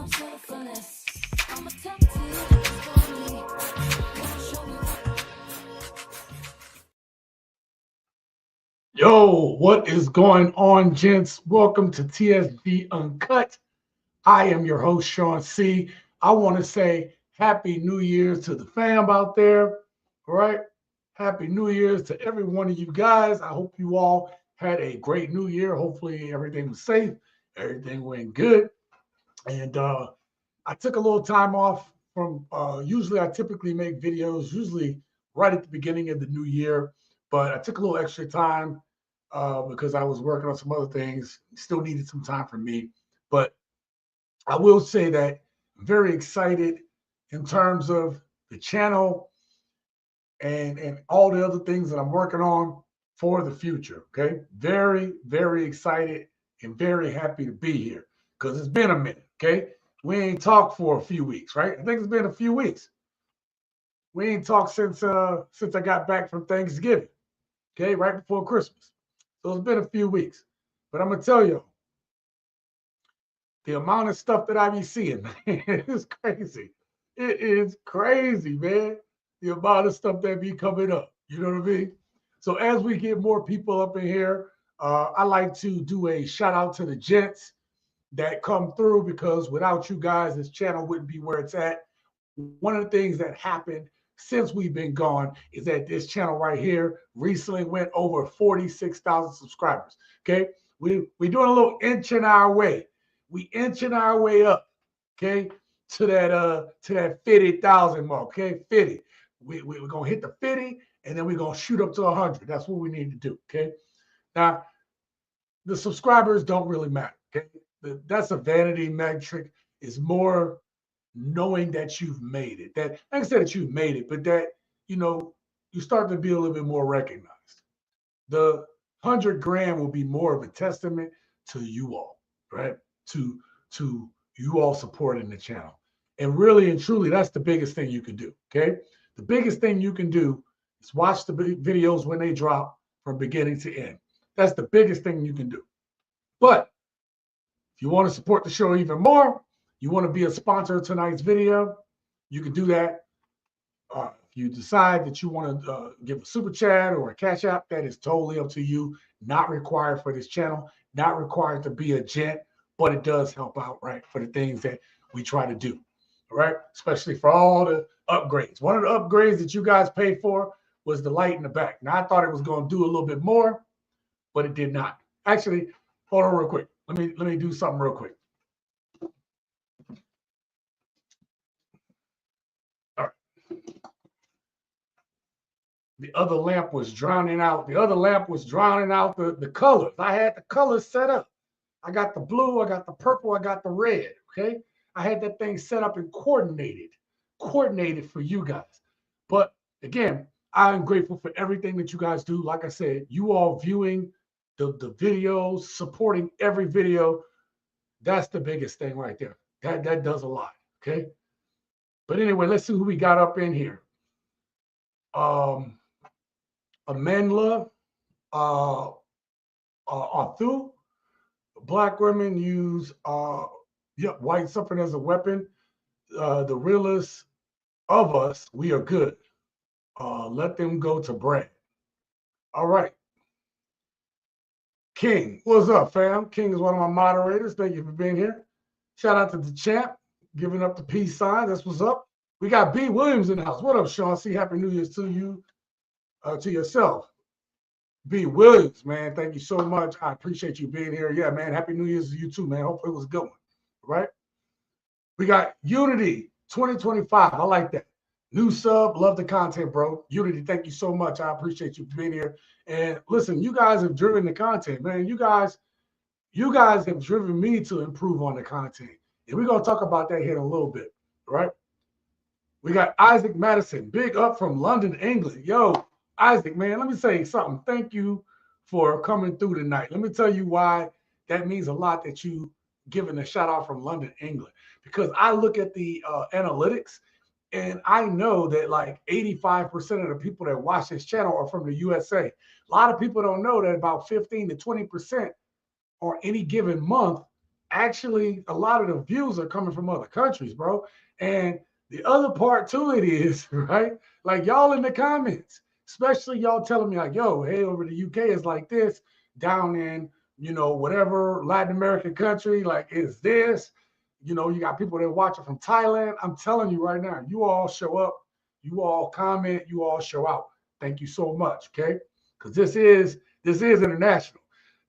Yo, what is going on, gents? Welcome to TSV Uncut. I am your host, Sean C. I want to say Happy New Year to the fam out there. All right. Happy New Year's to every one of you guys. I hope you all had a great new year. Hopefully, everything was safe, everything went good. And I took a little time off from usually I typically make videos, usually right at the beginning of the new year, but I took a little extra time because I was working on some other things. Still needed some time for me. But I will say that I'm very excited in terms of the channel and all the other things that I'm working on for the future. Okay. Very, very excited and very happy to be here because it's been a minute. Okay. We ain't talked for a few weeks, right? I think it's been a few weeks. We ain't talked since I got back from Thanksgiving. Okay, right before Christmas. So it's been a few weeks. But I'm gonna tell you, the amount of stuff that I be seeing, man, it's crazy. It is crazy, man. The amount of stuff that be coming up. You know what I mean? So as we get more people up in here, I like to do a shout out to the gents that come through because without you guys, this channel wouldn't be where it's at. One of the things that happened since we've been gone is that this channel right here recently went over 46,000 subscribers. Okay, we doing a little inching our way. We inching our way up. Okay, to that 50,000 mark. Okay, 50. We're gonna hit the 50, and then we're gonna shoot up to 100. That's what we need to do. Okay, now the subscribers don't really matter. Okay, that's a vanity metric. It's more knowing that you've made it. That, like I said, that you've made it, but that, you start to be a little bit more recognized. The 100 grand will be more of a testament to you all, right? To you all supporting the channel. And really and truly, that's the biggest thing you can do, okay? The biggest thing you can do is watch the videos when they drop from beginning to end. That's the biggest thing you can do. But if you want to support the show even more, you want to be a sponsor of tonight's video, you can do that. If you decide that you want to give a super chat or a cash app, that is totally up to you. Not required for this channel, not required to be a gent, but it does help out, right, for the things that we try to do, all right? Especially for all the upgrades. One of the upgrades that you guys paid for was the light in the back. Now, I thought it was going to do a little bit more, but it did not. Actually, hold on real quick. Let me do something real quick. All right. The other lamp was drowning out. The other lamp was drowning out the colors. I had the colors set up. I got the blue, I got the purple, I got the red. Okay. I had that thing set up and coordinated for you guys. But again, I'm grateful for everything that you guys do. Like I said, you all viewing the videos, supporting every video. That's the biggest thing right there. That does a lot. Okay. But anyway, let's see who we got up in here. Amandla, Arthu. Black women use white suffering as a weapon. The realists of us, we are good. Let them go to Brad. All right. King, what's up, fam? King is one of my moderators. Thank you for being here. Shout out to the champ, giving up the peace sign. That's what's up. We got B. Williams in the house. What up, Sean C? Happy New Year's to you, to yourself. B. Williams, man, thank you so much. I appreciate you being here. Yeah, man, Happy New Year's to you too, man. Hopefully it was a good one, right? We got Unity 2025. I like that. New sub, love the content, bro. Unity, thank you so much. I appreciate you being here. And listen, you guys have driven the content, man. You guys have driven me to improve on the content. And we're going to talk about that here in a little bit, right? We got Isaac Madison, big up from London, England. Yo, Isaac, man, let me say something. Thank you for coming through tonight. Let me tell you why that means a lot that you giving a shout out from London, England. Because I look at the analytics and I know that like 85% of the people that watch this channel are from the USA. A lot of people don't know that about 15 to 20% on any given month actually a lot of the views are coming from other countries, bro. And the other part to it is, right? Like y'all in the comments, especially y'all telling me like, yo, hey, over the UK is like this, down in, whatever Latin American country, like is this. You got people that watch it from Thailand. I'm telling you right now, you all show up, you all comment, you all show out. Thank you so much, okay? Because this is international.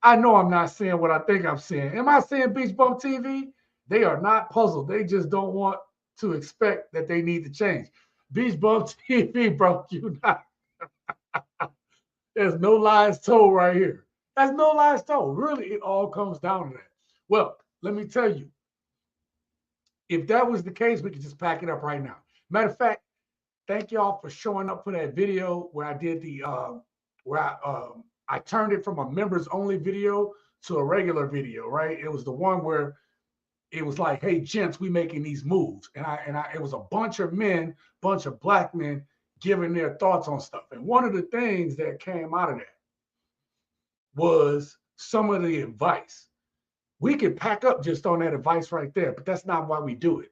I know I'm not seeing what I think I'm seeing. Am I seeing Beach Bum TV? They are not puzzled. They just don't want to expect that they need to change. Beach Bum TV, bro, you not. There's no lies told right here. That's no lies told. Really, it all comes down to that. Well, let me tell you, if that was the case, we could just pack it up right now. Matter of fact, thank y'all for showing up for that video where I did I turned it from a members only video to a regular video, right? It was the one where it was like, hey, gents, we making these moves. And it was a bunch of men, bunch of black men giving their thoughts on stuff. And one of the things that came out of that was some of the advice. We could pack up just on that advice right there, but that's not why we do it.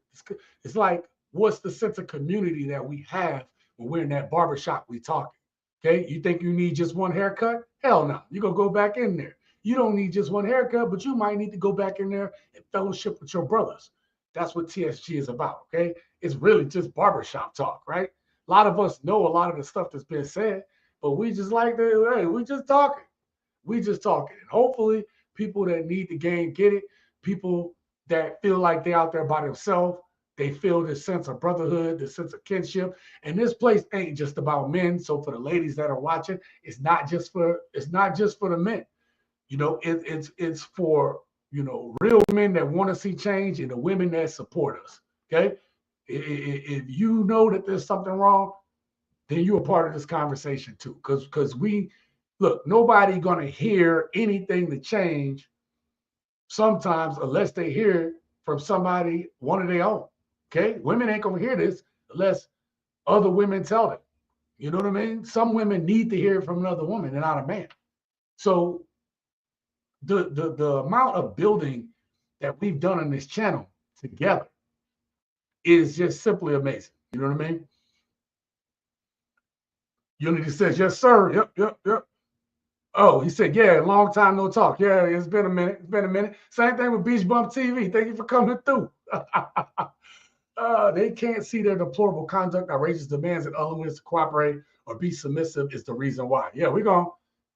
It's like, what's the sense of community that we have when we're in that barbershop we talking? Okay, you think you need just one haircut? Hell no. You're going to go back in there. You don't need just one haircut, but you might need to go back in there and fellowship with your brothers. That's what TSG is about, okay? It's really just barbershop talk, right? A lot of us know a lot of the stuff that's been said, but we just like to, hey, we just talking. We just talking. And hopefully people that need the game get it. People that feel like they're out there by themselves, they feel this sense of brotherhood, this sense of kinship. And this place ain't just about men. So for the ladies that are watching, it's not just for the men. It's for real men that want to see change and the women that support us. Okay. If you know that there's something wrong, then you're a part of this conversation too. Because we look, nobody gonna hear anything to change sometimes unless they hear it from somebody, one of their own. Okay, women ain't gonna hear this unless other women tell them. You know what I mean? Some women need to hear it from another woman and not a man. So the amount of building that we've done on this channel together is just simply amazing. You know what I mean? Unity says, yes, sir. Yep. Oh, he said, yeah, long time no talk. Yeah, it's been a minute. Same thing with Beach Bump TV. Thank you for coming through. They can't see their deplorable conduct, outrageous demands, and unwillingness to cooperate or be submissive is the reason why.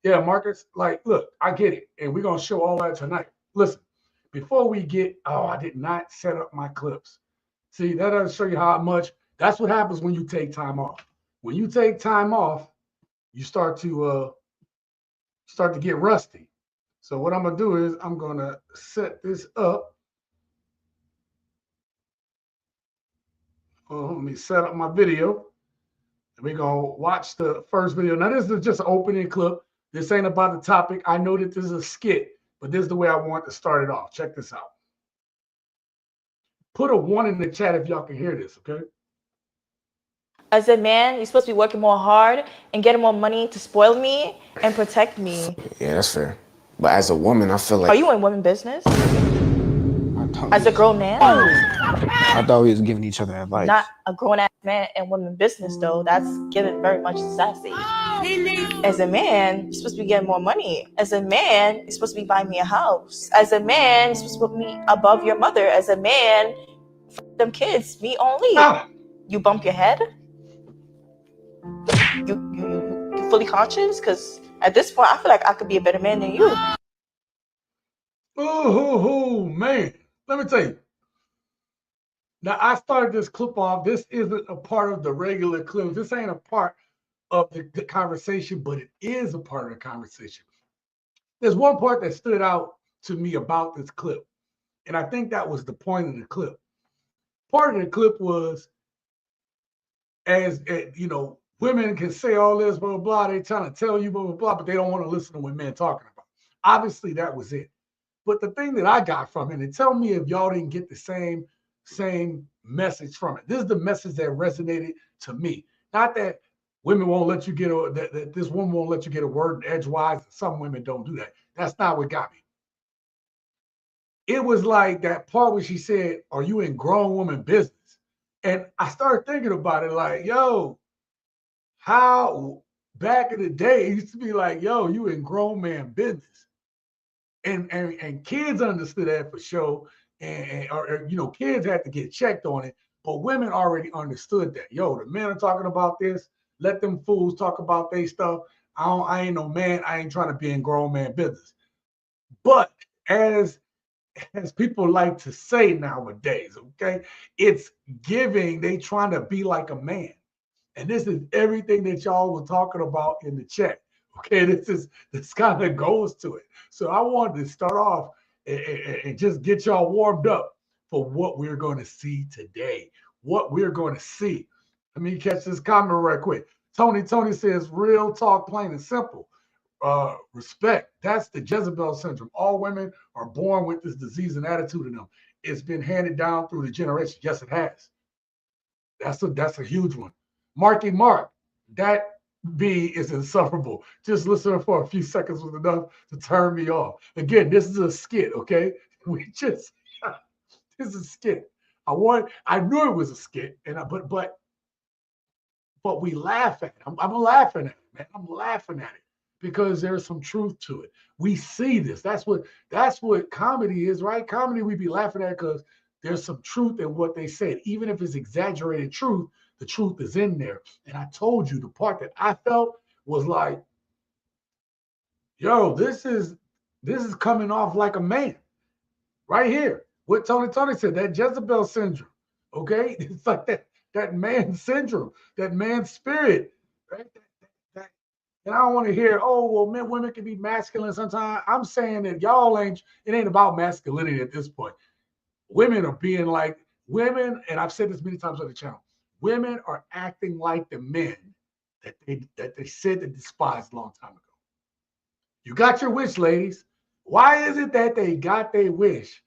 Yeah, Marcus, like, look, I get it. And we're going to show all that tonight. Listen, before we I did not set up my clips. See, that doesn't show you how much. That's what happens when you take time off. When you take time off, you start to get rusty. So what I'm going to do is I'm going to set this up. Let me set up my video. And we're going to watch the first video. Now, this is just an opening clip. This ain't about the topic. I know that this is a skit, but this is the way I want to start it off. Check this out. Put a 1 in the chat if y'all can hear this, okay? As a man, you're supposed to be working more hard and getting more money to spoil me and protect me. Yeah, that's fair. But as a woman, I feel like... Are you in women business? As a grown man? I thought we was giving each other advice. Not a grown-ass man in women business, though. That's given very much sassy. As a man, you're supposed to be getting more money. As a man, you're supposed to be buying me a house. As a man, you're supposed to put me above your mother. As a man, them kids, me only. You bump your head? You fully conscious? Because at this point, I feel like I could be a better man than you. Oh, man. Let me tell you. Now, I started this clip off. This isn't a part of the regular clip. This ain't a part of the conversation, but it is a part of the conversation. There's one part that stood out to me about this clip, and I think that was the point of the clip. Part of the clip was, women can say all this, blah, blah, blah. They're trying to tell you, blah, blah, blah, but they don't want to listen to what men talking about. Obviously, that was it. But the thing that I got from it, and tell me if y'all didn't get the same message from it. This is the message that resonated to me. Not that women won't let you get that this woman won't let you get a word edgewise. Some women don't do that. That's not what got me. it was like that part where she said, "Are you in grown woman business?" And I started thinking about it like, yo, how back in the day it used to be like, yo, you in grown man business. And kids understood that for sure. Or kids had to get checked on it, but women already understood that. Yo, the men are talking about this. Let them fools talk about their stuff. I ain't no man. I ain't trying to be in grown man business. But as people like to say nowadays, okay, it's giving. They trying to be like a man. And this is everything that y'all were talking about in the chat. Okay, this kind of goes to it. So I wanted to start off and just get y'all warmed up for what we're going to see today. What we're going to see. Let me catch this comment right quick. Tony says, real talk, plain and simple. Respect. That's the Jezebel syndrome. All women are born with this disease and attitude in them. It's been handed down through the generation. Yes, it has. That's a huge one. Marky Mark, that B is insufferable. Just listening for a few seconds was enough to turn me off. Again, this is a skit, okay? This is a skit. I knew it was a skit, but we laugh at it. I'm laughing at it, man. I'm laughing at it because there's some truth to it. We see this. That's what comedy is, right? Comedy we be laughing at because there's some truth in what they said. Even if it's exaggerated truth, the truth is in there. And I told you the part that I felt was like, yo, this is coming off like a man right here. What Tony said, that Jezebel syndrome. Okay, it's like that man syndrome, that man spirit, right? And I don't want to hear, oh, well, women can be masculine sometimes. I'm saying that it ain't about masculinity at this point. Women are being like women, and I've said this many times on the channel. Women are acting like the men that they said they despised a long time ago. You got your wish, ladies. Why is it that they got their wish,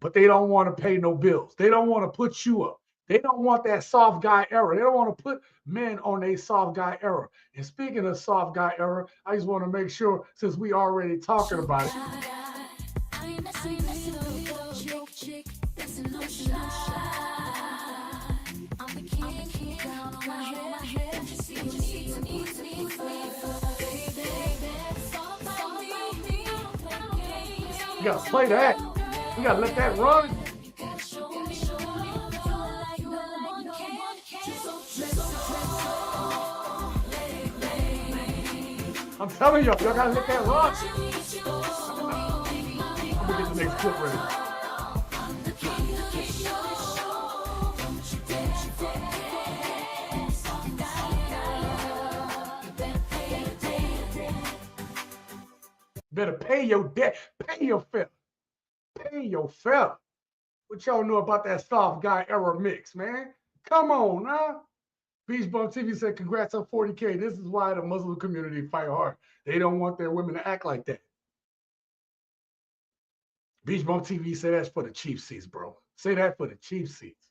but they don't want to pay no bills? They don't want to put you up. They don't want that soft guy era. They don't want to put men on a soft guy era. And speaking of soft guy era, I just want to make sure, since we already talking about it. You gotta play that. You gotta let that run. I'm telling y'all gotta let that run. I'm gonna get the next clip ready. Better pay your debt, pay your fare. Pay your fare. What y'all know about that soft guy era mix, man? Come on, huh? Beach Bum TV said, congrats on 40K. This is why the Muslim community fight hard. They don't want their women to act like that. Beach Bum TV said that's for the cheap seats, bro. Say that for the cheap seats.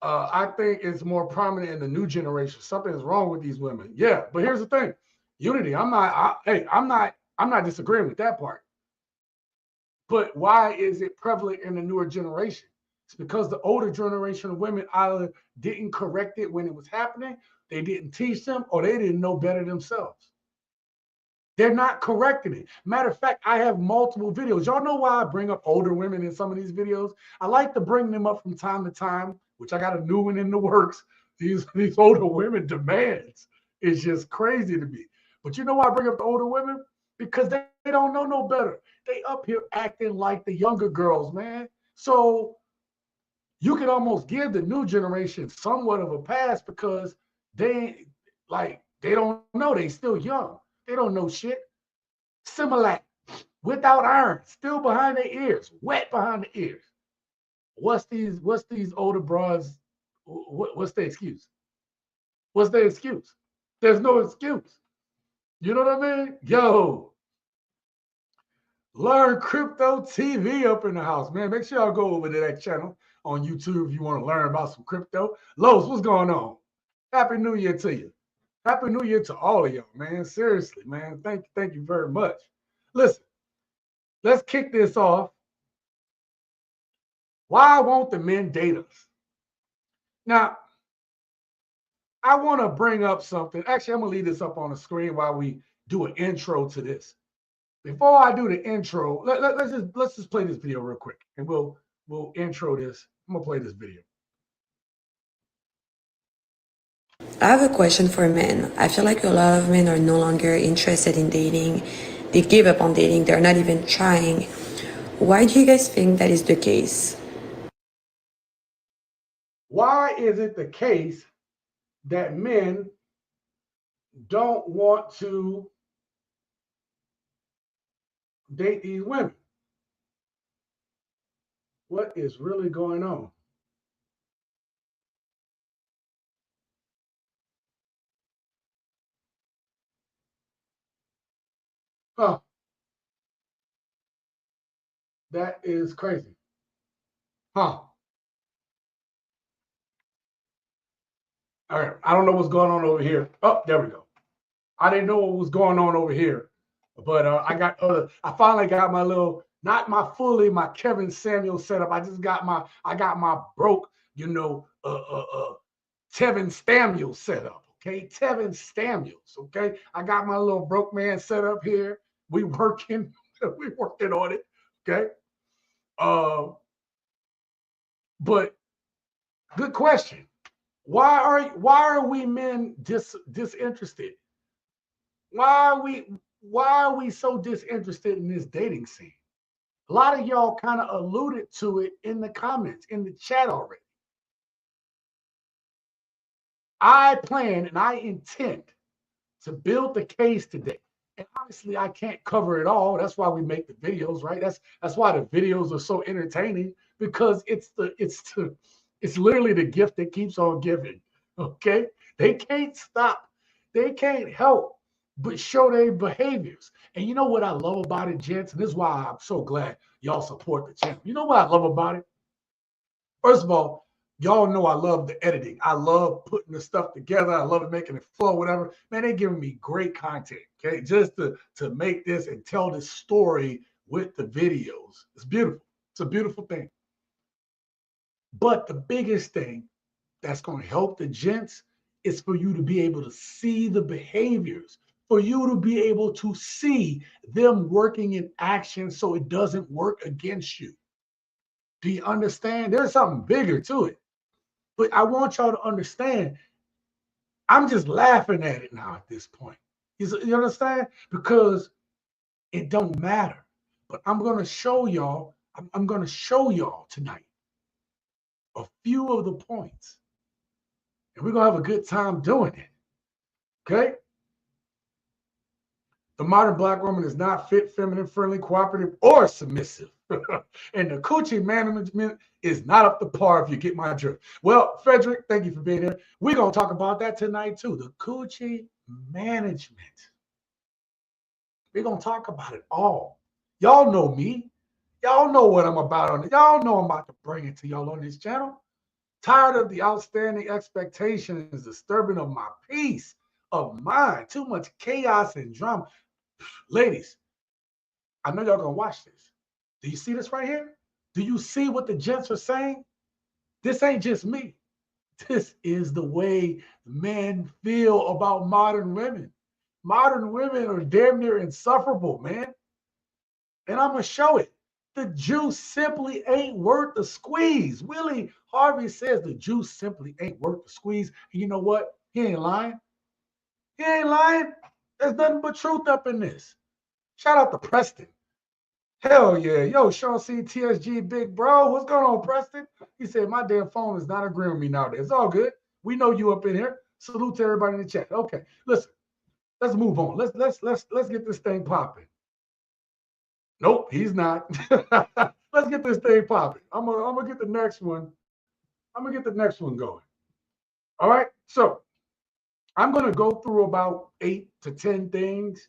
I think it's more prominent in the new generation. Something is wrong with these women. Yeah, but here's the thing. Unity, I'm not disagreeing with that part. But why is it prevalent in the newer generation? It's because the older generation of women either didn't correct it when it was happening, they didn't teach them, or they didn't know better themselves. They're not correcting it. Matter of fact, I have multiple videos. Y'all know why I bring up older women in some of these videos? I like to bring them up from time to time, which I got a new one in the works. These older women demands. It's just crazy to me. But you know why I bring up the older women? Because they don't know no better. They up here acting like the younger girls, man. So you can almost give the new generation somewhat of a pass because they don't know. They still young. They don't know shit. Similac, without iron, still behind their ears, wet behind the ears. What's these older bras? What's their excuse? What's their excuse? There's no excuse. You know what I mean? Yo, Learn Crypto TV up in the house, man. Make sure y'all go over to that channel on YouTube if you want to learn about some crypto. Los, what's going on? Happy New Year to you. Happy New Year to all of y'all, man. Seriously, man. Thank you very much. Listen, let's kick this off. Why won't the men date us? Now, I want to bring up something. Actually, I'm going to leave this up on the screen while we do an intro to this. Before I do the intro, let's just play this video real quick, and we'll intro this. I'm going to play this video. I have a question for men. I feel like a lot of men are no longer interested in dating. They give up on dating. They're not even trying. Why do you guys think that is the case? Why is it the case that men don't want to date these women? What is really going on? Huh. That is crazy. Huh. All right. I don't know what's going on over here. Oh, there we go. I didn't know what was going on over here, but I finally got my little, not my fully my Kevin Samuel setup. I got my broke, Tevin Samuel setup. Okay, Tevin Samuels. Okay, I got my little broke man set up here. We working on it. Okay. But good question. Why are we men disinterested? Why are we so disinterested in this dating scene? A lot of y'all kind of alluded to it in the comments, in the chat already. I plan and I intend to build the case today. And obviously I can't cover it all. That's why we make the videos, right? That's why the videos are so entertaining, because it's literally the gift that keeps on giving. Okay? They can't stop. They can't help but show their behaviors. And you know what I love about it, gents? And this is why I'm so glad y'all support the channel. You know what I love about it? First of all, y'all know I love the editing. I love putting the stuff together. I love it, making it flow, whatever. Man, they giving me great content, okay? Just to make this and tell this story with the videos. It's beautiful. It's a beautiful thing. But the biggest thing that's going to help the gents is for you to be able to see the behaviors, for you to be able to see them working in action so it doesn't work against you. Do you understand? There's something bigger to it. But I want y'all to understand, I'm just laughing at it now at this point. You understand? Because it don't matter. But I'm going to show y'all, I'm going to show y'all tonight a few of the points. And we're going to have a good time doing it. Okay? The modern Black woman is not fit, feminine, friendly, cooperative, or submissive. And the coochie management is not up to par, if you get my drift. Well, Frederick, thank you for being here. We're going to talk about that tonight too. The coochie management. We're going to talk about it all. Y'all know me. Y'all know what I'm about on it. Y'all know I'm about to bring it to y'all on this channel. Tired of the outstanding expectations, disturbing of my peace of mind. Too much chaos and drama. Ladies, I know y'all gonna watch this. Do you see this right here? Do you see what the gents are saying? This ain't just me. This is the way men feel about modern women. Modern women are damn near insufferable, man. And I'm gonna show it. The juice simply ain't worth the squeeze. Willie Harvey says the juice simply ain't worth the squeeze. And you know what? He ain't lying. He ain't lying. There's nothing but truth up in this. Shout out to Preston. Hell yeah. Yo, Sean C. TSG, big bro. What's going on, Preston? He said, my damn phone is not agreeing with me nowadays. It's all good. We know you up in here. Salute to everybody in the chat. Okay, listen. Let's move on. Let's get this thing popping. Nope, he's not. Let's get this thing popping. I'm gonna get the next one. I'm gonna get the next one going. All right. So I'm gonna go through about 8 to 10 things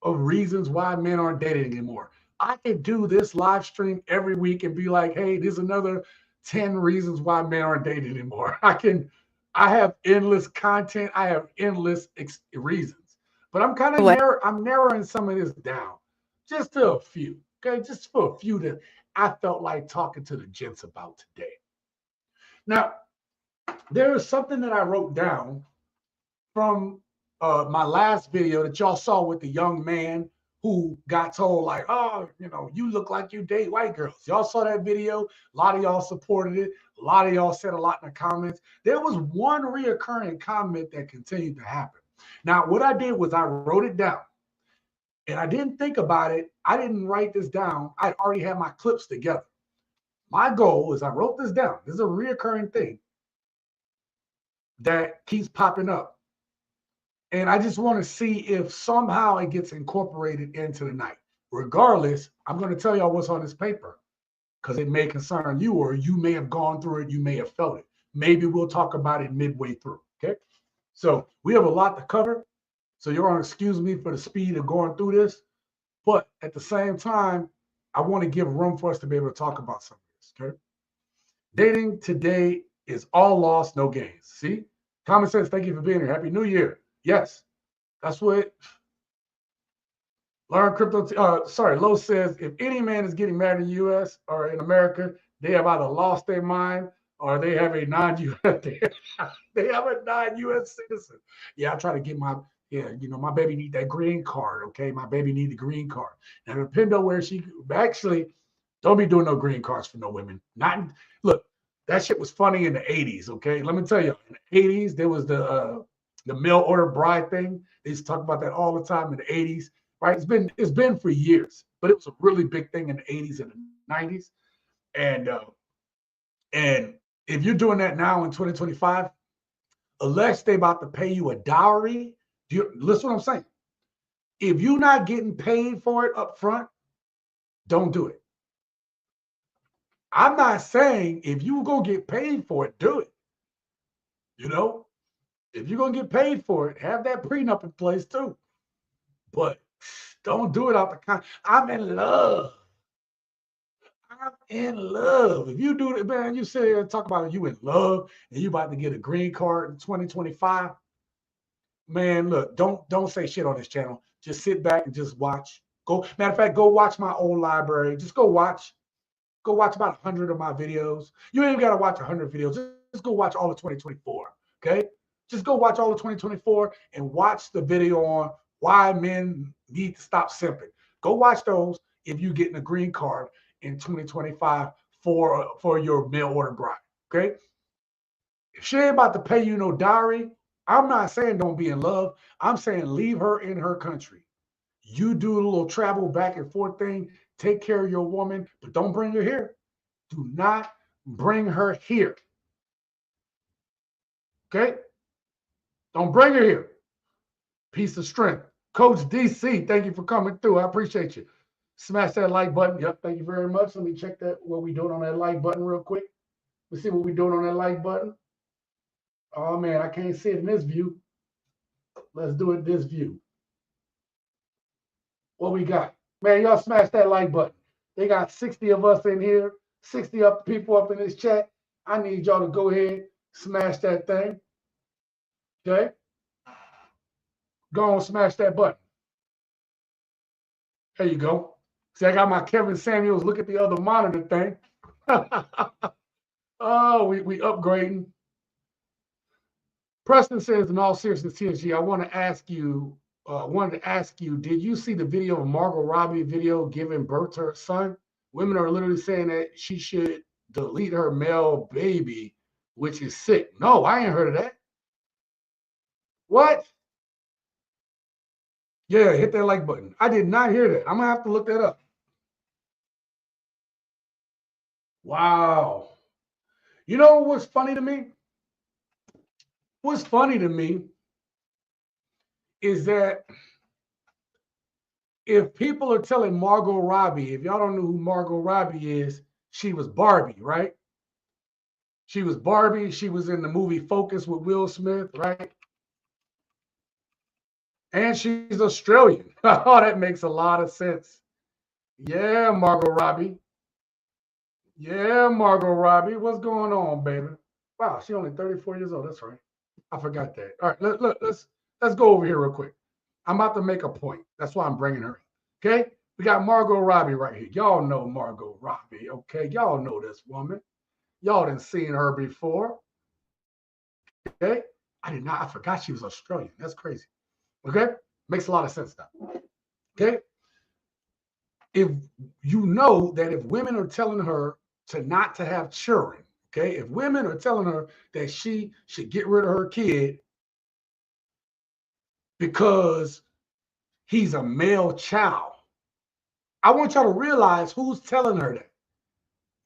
of reasons why men aren't dating anymore. I could do this live stream every week and be like, hey, there's another 10 reasons why men aren't dating anymore. I have endless content. I have endless reasons. But I'm kind of narrowing some of this down just to a few, okay? Just for a few that I felt like talking to the gents about today. Now, there is something that I wrote down from my last video that y'all saw with the young man who got told like, oh, you look like you date white girls. Y'all saw that video. A lot of y'all supported it. A lot of y'all said a lot in the comments. There was one reoccurring comment that continued to happen. Now, what I did was I wrote it down. And I didn't think about it. I didn't write this down. I already had my clips together. My goal is I wrote this down. This is a reoccurring thing that keeps popping up. And I just want to see if somehow it gets incorporated into the night. Regardless, I'm going to tell y'all what's on this paper because it may concern you, or you may have gone through it. You may have felt it. Maybe we'll talk about it midway through. Okay. So we have a lot to cover. So you're going to excuse me for the speed of going through this. But at the same time, I want to give room for us to be able to talk about some of this. Okay. Dating today is all loss, no gains. See? Common sense, thank you for being here. Happy New Year. Yes, that's what Learn Crypto. Lo says, if any man is getting married in the U.S. or in America, they have either lost their mind or they have a non-U.S. they have a non-U.S. citizen. Yeah, I try to get my baby need that green card. Okay, my baby need the green card. Now, depending on where she actually don't be doing no green cards for no women. Look, that shit was funny in the 80s. Okay, let me tell you, in the 80s there was the mail order bride thing. They used to talk about that all the time in the 80s, right? It's been for years, but it was a really big thing in the 80s and the 90s. And if you're doing that now in 2025, unless they about to pay you a dowry, listen what I'm saying. If you're not getting paid for it up front, don't do it. I'm not saying if you go get paid for it, do it. If you're going to get paid for it, have that prenup in place too. But don't do it out the con. I'm in love. I'm in love. If you do it, man, you sit here and talk about you in love and you about to get a green card in 2025. Man, look, don't say shit on this channel. Just sit back and just watch. Matter of fact, go watch my old library. Just go watch. Go watch about 100 of my videos. You ain't even got to watch 100 videos. Just go watch all of 2024. Okay? Just go watch all of 2024 and watch the video on why men need to stop simping. Go watch those if you're getting a green card in 2025 for your mail order bride. Okay? If she ain't about to pay you no dowry, I'm not saying don't be in love. I'm saying leave her in her country. You do a little travel back and forth thing. Take care of your woman, but don't bring her here. Do not bring her here. Okay? Don't bring her here. Piece of strength. Coach DC, thank you for coming through. I appreciate you. Smash that like button. Yep, thank you very much. Let me check that, what we doing on that like button real quick. Let's see what we doing on that like button. Oh, man, I can't see it in this view. Let's do it this view. What we got? Man, y'all smash that like button. They got 60 of us in here, 60 people up in this chat. I need y'all to go ahead, smash that thing. Okay? Go on, smash that button. There you go. See, I got my Kevin Samuels look at the other monitor thing. Oh, we upgrading. Preston says, in all seriousness, TSG, I wanted to ask you, did you see the video of Margot Robbie video giving birth to her son? Women are literally saying that she should delete her male baby, which is sick. No, I ain't heard of that. What? Yeah, hit that like button. I did not hear that. I'm going to have to look that up. Wow. You know what's funny to me? What's funny to me is that if people are telling Margot Robbie, if y'all don't know who Margot Robbie is, she was Barbie, right? She was Barbie. She was in the movie Focus with Will Smith, right? And she's Australian. Oh, that makes a lot of sense. Yeah, Margot Robbie. Yeah, Margot Robbie. What's going on, baby? Wow, she's only 34 years old. That's right. I forgot that. All right, let's go over here real quick. I'm about to make a point. That's why I'm bringing her up. Okay? We got Margot Robbie right here. Y'all know Margot Robbie, okay? Y'all know this woman. Y'all done seen her before. Okay? I forgot she was Australian. That's crazy. Okay? Makes a lot of sense now. Okay? If you know that if women are telling her not to have children, okay? If women are telling her that she should get rid of her kid because he's a male child, I want y'all to realize who's telling her that.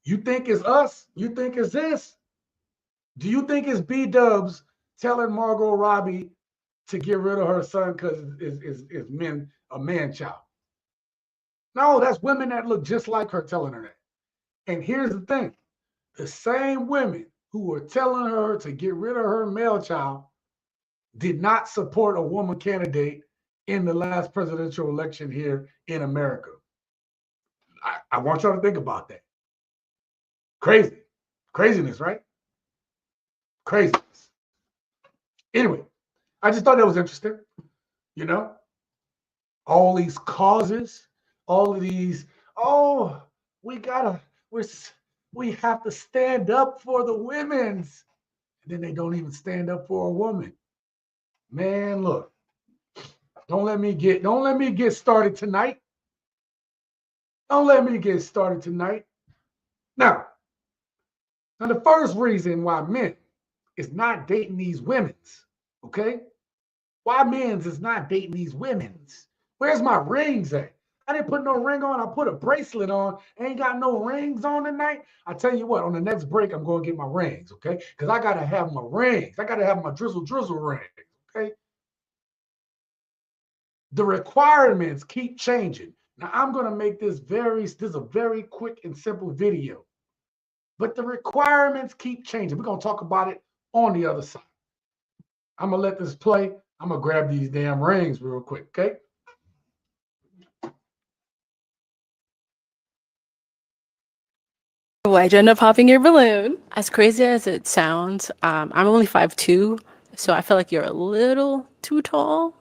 You think it's us? You think it's this? Do you think it's B-Dubs telling Margot Robbie to get rid of her son because it's a man child? No, that's women that look just like her telling her that. And here's the thing. The same women who were telling her to get rid of her male child did not support a woman candidate in the last presidential election here in America. I want y'all to think about that. Crazy. Craziness, right? Craziness. Anyway, I just thought that was interesting. You know, all these causes, all of these, we have to stand up for the women's. And then they don't even stand up for a woman. Man, look, don't let me get started tonight. Don't let me get started tonight. Now, the first reason why men is not dating these women's, okay? Why men's is not dating these women's? Where's my rings at? I didn't put no ring on. I put a bracelet on. Ain't got no rings on tonight. I tell you what, on the next break, I'm going to get my rings, okay? Because I got to have my rings. I got to have my drizzle rings, okay? The requirements keep changing. Now, I'm going to make this a very quick and simple video. But the requirements keep changing. We're going to talk about it on the other side. I'm going to let this play. I'm going to grab these damn rings real quick, okay? Why'd you end up popping your balloon? As crazy as it sounds, I'm only 5'2", so I feel like you're a little too tall.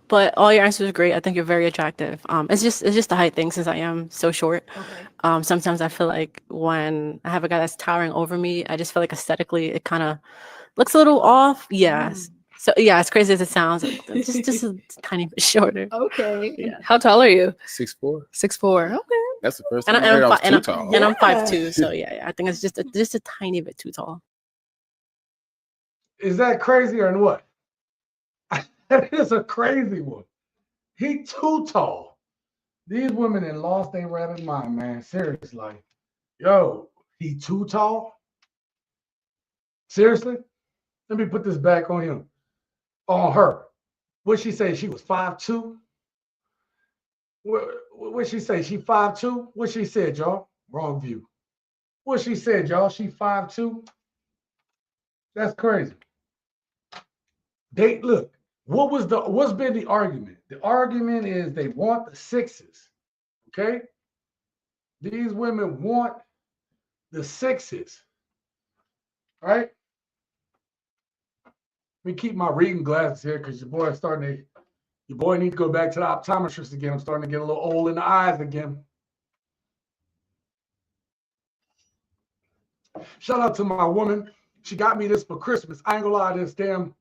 But all your answers are great. I think you're very attractive. It's just the height thing since I am so short. Okay. Sometimes I feel like when I have a guy that's towering over me, I just feel like aesthetically it kind of looks a little off. Yes. So yeah, as crazy as it sounds, just a tiny bit shorter. Okay. Yeah. How tall are you? 6'4". 6'4". Okay. That's the first time I heard I was too tall. And I'm 5'2", so yeah, I think it's just a tiny bit too tall. Is that crazy or what? That is a crazy one. He too tall. These women in lost their rabbit mind, man. Seriously, like, yo, he too tall? Seriously? Let me put this back on him. On her. What'd she say? She was 5'2"? What'd she say? She 5'2"? What she said, y'all? Wrong view. What she said, y'all? She 5'2"? That's crazy. Look, what's been the argument? The argument is they want the sixes. Okay? These women want the sixes. Right? Let me keep my reading glasses here because your boy needs to go back to the optometrist again. I'm starting to get a little old in the eyes again. Shout out to my woman. She got me this for Christmas. I ain't gonna lie, this damn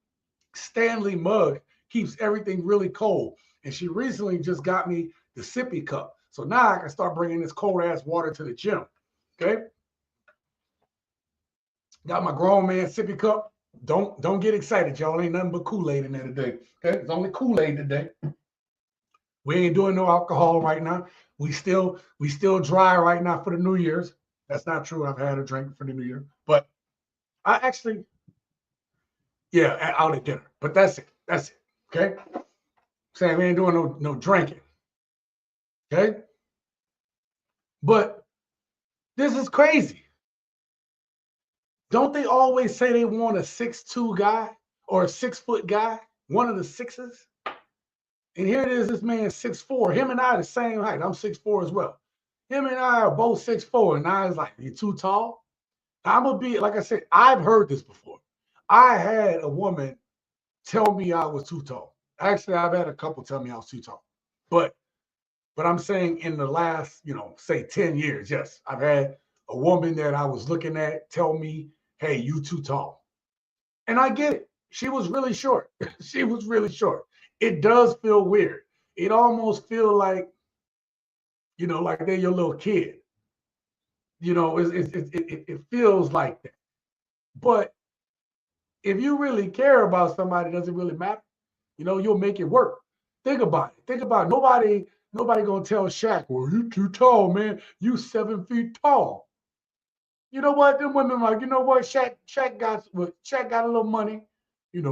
Stanley mug keeps everything really cold. And she recently just got me the sippy cup. So now I can start bringing this cold ass water to the gym. Okay? Got my grown man sippy cup. Don't get excited, y'all. Ain't nothing but Kool-Aid in there today. Okay? It's only Kool-Aid today. We ain't doing no alcohol right now. We still dry right now for the New Year's. That's not true. I've had a drink for the New Year. But I actually, yeah, out at dinner. But that's it. That's it. Okay? Saying we ain't doing no drinking. Okay? But this is crazy. Don't they always say they want a 6'2" guy or a 6-foot guy? One of the sixes? And here it is, this man is 6'4". Him and I are the same height. I'm 6'4" as well. Him and I are both 6'4", and I was like, "You too tall?" I'm gonna be, like I said, I've heard this before. I had a woman tell me I was too tall. Actually, I've had a couple tell me I was too tall. But But I'm saying in the last, say 10 years, yes, I've had a woman that I was looking at tell me, hey, you too tall. And I get it. She was really short. She was really short. It does feel weird. It almost feels like, like they're your little kid. It feels like that. But if you really care about somebody, it doesn't really matter. You'll make it work. Think about it. Think about it. Nobody gonna tell Shaq, well, you too tall, man. You 7 feet tall. You know what? Them women like, you know what? Shaq got a little money. Big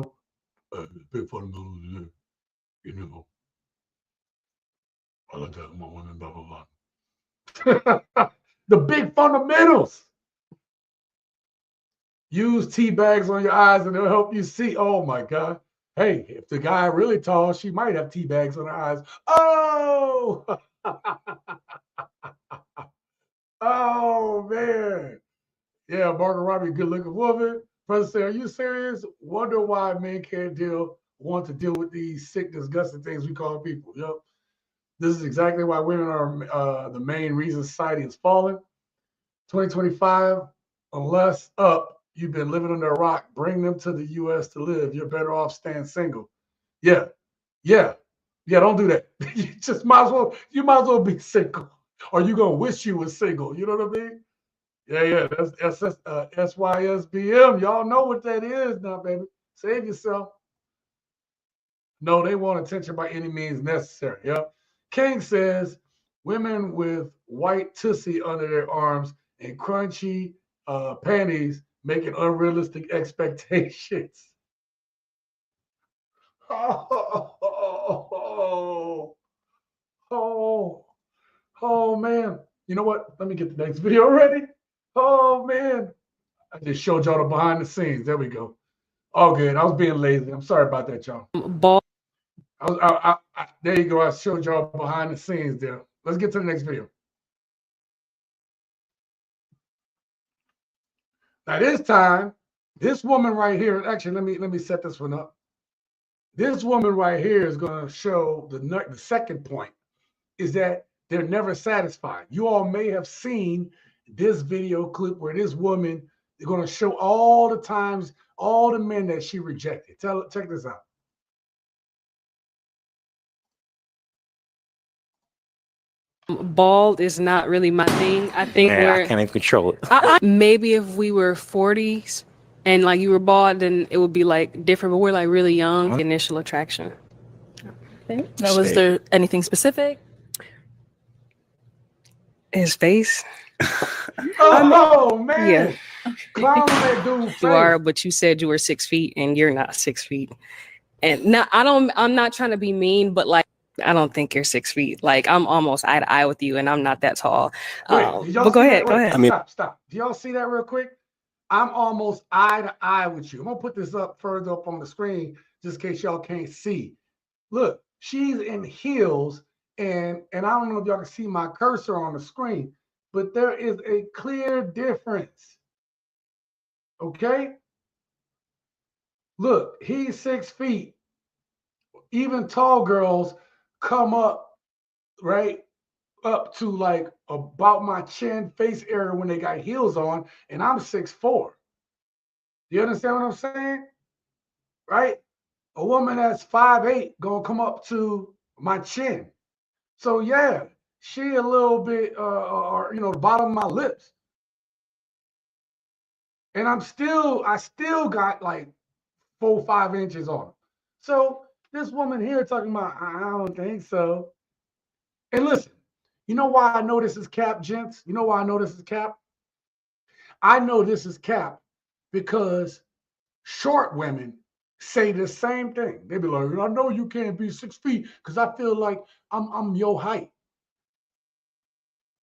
fundamentals, I like that my women, blah blah blah. The big fundamentals. Use tea bags on your eyes and they'll help you see. Oh my God. Hey, if the guy really tall, she might have tea bags on her eyes. Oh, oh man. Yeah, Margaret Robbie, good looking woman. President say, are you serious? Wonder why men can't want to deal with these sick, disgusting things we call people. Yep. This is exactly why women are the main reason society is falling. 2025, unless you've been living under a rock, bring them to the U.S. to live. You're better off staying single. Yeah. Don't do that. You might as well be single, or you're gonna wish you were single. You know what I mean? Yeah. That's SYSBM. Y'all know what that is now, baby. Save yourself. No, they want attention by any means necessary. Yep. King says women with white tussie under their arms and crunchy panties making unrealistic expectations. Oh, man. You know what? Let me get the next video ready. Oh, man. I just showed y'all the behind the scenes. There we go. All good. I was being lazy. I'm sorry about that, y'all. There you go. I showed y'all behind the scenes there. Let's get to the next video. Now this time, this woman right here, actually, let me set this one up. This woman right here is going to show the second point is that they're never satisfied. You all may have seen this video clip where this woman is going to show all the times, all the men that she rejected. Check this out. Bald is not really my thing. I think I can't even control it. Maybe if we were 40s and like you were bald, then it would be like different. But we're like really young. Initial attraction. Okay. Now, was there anything specific? His face. Man. Yeah. Clown that dude face. You are, but you said you were 6 feet, and you're not 6 feet. And now I'm not trying to be mean, but like, I don't think you're 6 feet. Like, I'm almost eye to eye with you, and I'm not that tall. But go ahead. Go ahead. Stop. Do y'all see that real quick? I'm almost eye to eye with you. I'm gonna put this up further up on the screen just in case y'all can't see. Look, she's in heels, and I don't know if y'all can see my cursor on the screen, but there is a clear difference. Okay? Look, he's 6 feet. Even tall girls come up, right, up to like about my chin, face area when they got heels on, and I'm 6'4". You understand what I'm saying? Right? A woman that's 5'8" gonna come up to my chin. So yeah, she a little bit, the bottom of my lips. And I still got like 4-5 inches on her. So this woman here talking about, I don't think so. And listen, you know why I know this is cap, gents? You know why I know this is cap? I know this is cap because short women say the same thing. They be like, I know you can't be 6 feet because I feel like I'm your height.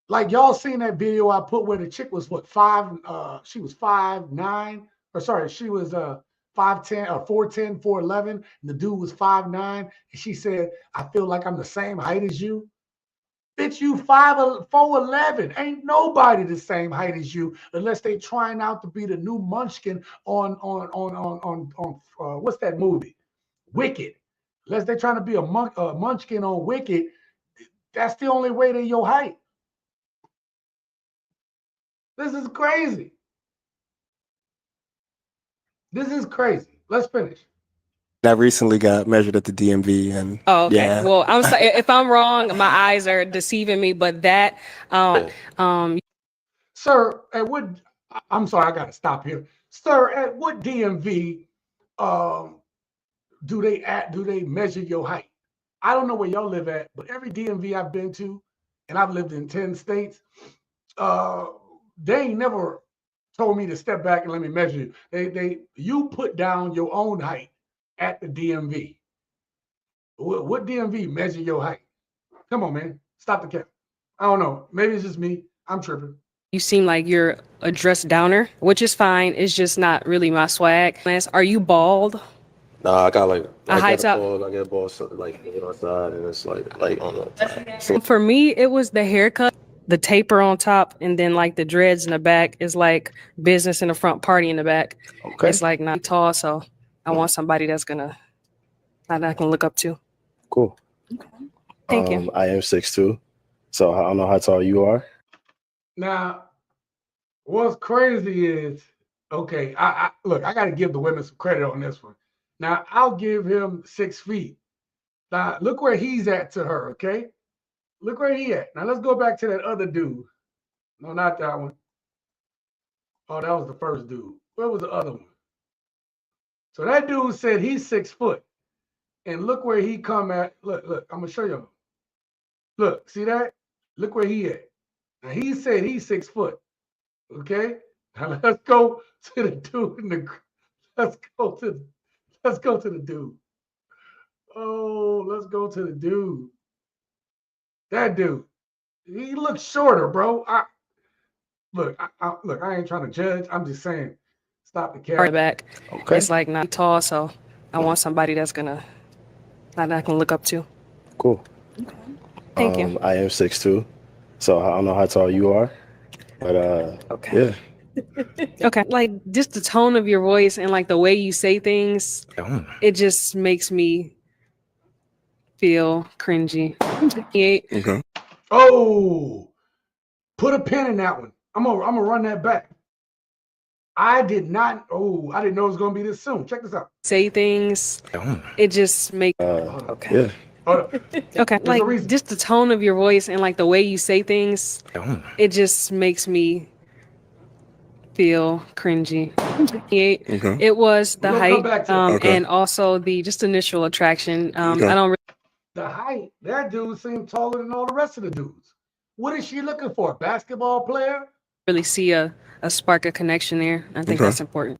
Like y'all seen that video I put where the chick was she was 5'9", or sorry, she was 5'10" or 4'10", 4'11", and the dude was 5'9", and she said, I feel like I'm the same height as you. Bitch, you 4'11". Ain't nobody the same height as you unless they trying out to be the new Munchkin on what's that movie? Wicked. Unless they trying to be a Munchkin on Wicked, That's the only way to your height. This is crazy. This is crazy. Let's finish. I recently got measured at the DMV, and okay. Yeah. Well, I'm sorry if I'm wrong. My eyes are deceiving me, but that, Sir, at what? I'm sorry, I got to stop here. Sir, at what DMV do they measure your height? I don't know where y'all live at, but every DMV I've been to, and I've lived in 10 states, they ain't never told me to step back and let me measure you. You put down your own height at the DMV. What DMV measure your height? Come on, man. Stop the cap. I don't know. Maybe it's just me. I'm tripping. you seem like you're a dress downer, which is fine. It's just not really my swag. Are you bald? Nah, I got like A high top? I get bald like on the side, and it's like on the top. So For me, it was the haircut, the taper on top, and then like the dreads in the back is like business in the front, party in the back. okay, It's like not tall, so I want somebody that I can look up to. cool. Thank you. I am 6'2", so I don't know how tall you are. Now, what's crazy is, okay, I look, I got to give the women some credit on this one. Now, I'll give him 6 feet. Now, look where he's at to her, okay? Look where he at. Now, let's go back to that other dude. No, not that one. Oh, that was the first dude. Where was the other one? So that dude said he's 6 foot. And look where he come at. Look, I'm going to show you. Look, see that? Look where he at. Now, he said he's 6 foot. Okay? Now, let's go to the dude in the... Let's go to the dude. Oh, let's go to the dude. That dude. He looks shorter, bro. I ain't trying to judge. I'm just saying, stop the camera. Back. Okay, It's like not tall, so I want somebody that I can look up to. cool. Thank you. I am 6'2", so I don't know how tall you are, but Okay. yeah. Okay. Like just the tone of your voice and like the way you say things, it just makes me feel cringy. Okay. Oh, put a pin in that one. I'm gonna run that back. I didn't know it was gonna be this soon. Check this out. Say things, it just makes okay. Yeah. Hold up. Okay. There's a Like reason. just the tone of your voice and like the way you say things, it just makes me feel cringy. Okay. It was the We'll come height, back to that. Okay. and also the just initial attraction. Okay. I don't The height, that dude seemed taller than all the rest of the dudes. What is she looking for? A basketball player? really see a spark of connection there. I think Okay. that's important.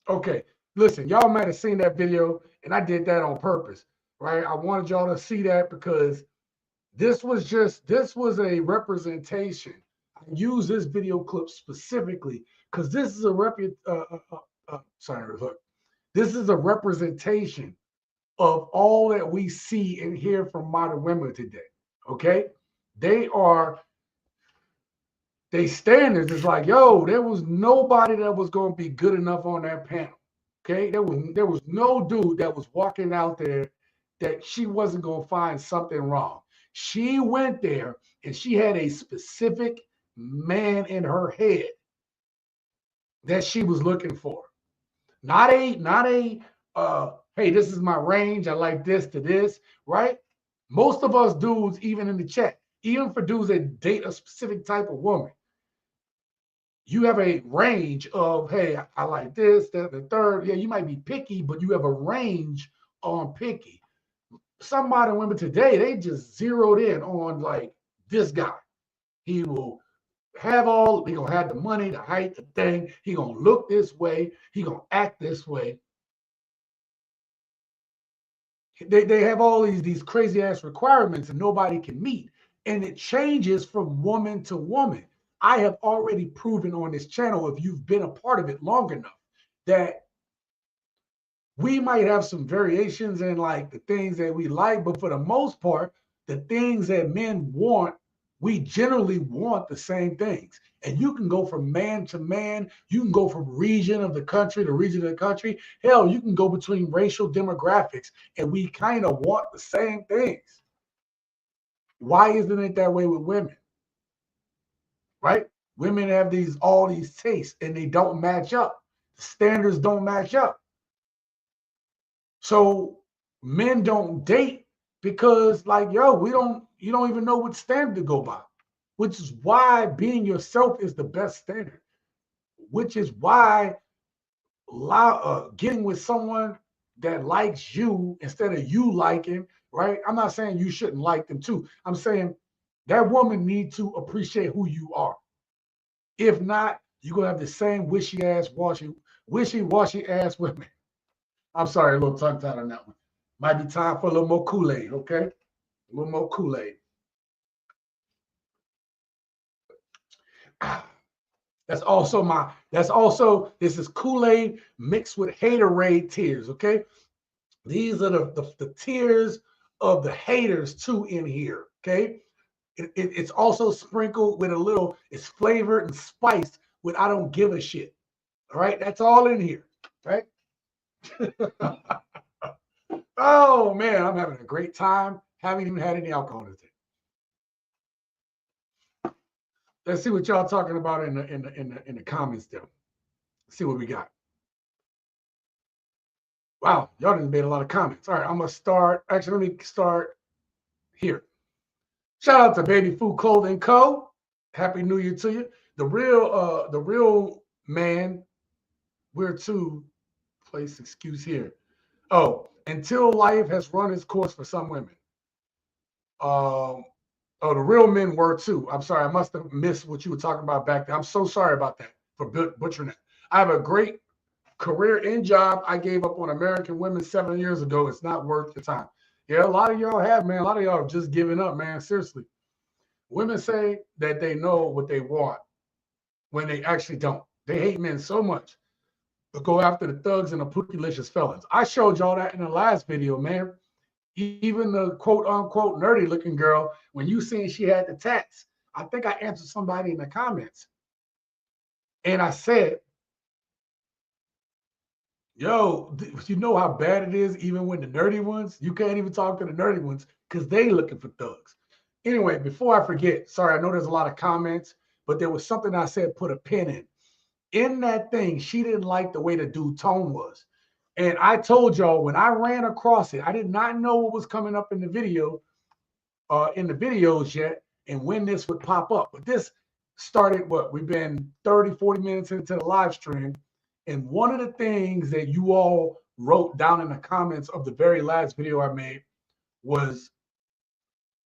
Okay, listen, y'all might have seen that video, and I did that on purpose, right? I wanted y'all to see that because this was a representation. I use this video clip specifically because this is this is a representation of all that we see and hear from modern women today. Okay, they standards is like, yo, there was nobody that was going to be good enough on that panel. Okay, there was no dude that was walking out there that she wasn't going to find something wrong. She went there and she had a specific man in her head that she was looking for. Not a hey, this is my range. I like this to this, right? Most of us dudes, even in the chat, even for dudes that date a specific type of woman, you have a range of, hey, I like this, that, the third. Yeah, you might be picky, but you have a range on picky. Some modern women today, they just zeroed in on like this guy. He will he gonna have the money, the height, the thing. He gonna look this way. He gonna act this way. They have all these crazy ass requirements and nobody can meet. And it changes from woman to woman. I have already proven on this channel, if you've been a part of it long enough, that we might have some variations in like the things that we like, but for the most part, the things that men want, we generally want the same things. And you can go from man to man. You can go from region of the country to region of the country. Hell, you can go between racial demographics, and we kind of want the same things. Why isn't it that way with women? Right? Women have all these tastes and they don't match up. The standards don't match up. So men don't date because, like, yo, you don't even know what standard to go by, which is why being yourself is the best standard, which is why getting with someone that likes you instead of you liking, right? I'm not saying you shouldn't like them too. I'm saying that woman needs to appreciate who you are. If not, you're gonna have the same wishy-washy ass women. I'm sorry, a little tongue-tied on that one. Might be time for a little more Kool-Aid, okay? A little more Kool-Aid. This is Kool-Aid mixed with haterade tears, okay? These are the tears of the haters too in here, okay? It's also sprinkled with it's flavored and spiced with I don't give a shit, all right? That's all in here, right? Oh, man, I'm having a great time. Haven't even had any alcohol today. Let's see what y'all talking about in the comments there. Let's see what we got. Wow, y'all done made a lot of comments. All right, I'm gonna start. Actually, let me start here. Shout out to Baby Food Clothing Co. Happy New Year to you. The real man. Where to place excuse here? Oh, until life has run its course for some women. Oh, the real men were too. I'm sorry. I must have missed what you were talking about back then. I'm so sorry about that for butchering it. I have a great career and job I gave up on American women 7 years ago. It's not worth the time. Yeah, a lot of y'all have, man. A lot of y'all have just given up, man. Seriously. Women say that they know what they want when they actually don't. They hate men so much. But go after the thugs and the pookie-licious felons. I showed y'all that in the last video, man. Even the quote-unquote nerdy-looking girl, when you seen she had the tats, I think I answered somebody in the comments. And I said, yo, you know how bad it is even when the nerdy ones? You can't even talk to the nerdy ones because they looking for thugs. Anyway, before I forget, sorry, I know there's a lot of comments, but there was something I said put a pin in. In that thing, she didn't like the way the dude tone was. And I told y'all when I ran across it, I did not know what was coming up in the video, in the videos yet, and when this would pop up. But this started, we've been 30, 40 minutes into the live stream. And one of the things that you all wrote down in the comments of the very last video I made was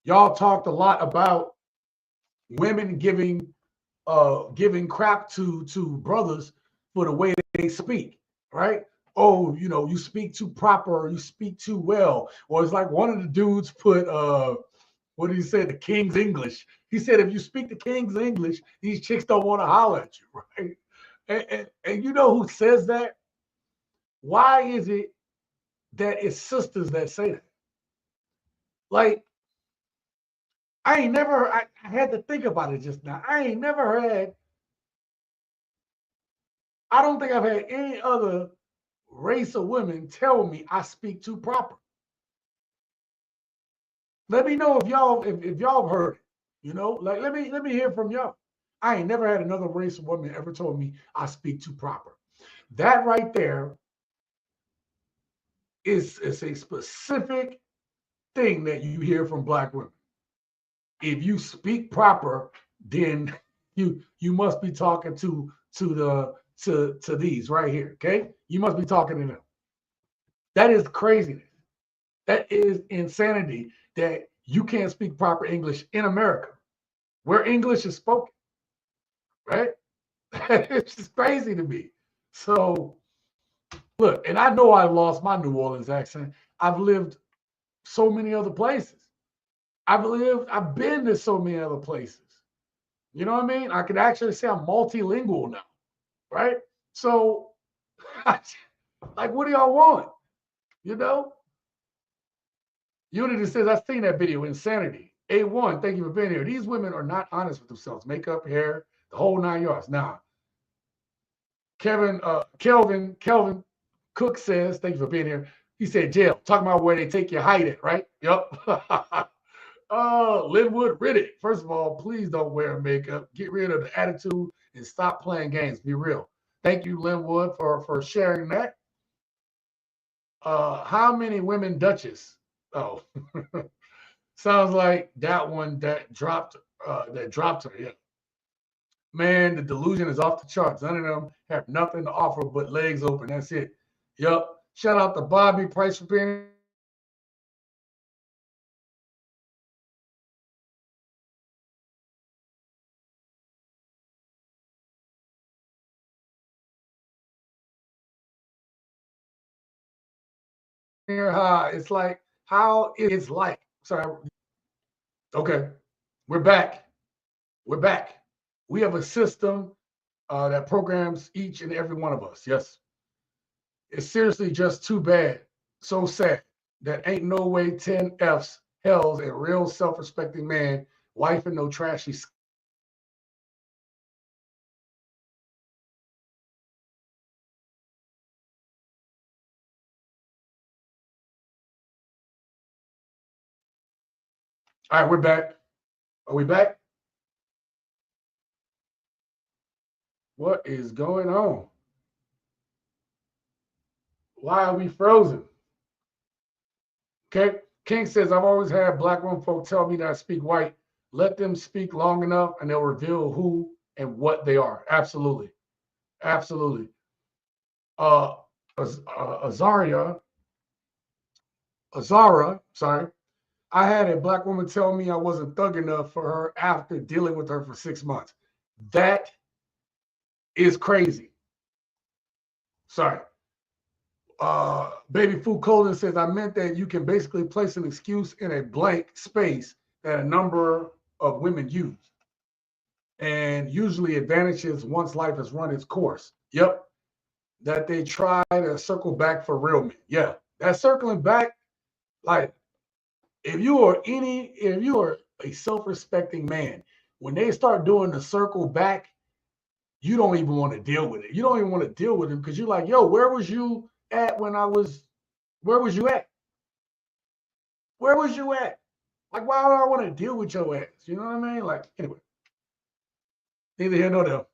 y'all talked a lot about women giving crap to brothers for the way they speak, right? Oh, you know, you speak too proper, or you speak too well. Or it's like one of the dudes put, what did he say? The King's English. He said, if you speak the King's English, these chicks don't want to holler at you, right? And you know who says that? Why is it that it's sisters that say that? Like, I had to think about it just now. I don't think I've had any other race of women tell me I speak too proper. Let me know if y'all have heard it. You know, like let me hear from y'all. I ain't never had another race of women ever told me I speak too proper. That right there is a specific thing that you hear from Black women. If you speak proper, then you must be talking to these right here. Okay, you must be talking to them. That is craziness. That is insanity that you can't speak proper English in America, where English is spoken, right? It's just crazy to me. So, look, and I know I lost my New Orleans accent. I've lived so many other places. I've been to so many other places. You know what I mean? I could actually say I'm multilingual now, right? So, like, what do y'all want? You know? Unity says, I've seen that video, Insanity. A1, thank you for being here. These women are not honest with themselves. Makeup, hair, the whole 9 yards. Nah. Kelvin Cook says, thank you for being here. He said, jail. Talking about where they take your height at, right? Yep. Linwood Riddick. First of all, please don't wear makeup. Get rid of the attitude and stop playing games. Be real. Thank you, Linwood, for sharing that. How many women Duchess? Oh, sounds like that one that dropped her. Yeah. Man, the delusion is off the charts. None of them have nothing to offer but legs open. That's it. Yup. Shout out to Bobby Price for being here. It's like how it's like. Sorry. Okay. We're back. We're back. We have a system that programs each and every one of us. Yes. It's seriously just too bad. So sad that ain't no way 10 F's hells a real self-respecting man, wife and no trashy. All right, we're back. Are we back? What is going on? Why are we frozen? Okay. King says, I've always had black women folk tell me that I speak white. Let them speak long enough and they'll reveal who and what they are. Absolutely. Absolutely. Azara, sorry. I had a black woman tell me I wasn't thug enough for her after dealing with her for 6 months. That is crazy. Sorry. Baby Food Colden says, I meant that you can basically place an excuse in a blank space that a number of women use. And usually advantages once life has run its course. Yep. That they try to circle back for real men. Yeah. That circling back, like, if you are a self-respecting man, when they start doing the circle back, you don't even want to deal with it. You don't even want to deal with them because you're like, yo, where was you at where was you at? Where was you at? Like, why would I want to deal with your ass? You know what I mean? Like, anyway, neither here nor there.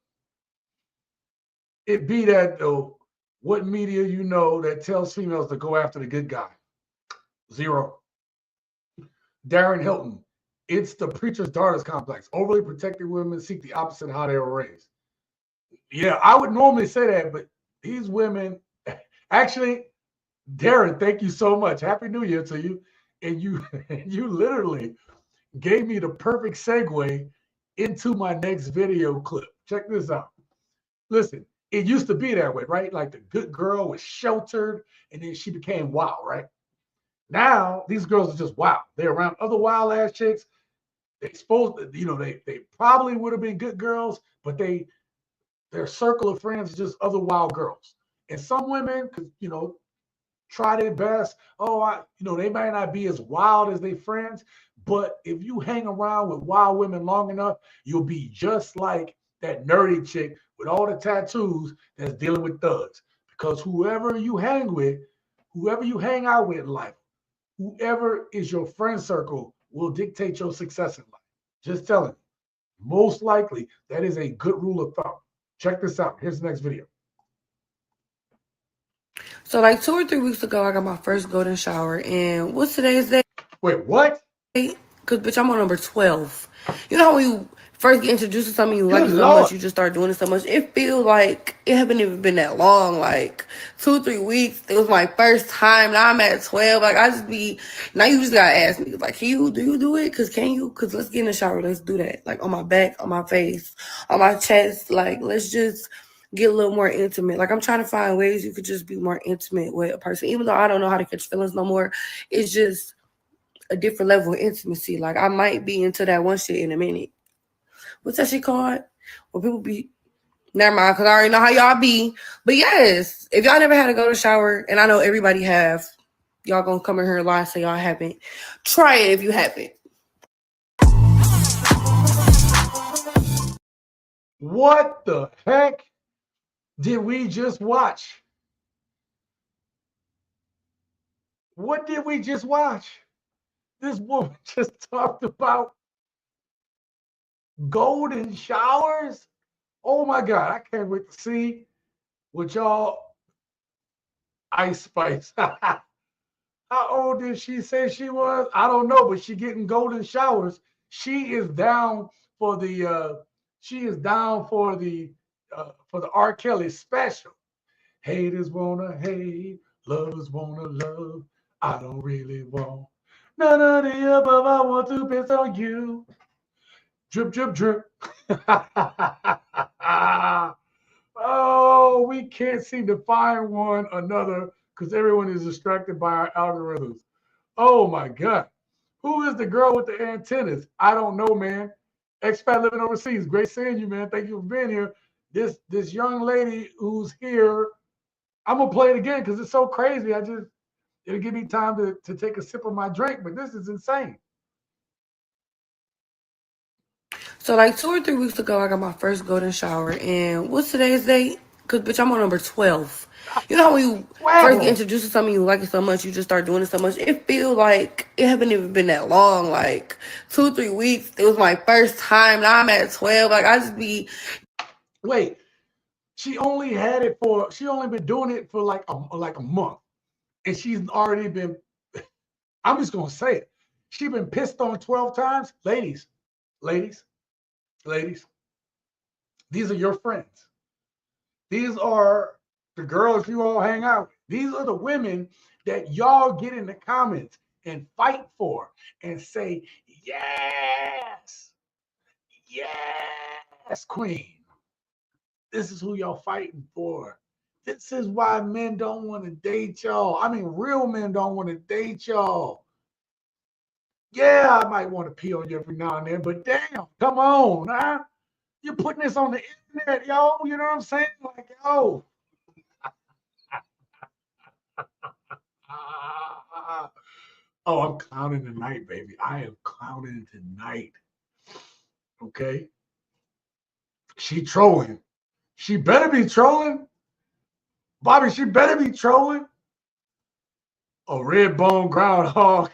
It be that, though, what media you know that tells females to go after the good guy? Zero. Darren Hilton, it's the preacher's daughters complex. Overly protected women seek the opposite of how they were raised. Yeah, I would normally say that, but these women, actually, Darren, thank you so much. Happy New Year to you. And you literally gave me the perfect segue into my next video clip. Check this out. Listen, it used to be that way, right? Like the good girl was sheltered and then she became wild, right? Now these girls are just wild. They're around other wild ass chicks. They they probably would have been good girls, but their circle of friends is just other wild girls. And some women, try their best. They might not be as wild as their friends, but if you hang around with wild women long enough, you'll be just like that nerdy chick with all the tattoos that's dealing with thugs. Because whoever you hang out with in life, whoever is your friend circle will dictate your success in life. Just telling you. Most likely, that is a good rule of thumb. Check this out. Here's the next video. So like 2 or 3 weeks ago, I got my first golden shower. And what's today's day? Wait, what? Because, bitch, I'm on number 12. You know how when you first get introduced to something you like it so much, you just start doing it so much. It feels like it haven't even been that long. Like 2 or 3 weeks. It was my first time. Now I'm at 12. Like now you just gotta ask me, like, do you do it? Because let's get in the shower. Let's do that. Like on my back, on my face, on my chest. Like, let's just get a little more intimate. Like, I'm trying to find ways you could just be more intimate with a person. Even though I don't know how to catch feelings no more, it's just a different level of intimacy. Like, I might be into that one shit in a minute. What's that shit called? When people be, never mind, because I already know how y'all be. But yes, if y'all never had to go to the shower, and I know everybody have, y'all gonna come in here and lie and say y'all haven't. Try it if you haven't. What the heck did we just watch? What did we just watch? This woman just talked about golden showers. Oh my God, I can't wait to see what y'all Ice Spice. How old did she say she was? I don't know, but she getting golden showers. She is down for the for the R. Kelly special. Haters wanna hate, lovers wanna love. I don't really want none of the above. I want to piss on you. Drip, drip, drip. Oh, we can't seem to find one another because everyone is distracted by our algorithms. Oh my God. Who is the girl with the antennas? I don't know, man. Expat living overseas. Great seeing you, man. Thank you for being here. This young lady who's here, I'm gonna play it again because it's so crazy. It'll give me time to take a sip of my drink, but this is insane. So like 2 or 3 weeks ago, I got my first golden shower, and what's today's date? Cause bitch, I'm on number 12. You know how when you first get introduced to something, you like it so much, you just start doing it so much. It feels like it haven't even been that long, like 2 or 3 weeks. It was my first time. Now I'm at 12. Like I just be. Wait, she only been doing it for like a month, and she's already been. I'm just gonna say it. She's been pissed on 12 times, ladies. These are your friends. These are the girls you all hang out with. These are the women that y'all get in the comments and fight for and say, yes, queen. This is who y'all fighting for. This is why men don't want to date y'all. I mean, real men don't want to date y'all. Yeah, I might want to pee on you every now and then, but damn, come on, huh? You're putting this on the internet, yo. You know what I'm saying? Like, yo. Oh, I'm clowning tonight, baby. I am clowning tonight. Okay? She trolling. She better be trolling. Bobby, she better be trolling. A red bone groundhog.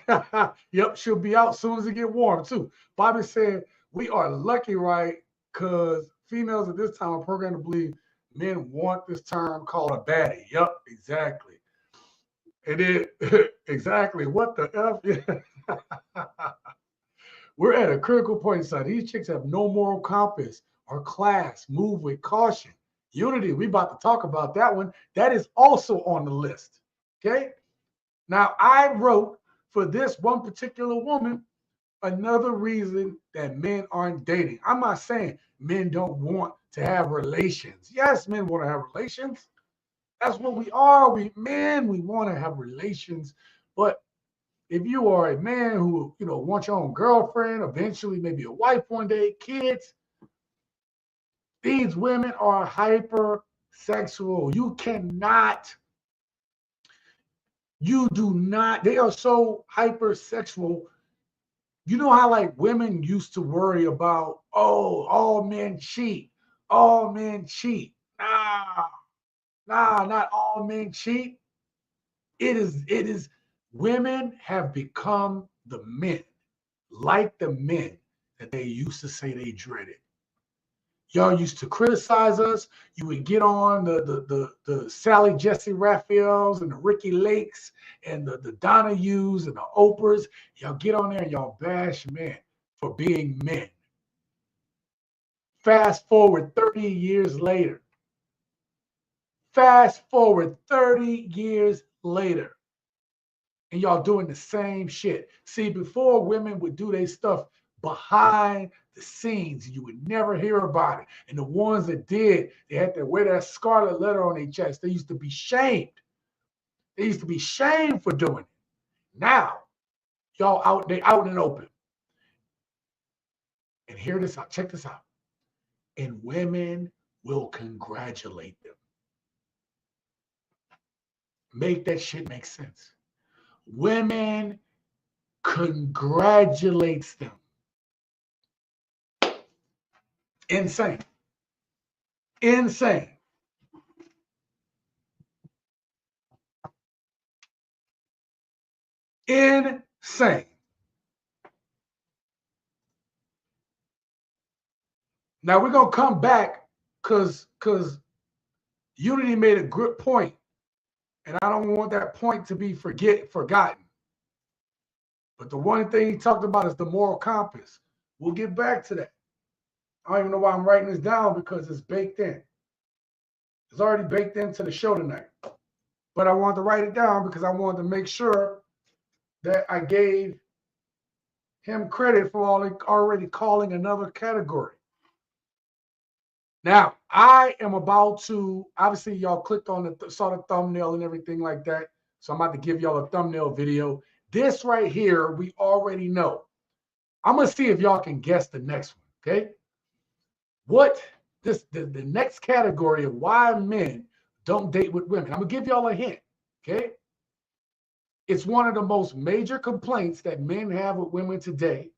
Yep, she'll be out as soon as it get warm, too. Bobby said, we are lucky, right? Because females at this time are programmed to believe men want this term called a baddie. Yep, exactly. It is exactly what the F. We're at a critical point inside. These chicks have no moral compass or class. Move with caution. Unity, we about to talk about that one. That is also on the list. Okay. Now, I wrote for this one particular woman another reason that men aren't dating. I'm not saying men don't want to have relations. Yes, men want to have relations. That's what we are. We want to have relations. But if you are a man who, wants your own girlfriend, eventually maybe a wife one day, kids, these women are hypersexual. They are so hypersexual. You know how like women used to worry about, oh, all men cheat. All men cheat. Nah, not all men cheat. It is women have become the men, like the men that they used to say they dreaded. Y'all used to criticize us. You would get on the Sally Jesse Raphaels and the Ricky Lakes and the Donahues and the Oprahs. Y'all get on there and y'all bash men for being men. Fast forward 30 years later. And y'all doing the same shit. See, before women would do their stuff behind the scenes, you would never hear about it. And the ones that did, they had to wear that scarlet letter on their chest. They used to be shamed. They used to be shamed for doing it. Now, y'all out and open. And hear this out. Check this out. And women will congratulate them. Make that shit make sense. Women congratulates them. Insane. Insane. Insane. Now we're gonna come back because Unity made a good point, and I don't want that point to be forgotten. But the one thing he talked about is the moral compass. We'll get back to that. I don't even know why I'm writing this down because it's baked in. It's already baked into the show tonight. But I wanted to write it down because I wanted to make sure that I gave him credit for already calling another category. Now, I am about to, obviously y'all clicked on saw the thumbnail and everything like that. So I'm about to give y'all a thumbnail video. This right here, we already know. I'm going to see if y'all can guess the next one, okay? The next category of why men don't date with women. I'm going to give y'all a hint, okay? It's one of the most major complaints that men have with women today.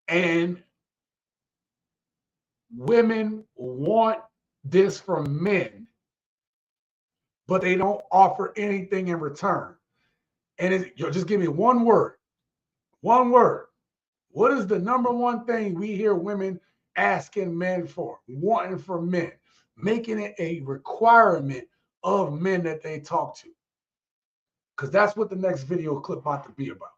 And women want this from men, but they don't offer anything in return. And just give me one word. One word. What is the number one thing we hear women asking men for, wanting from men, making it a requirement of men that they talk to? Because that's what the next video clip about to be about.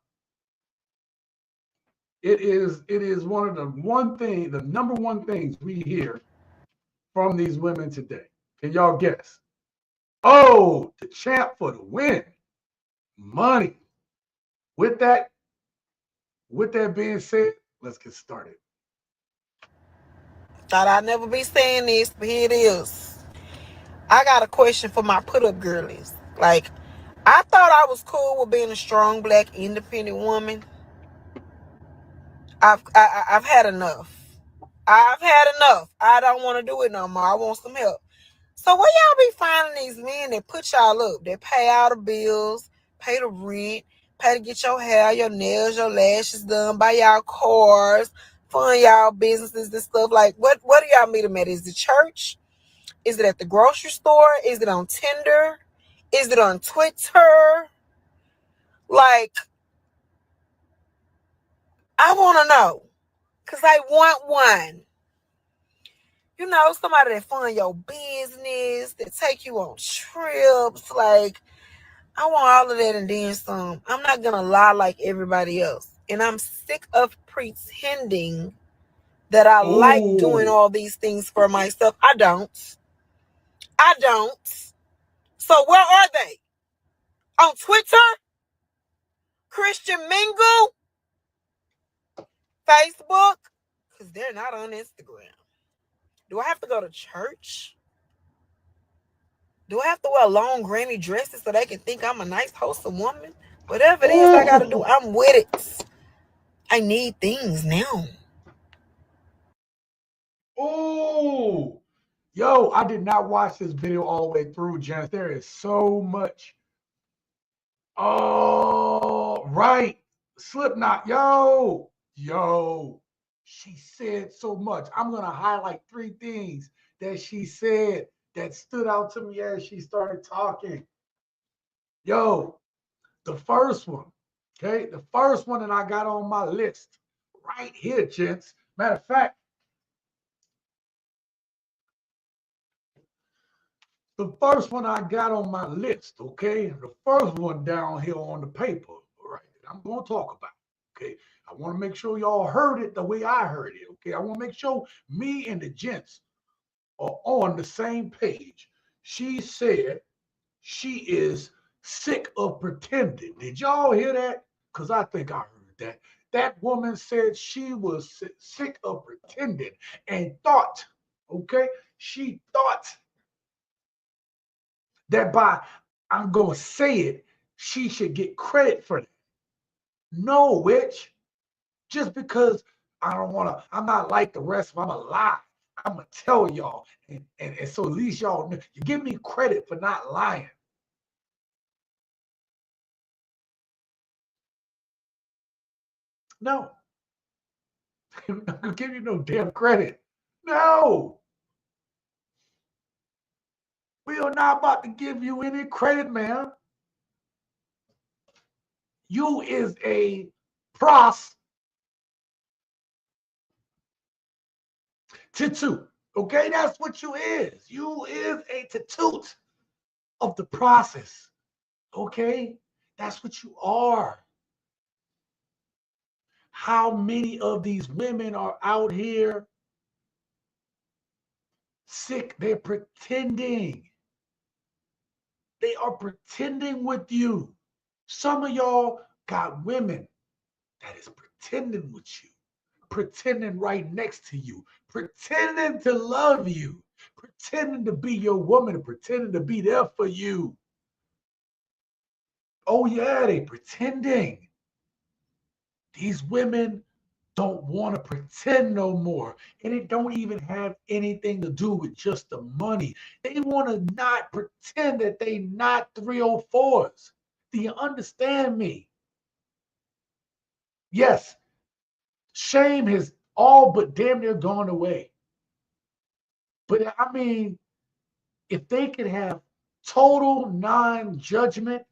It is one of the number one things we hear from these women today. Can y'all guess? Oh, the champ for the win. Money. With that being said, let's get started. Thought I'd never be saying this, but here it is. I got a question for my put-up girlies. Like, I thought I was cool with being a strong, black, independent woman. I've had enough. I've had enough. I don't want to do it no more. I want some help. So where y'all be finding these men that put y'all up, that pay all the bills, pay the rent, pay to get your hair, your nails, your lashes done, buy y'all cars, fund y'all businesses and stuff? Like, what do y'all meet them at? Is it church? Is it at the grocery store? Is it on Tinder? Is it on Twitter? Like, I want to know, because I want one. You know, somebody that fund your business, that take you on trips. Like, I want all of that and then some. I'm not going to lie like everybody else. And I'm sick of pretending that I like doing all these things for myself. I don't. So where are they? On Twitter? Christian Mingle? Facebook? Because they're not on Instagram. Do I have to go to church? Do I have to wear long granny dresses so they can think I'm a nice, wholesome woman? Whatever it is I got to do, I'm with it. I need things now. Oh, yo, I did not watch this video all the way through, Janice. There is so much. Oh, right. Slipknot. Yo. She said so much. I'm going to highlight 3 things that she said that stood out to me as she started talking. Yo, the first one, okay? The first one that I got on my list right here, gents. Matter of fact, the first one I got on my list, okay? The first one down here on the paper, right? I'm going to talk about, okay? I want to make sure y'all heard it the way I heard it, okay? I want to make sure me and the gents are on the same page. She said she is sick of pretending. Did y'all hear that? Because I think I heard that. That woman said she was sick of pretending and thought, okay? She thought that by, I'm going to say it, she should get credit for that. No, witch. Just because I don't want to, I'm not like the rest of them, I'm alive. I'm going to tell y'all. And so at least y'all, you give me credit for not lying. No. I'm not going to give you no damn credit. No. We are not about to give you any credit, man. You is a Tattoo. Okay, that's what you is. You is a tattoo of the process. Okay, that's what you are. How many of these women are out here sick? They're pretending. They are pretending with you. Some of y'all got women that is pretending with you, pretending right next to you, pretending to love you, pretending to be your woman, pretending to be there for you. Oh yeah, they pretending. These women don't want to pretend no more. And it don't even have anything to do with just the money. They want to not pretend that they not 304s. Do you understand me? Yes, shame has all but damn near gone away. But I mean, if they could have total non-judgment,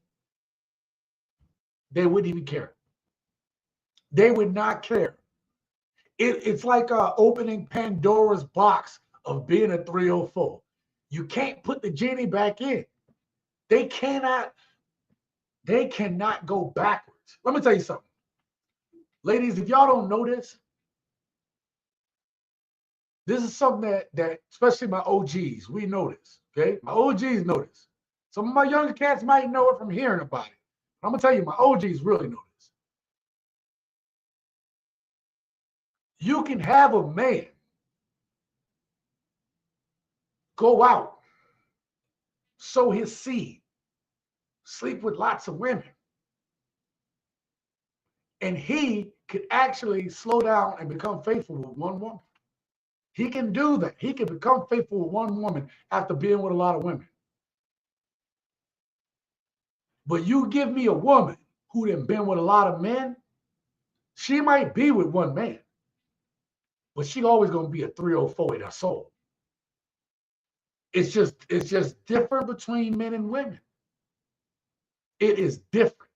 they wouldn't even care. They would not care. It's like opening Pandora's box of being a 304. You can't put the genie back in. They cannot go backwards. Let me tell you something. Ladies, if y'all don't know this is something that especially my OGs, we know this, okay? My OGs know this. Some of my younger cats might know it from hearing about it. I'm going to tell you, my OGs really know this. You can have a man go out, sow his seed, sleep with lots of women, and he could actually slow down and become faithful with one woman. He can do that. He can become faithful with one woman after being with a lot of women. But you give me a woman who done been with a lot of men, she might be with one man, but she always going to be a 304 in her soul. It's just different between men and women. It is different.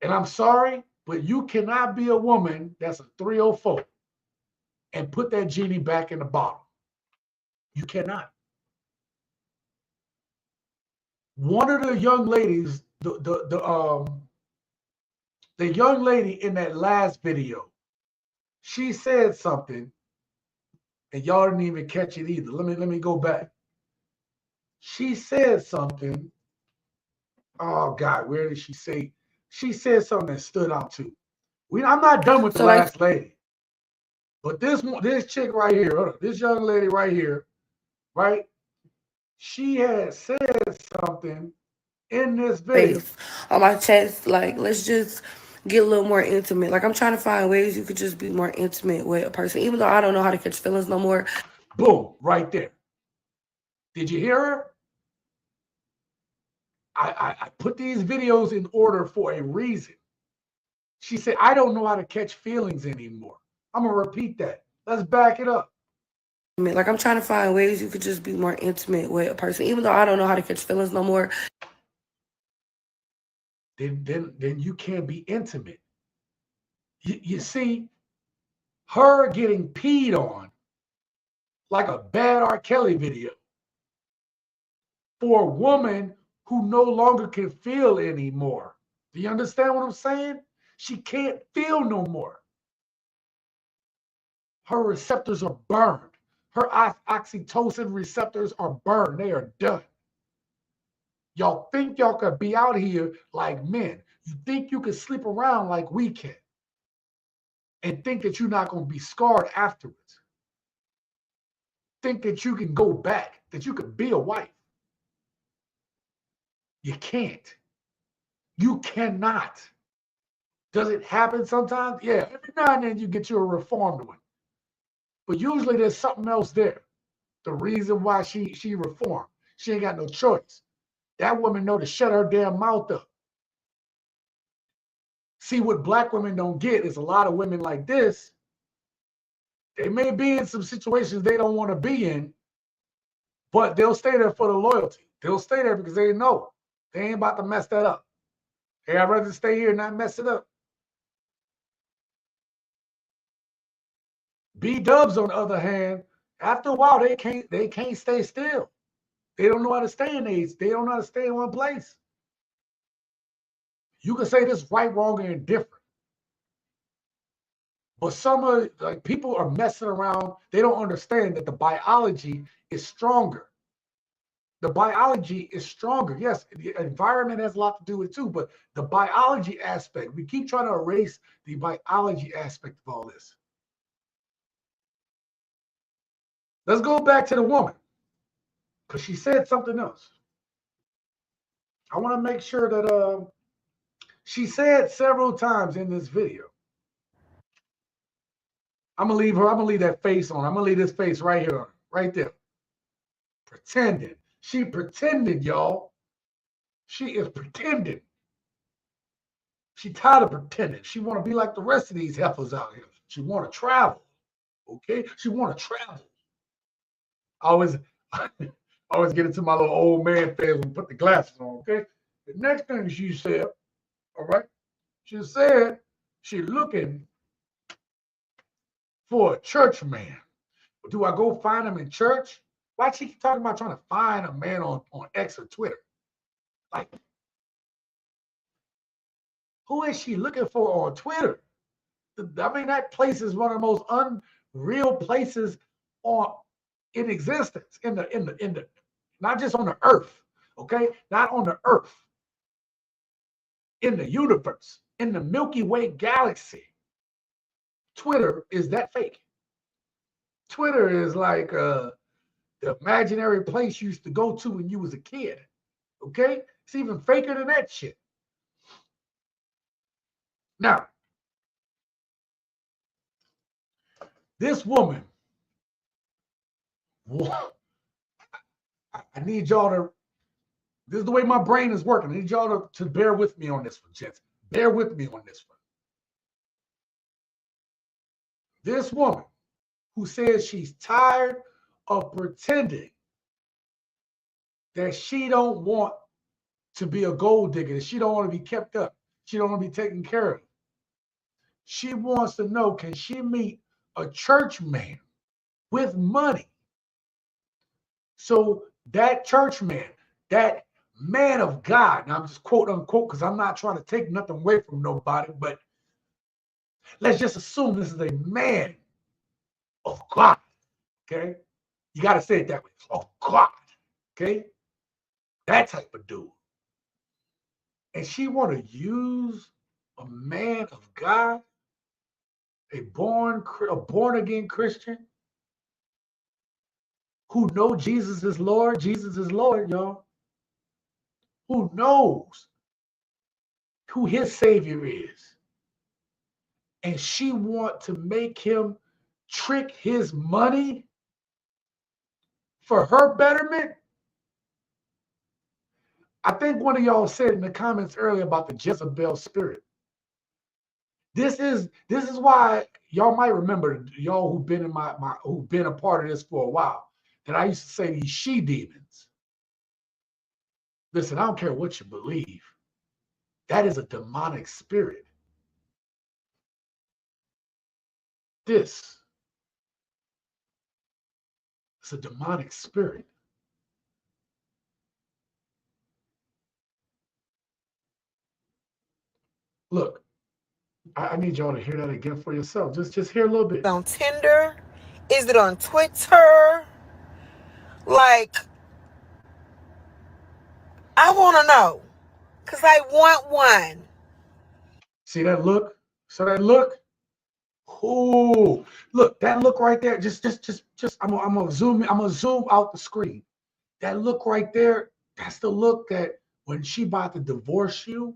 And I'm sorry, but you cannot be a woman that's a 304 and put that genie back in the bottle. You cannot. One of the young ladies, the young lady in that last video, she said something, and y'all didn't even catch it either. Let me go back. She said something. Oh God, where did she say? She said something that stood out too. I'm not done with the last lady, but this chick right here, this young lady right here, right? She had said something in this video. On my chest, like, let's just get a little more intimate. Like, I'm trying to find ways you could just be more intimate with a person, even though I don't know how to catch feelings no more. Boom, right there. Did you hear her? I put these videos in order for a reason. She said, I don't know how to catch feelings anymore. I'm going to repeat that. Let's back it up. Like, I'm trying to find ways you could just be more intimate with a person, even though I don't know how to catch feelings no more. Then you can't be intimate. You see, her getting peed on like a bad R. Kelly video for a woman who no longer can feel anymore. Do you understand what I'm saying? She can't feel no more. Her receptors are burned. Her oxytocin receptors are burned. They are done. Y'all think y'all could be out here like men. You think you can sleep around like we can. And think that you're not going to be scarred afterwards. Think that you can go back, that you could be a wife. You can't. You cannot. Does it happen sometimes? Yeah, every now and then you get you a reformed one. But usually there's something else there. The reason why she reformed. She ain't got no choice. That woman know to shut her damn mouth up. See, what black women don't get is a lot of women like this, they may be in some situations they don't want to be in, but they'll stay there for the loyalty. They'll stay there because they know they ain't about to mess that up. Hey, I'd rather stay here and not mess it up. B-dubs, on the other hand, after a while, they can't stay still. They don't know how to stay in these. They don't know how to stay in one place. You can say this right, wrong, and indifferent. But some of like people are messing around. They don't understand that the biology is stronger. The biology is stronger. Yes, the environment has a lot to do with it too, but the biology aspect, we keep trying to erase the biology aspect of all this. Let's go back to the woman, because she said something else. I want to make sure that she said several times in this video. I'm gonna leave that face on. I'm gonna leave this face right here, right there. Pretending. She pretended, y'all. She is pretending. She tired of pretending. She want to be like the rest of these heifers out here. She want to travel. Okay? She want to travel. I always get into my little old man phase and put the glasses on, okay? The next thing she said, all right, she said she looking for a church man. Do I go find him in church? Why she keep talking about trying to find a man on X or Twitter? Like, who is she looking for on Twitter? I mean, that place is one of the most unreal places in existence, in the not just on the earth, okay? Not on the earth. In the universe, in the Milky Way galaxy. Twitter is that fake. Twitter is like the imaginary place you used to go to when you was a kid. Okay? It's even faker than that shit. Now, this woman, I need y'all to, this is the way my brain is working. I need y'all to bear with me on this one, gents. Bear with me on this one. This woman who says she's tired of pretending that she don't want to be a gold digger, that she don't want to be kept up, she don't want to be taken care of. She wants to know, can she meet a church man with money? So that church man, that man of God, now I'm just quote unquote, because I'm not trying to take nothing away from nobody, but let's just assume this is a man of God, okay? You got to say it that way, of God, okay? That type of dude. And she want to use a man of God, a born-again Christian, who know Jesus is Lord. Jesus is Lord, y'all. Who knows who his Savior is. And she want to make him trick his money for her betterment. I think one of y'all said in the comments earlier about the Jezebel spirit. This is why y'all might remember, y'all who've been who've been a part of this for a while, that I used to say these she demons. Listen, I don't care what you believe. That is a demonic spirit. This is a demonic spirit. Look, I need y'all to hear that again for yourself. Just hear a little bit. On Tinder? Is it on Twitter? Like, I want to know, because I want one. See that look? So that look? Oh, look, that look right there. Just I'm gonna zoom in. I'm gonna zoom out the screen. That look right there, that's the look that when she about to divorce you,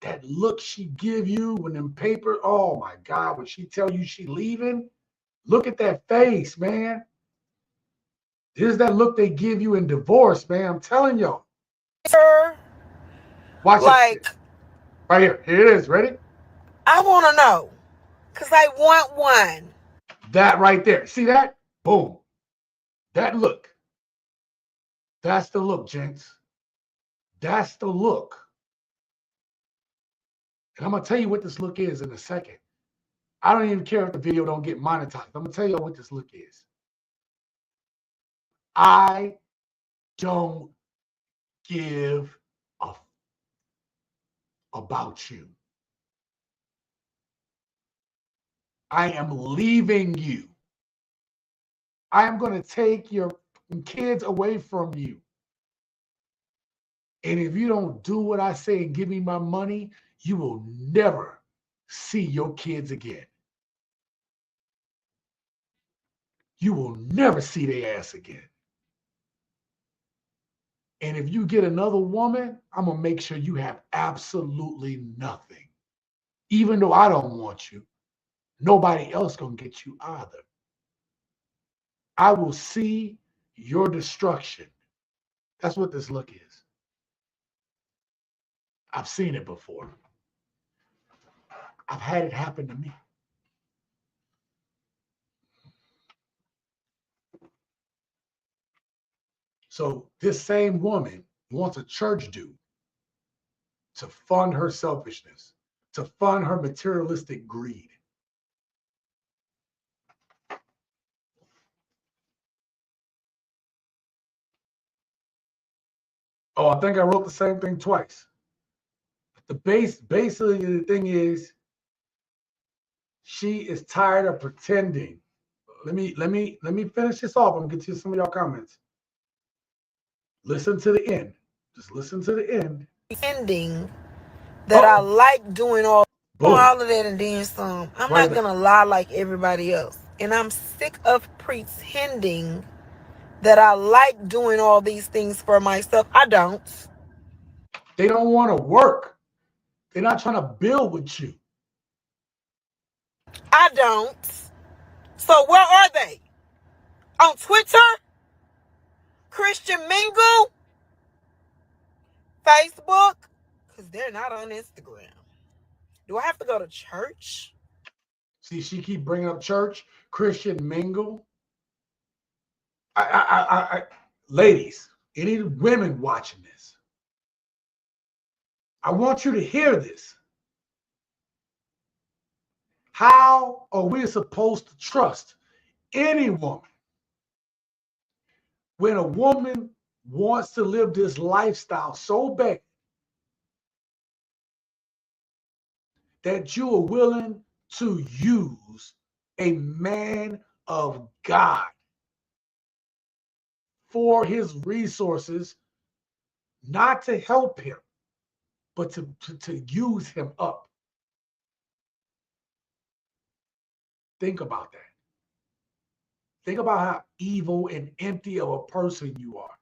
that look she give you when them paper, oh my God, when she tell you she leaving, look at that face, man. Here's that look they give you in divorce, man. I'm telling y'all. Watch it. Right here. Here it is. Ready? I want to know, because I want one. That right there. See that? Boom. That look. That's the look, gents. That's the look. And I'm going to tell you what this look is in a second. I don't even care if the video don't get monetized. I'm gonna tell you what this look is. I don't give a about you. I am leaving you. I am going to take your kids away from you. And if you don't do what I say and give me my money, you will never see your kids again. You will never see their ass again. And if you get another woman, I'm going to make sure you have absolutely nothing. Even though I don't want you, nobody else going to get you either. I will see your destruction. That's what this look is. I've seen it before. I've had it happen to me. So this same woman wants a church dude to fund her selfishness, to fund her materialistic greed. Oh, I think I wrote the same thing twice. Basically the thing is, she is tired of pretending. Let me finish this off. I'm gonna get to some of y'all comments. Listen to the end. Just listen to the end. Pretending that I like doing all of that and then some. I'm Right not gonna lie like everybody else. And I'm sick of pretending that I like doing all these things for myself. I don't. They don't want to work. They're not trying to build with you. I don't. So where are they? On Twitter? Christian Mingle? Facebook? Because they're not on Instagram. Do I have to go to church? See, she keep bringing up church, Christian Mingle. Ladies, any women watching this, I want you to hear this. How are we supposed to trust any woman when a woman wants to live this lifestyle so bad that you are willing to use a man of God for his resources, not to help him, but to use him up? Think about that. Think about how evil and empty of a person you are.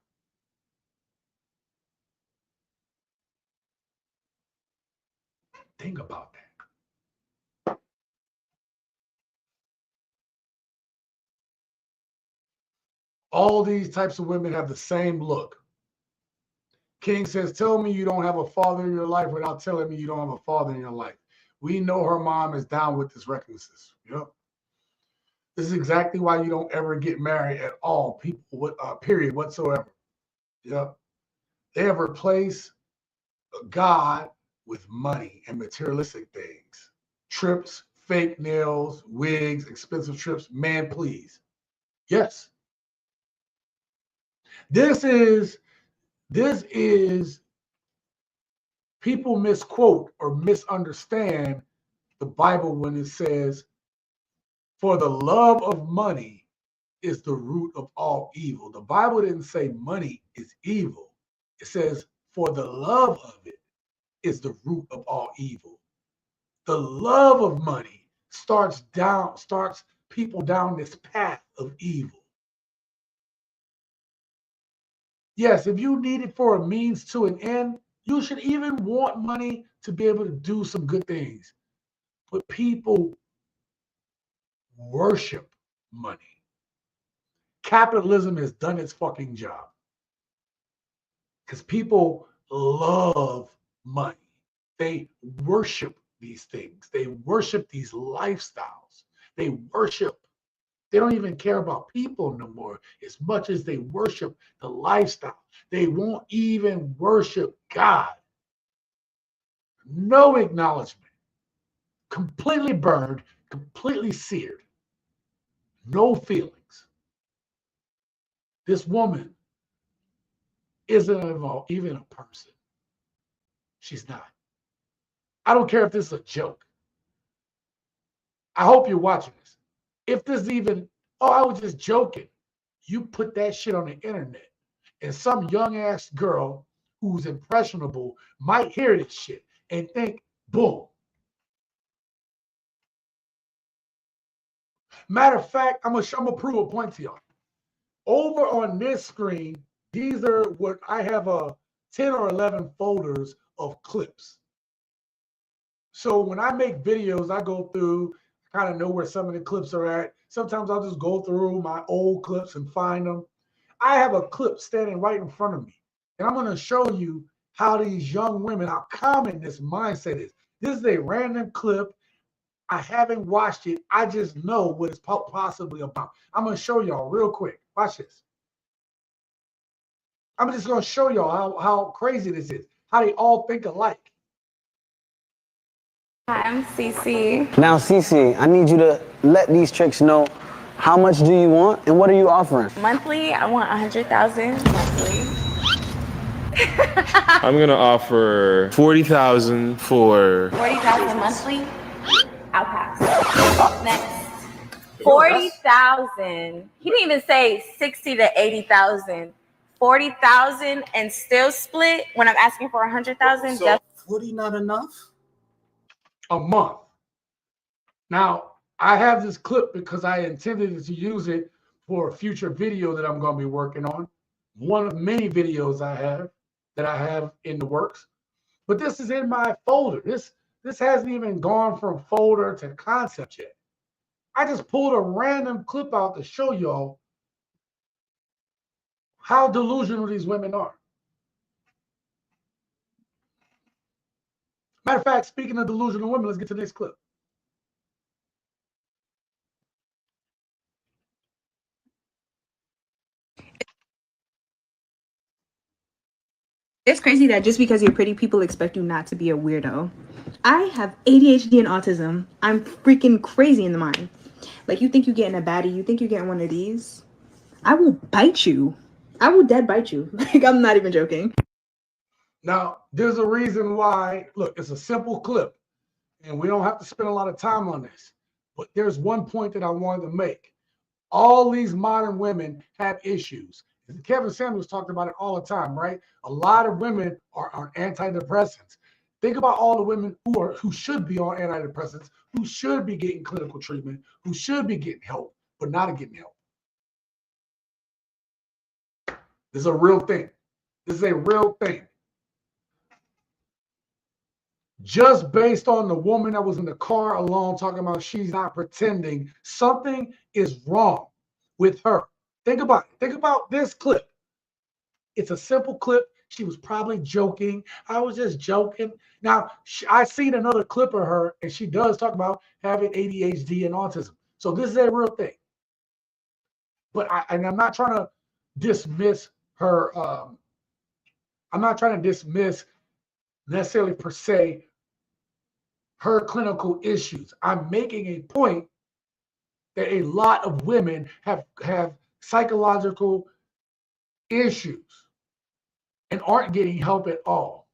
Think about that. All these types of women have the same look. King says, tell me you don't have a father in your life without telling me you don't have a father in your life. We know her mom is down with this recklessness. Yep. This is exactly why you don't ever get married at all, people, with period whatsoever. Yep. They have replaced God with money and materialistic things. Trips, fake nails, wigs, expensive trips. Man, please. Yes. This is people misquote or misunderstand the Bible when it says, for the love of money is the root of all evil. The Bible didn't say money is evil. It says, for the love of it is the root of all evil. The love of money starts people down this path of evil. Yes, if you need it for a means to an end, you should even want money to be able to do some good things. But people worship money. Capitalism has done its fucking job. Because people love money. They worship these things. They worship these lifestyles. They worship. They don't even care about people no more as much as they worship the lifestyle. They won't even worship God. No acknowledgement. Completely burned, completely seared, no feelings. This woman isn't even a person. She's not. I don't care if this is a joke. I hope you're watching this. If this even, oh, I was just joking. You put that shit on the internet, and some young ass girl who's impressionable might hear this shit and think, boom. Matter of fact, I'm gonna prove a point to y'all. Over on this screen, these are what I have 10 or 11 folders of clips. So when I make videos, I go through, kind of know where some of the clips are at. Sometimes I'll just go through my old clips and find them. I have a clip standing right in front of me. And I'm going to show you how these young women, how common this mindset is. This is a random clip. I haven't watched it. I just know what it's possibly about. I'm going to show y'all real quick. Watch this. I'm just going to show y'all how crazy this is, how they all think alike. Hi, I'm Cece. Now, Cece, I need you to let these chicks know how much do you want and what are you offering? Monthly, I want 100,000 monthly. I'm gonna offer 40,000 for 40,000 monthly. I'll pass. Next, 40,000. He didn't even say 60 to 80,000. 40,000 and still split when I'm asking for 100,000. So 40 not enough? A month. Now, I have this clip because I intended to use it for a future video that I'm going to be working on. One of many videos I have in the works. But this is in my folder. This hasn't even gone from folder to concept yet. I just pulled a random clip out to show y'all how delusional these women are. Matter of fact, speaking of delusional women, let's get to the next clip. It's crazy that just because you're pretty, people expect you not to be a weirdo. I have ADHD and autism. I'm freaking crazy in the mind. Like, you think you're getting a baddie, you think you're getting one of these? I will bite you. I will dead bite you. Like, I'm not even joking. Now, there's a reason why. Look, it's a simple clip, and we don't have to spend a lot of time on this. But there's one point that I wanted to make. All these modern women have issues. Kevin Samuels talked about it all the time, right? A lot of women are on antidepressants. Think about all the women who should be on antidepressants, who should be getting clinical treatment, who should be getting help, but not getting help. This is a real thing. This is a real thing. Just based on the woman that was in the car alone talking about she's not pretending, something is wrong with her. Think about it. Think about this clip. It's a simple clip. She was probably joking. I was just joking. Now, I seen another clip of her, and she does talk about having ADHD and autism. So this is a real thing. But I'm not trying to dismiss her. I'm not trying to dismiss necessarily per se her clinical issues. I'm making a point that a lot of women have psychological issues and aren't getting help at all.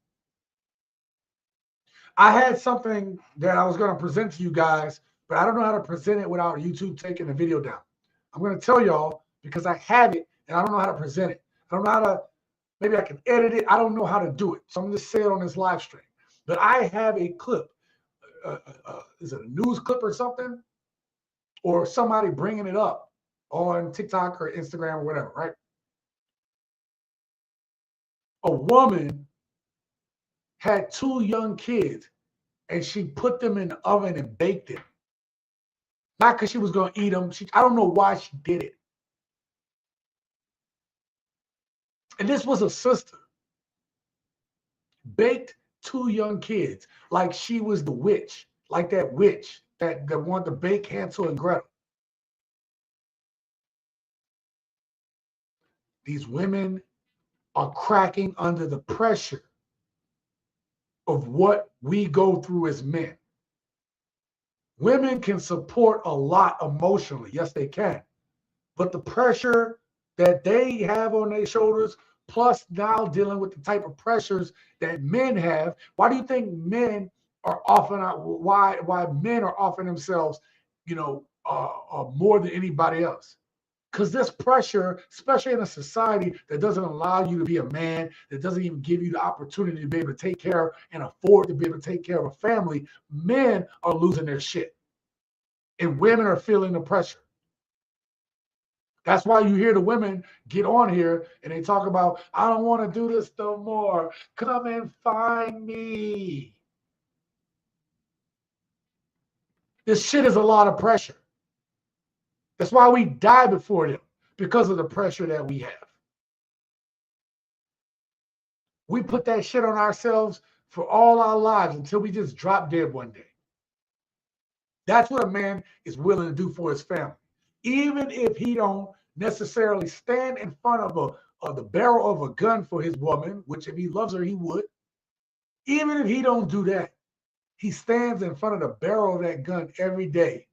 I had something that I was going to present to you guys, but I don't know how to present it without YouTube taking the video down. I'm going to tell y'all because I have it and I don't know how to present it. I don't know how to, maybe I can edit it. I don't know how to do it. So I'm just saying it on this live stream. But I have a clip. Is it a news clip or something? Or somebody bringing it up on TikTok or Instagram or whatever, right? A woman had 2 young kids and she put them in the oven and baked them. Not because she was going to eat them. I don't know why she did it. And this was a sister. Baked 2 young kids like she was the witch, like that witch that wanted to bake Hansel and Gretel. These women are cracking under the pressure of what we go through as men. Women can support a lot emotionally. Yes, they can. But the pressure that they have on their shoulders, plus now dealing with the type of pressures that men have, why do you think men are often why men are offering themselves, more than anybody else? Because this pressure, especially in a society that doesn't allow you to be a man, that doesn't even give you the opportunity to be able to take care and afford to be able to take care of a family, men are losing their shit. And women are feeling the pressure. That's why you hear the women get on here and they talk about, I don't want to do this no more. Come and find me. This shit is a lot of pressure. That's why we die before them, because of the pressure that we have. We put that shit on ourselves for all our lives until we just drop dead one day. That's what a man is willing to do for his family. Even if he don't necessarily stand in front of the barrel of a gun for his woman, which if he loves her, he would. Even if he don't do that, he stands in front of the barrel of that gun every day.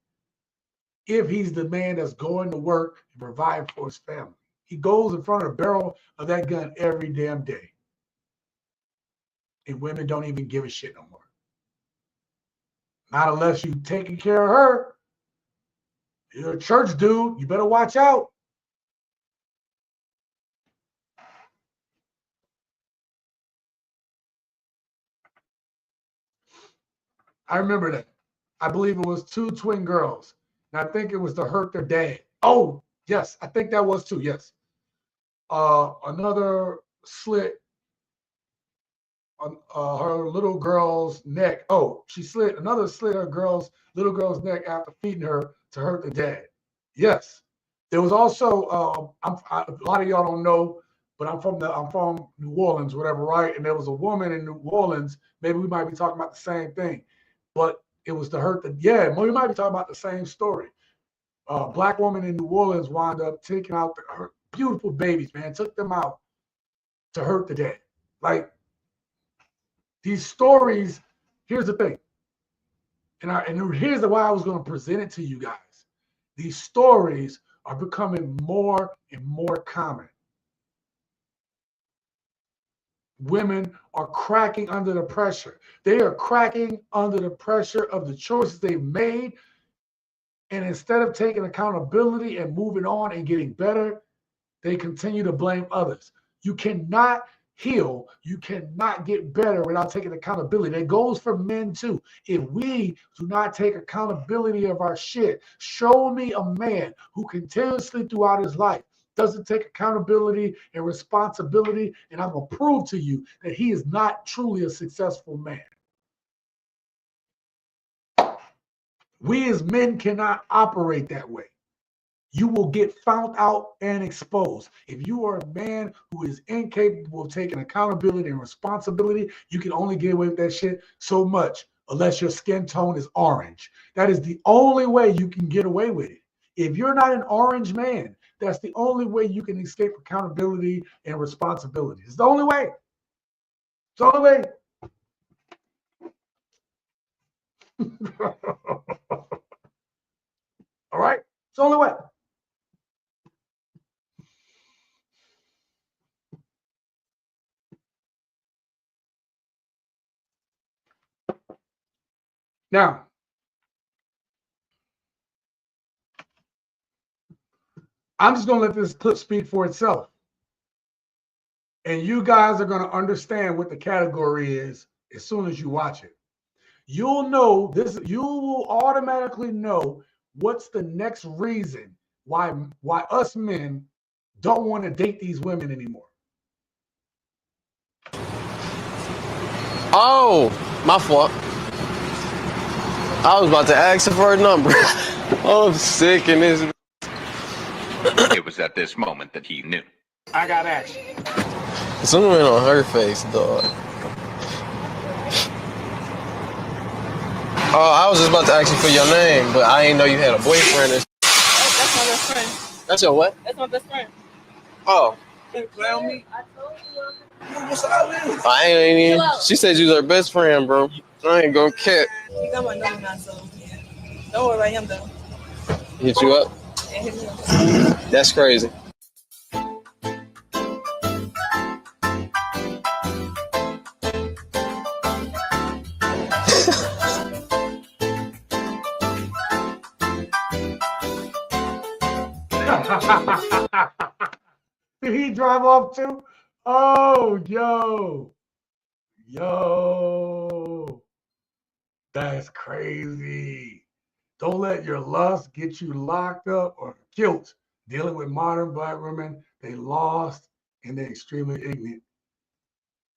If he's the man that's going to work and provide for his family, he goes in front of the barrel of that gun every damn day. And women don't even give a shit no more. Not unless you taking care of her. You're a church dude. You better watch out. I remember that. I believe it was 2 twin girls. And I think it was to hurt their dad. Oh, yes. I think that was 2. Yes. Another slit on her little girl's neck. Oh, she another slit her little girl's neck after feeding her to hurt the dad. Yes. There was also a lot of y'all don't know, but I'm from New Orleans, whatever, right? And there was a woman in New Orleans. Maybe we might be talking about the same thing, but it was to hurt we might be talking about the same story. Black woman in New Orleans wound up taking out her beautiful babies, man, took them out to hurt the dad. Like, these stories, here's the thing. And here's why I was going to present it to you guys. These stories are becoming more and more common. Women are cracking under the pressure. They are cracking under the pressure of the choices they've made. And instead of taking accountability and moving on and getting better, they continue to blame others. You cannot heal. You cannot get better without taking accountability. That goes for men too. If we do not take accountability of our shit, show me a man who continuously throughout his life doesn't take accountability and responsibility, and I'm going to prove to you that he is not truly a successful man. We as men cannot operate that way. You will get found out and exposed. If you are a man who is incapable of taking accountability and responsibility, you can only get away with that shit so much unless your skin tone is orange. That is the only way you can get away with it. If you're not an orange man, that's the only way you can escape accountability and responsibility. It's the only way. It's the only way. All right? It's the only way. Now, I'm just going to let this clip speak for itself. And you guys are going to understand what the category is as soon as you watch it. You'll know this. You will automatically know what's the next reason why us men don't want to date these women anymore. Oh, my fault. I was about to ask her for her number. I'm sick in this. It was at this moment that he knew. I got action. Something went on her face, dog. Oh, I was just about to ask you for your name, but I didn't know you had a boyfriend. That's my best friend. That's your what? That's my best friend. Oh. You play on me? I told you. I ain't even. She said you was her best friend, bro. I ain't gonna care. You got my number now, so yeah. Don't worry about him though. Hit you up? Yeah, hit me up. That's crazy. Did he drive off too? Oh, yo. That's crazy. Don't let your lust get you locked up or killed. Dealing with modern Black women, they lost and they're extremely ignorant.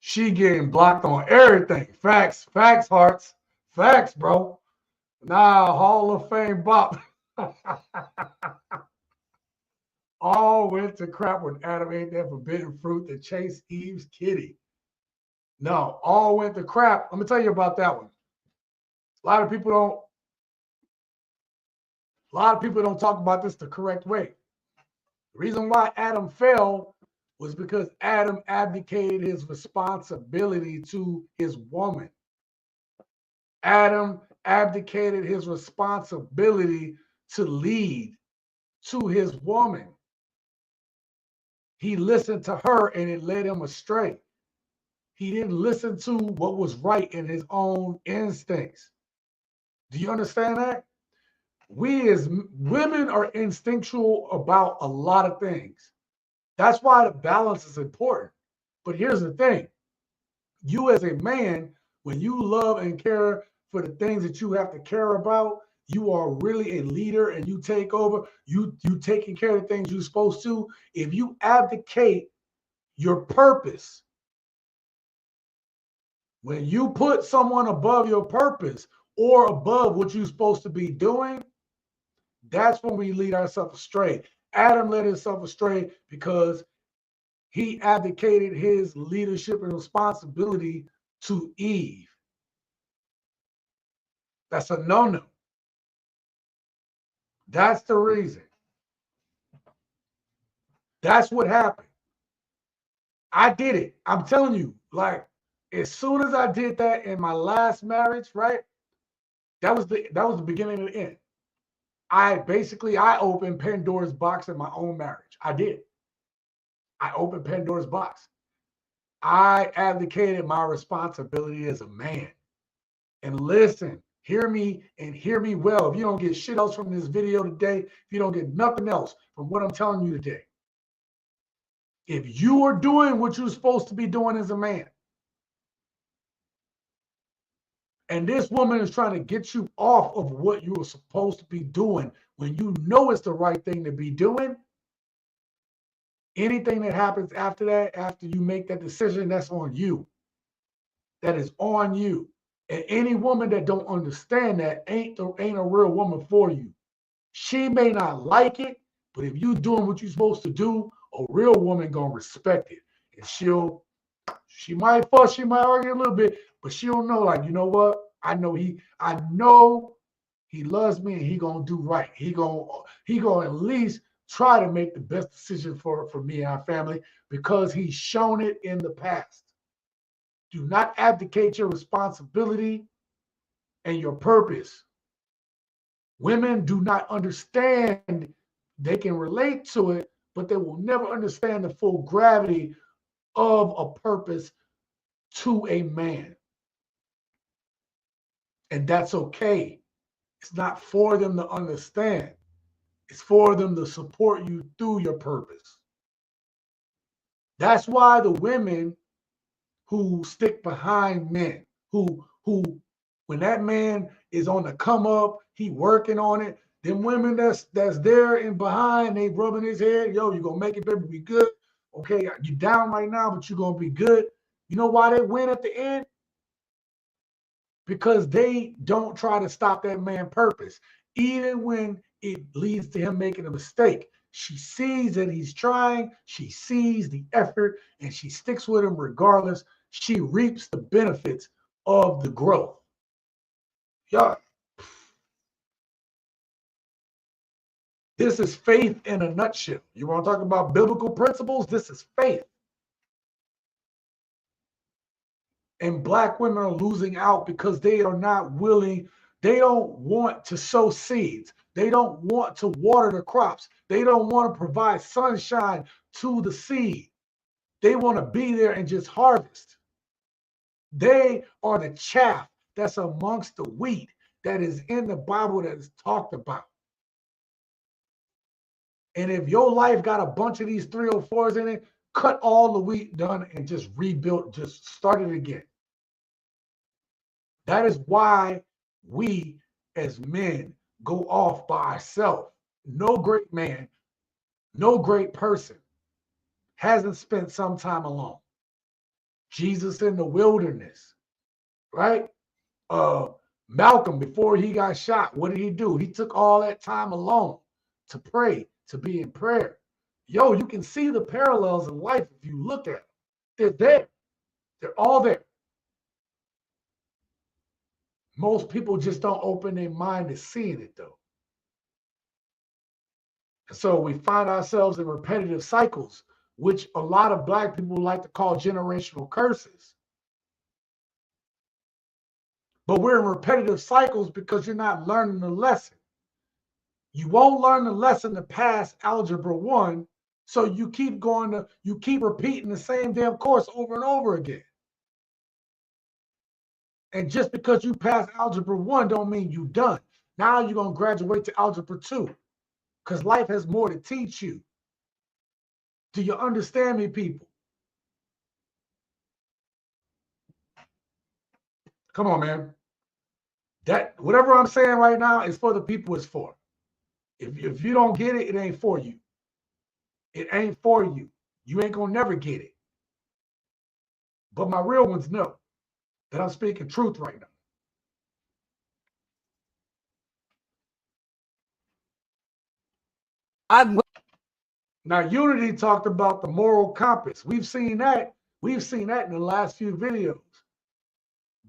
She getting blocked on everything. Facts, hearts. Facts, bro. Nah, Hall of Fame bop. All went to crap when Adam ate that forbidden fruit that chased Eve's kitty. No, all went to crap. Let me tell you about that one. A lot of people don't talk about this the correct way. The reason why Adam fell was because Adam abdicated his responsibility to his woman. Adam abdicated his responsibility to lead to his woman. He listened to her and it led him astray. He didn't listen to what was right in his own instincts. Do you understand that? We as women are instinctual about a lot of things. That's why the balance is important. But here's the thing. You as a man, when you love and care for the things that you have to care about, you are really a leader and you take over, you taking care of the things you're supposed to. If you abdicate your purpose, when you put someone above your purpose or above what you're supposed to be doing, that's when we lead ourselves astray. Adam led himself astray because he abdicated his leadership and responsibility to Eve. That's a no-no. That's the reason. That's what happened. I did it. I'm telling you, like, as soon as I did that in my last marriage, right? That was the beginning of the end. I opened Pandora's box in my own marriage. I did. I opened Pandora's box. I abdicated my responsibility as a man. And listen, hear me and hear me well. If you don't get shit else from this video today, if you don't get nothing else from what I'm telling you today, if you are doing what you're supposed to be doing as a man, and this woman is trying to get you off of what you were supposed to be doing when you know it's the right thing to be doing, anything that happens after that, after you make that decision, that's on you. That is on you. And any woman that don't understand that ain't a real woman for you. She may not like it, but if you doing what you're supposed to do, a real woman gonna respect it. And she might fuss, she might argue a little bit, but she'll know, like, you know what? I know he loves me and he gonna do right. He gonna at least try to make the best decision for me and our family because he's shown it in the past. Do not abdicate your responsibility and your purpose. Women do not understand. They can relate to it, but they will never understand the full gravity of a purpose to a man. And that's okay. It's not for them to understand. It's for them to support you through your purpose. That's why the women who stick behind men, who when that man is on the come up, he working on it, them women that's there and behind, they rubbing his head, yo, you gonna make it, baby, be good. Okay, you down right now, but you're gonna be good. You know why they win at the end? Because they don't try to stop that man's purpose. Even when it leads to him making a mistake, she sees that he's trying, she sees the effort, and she sticks with him regardless. She reaps the benefits of the growth. Yeah. This is faith in a nutshell. You want to talk about biblical principles? This is faith. And Black women are losing out because they are not willing They don't want to sow seeds. They don't want to water the crops. They don't want to provide sunshine to the seed. They want to be there and just harvest. They are the chaff that's amongst the wheat that is in the Bible that is talked about. And if your life got a bunch of these 304s in it, cut all the wheat done and just rebuild, just start it again. That is why we as men go off by ourselves. No great man, no great person hasn't spent some time alone. Jesus in the wilderness, right? Malcolm, before he got shot, what did he do? He took all that time alone to pray, to be in prayer. Yo, you can see the parallels in life if you look at them. They're there. They're all there. Most people just don't open their mind to seeing it, though. And so we find ourselves in repetitive cycles, which a lot of Black people like to call generational curses. But we're in repetitive cycles because you're not learning the lesson. You won't learn the lesson to pass Algebra 1, so you keep repeating the same damn course over and over again. And just because you pass Algebra 1 don't mean you're done. Now you're going to graduate to Algebra 2 because life has more to teach you. Do you understand me, people? Come on, man. That whatever I'm saying right now is for the people it's for. If you don't get it, it ain't for you. It ain't for you. You ain't gonna never get it. But my real ones know that I'm speaking truth right now. Now, Unity talked about the moral compass. We've seen that. We've seen that in the last few videos.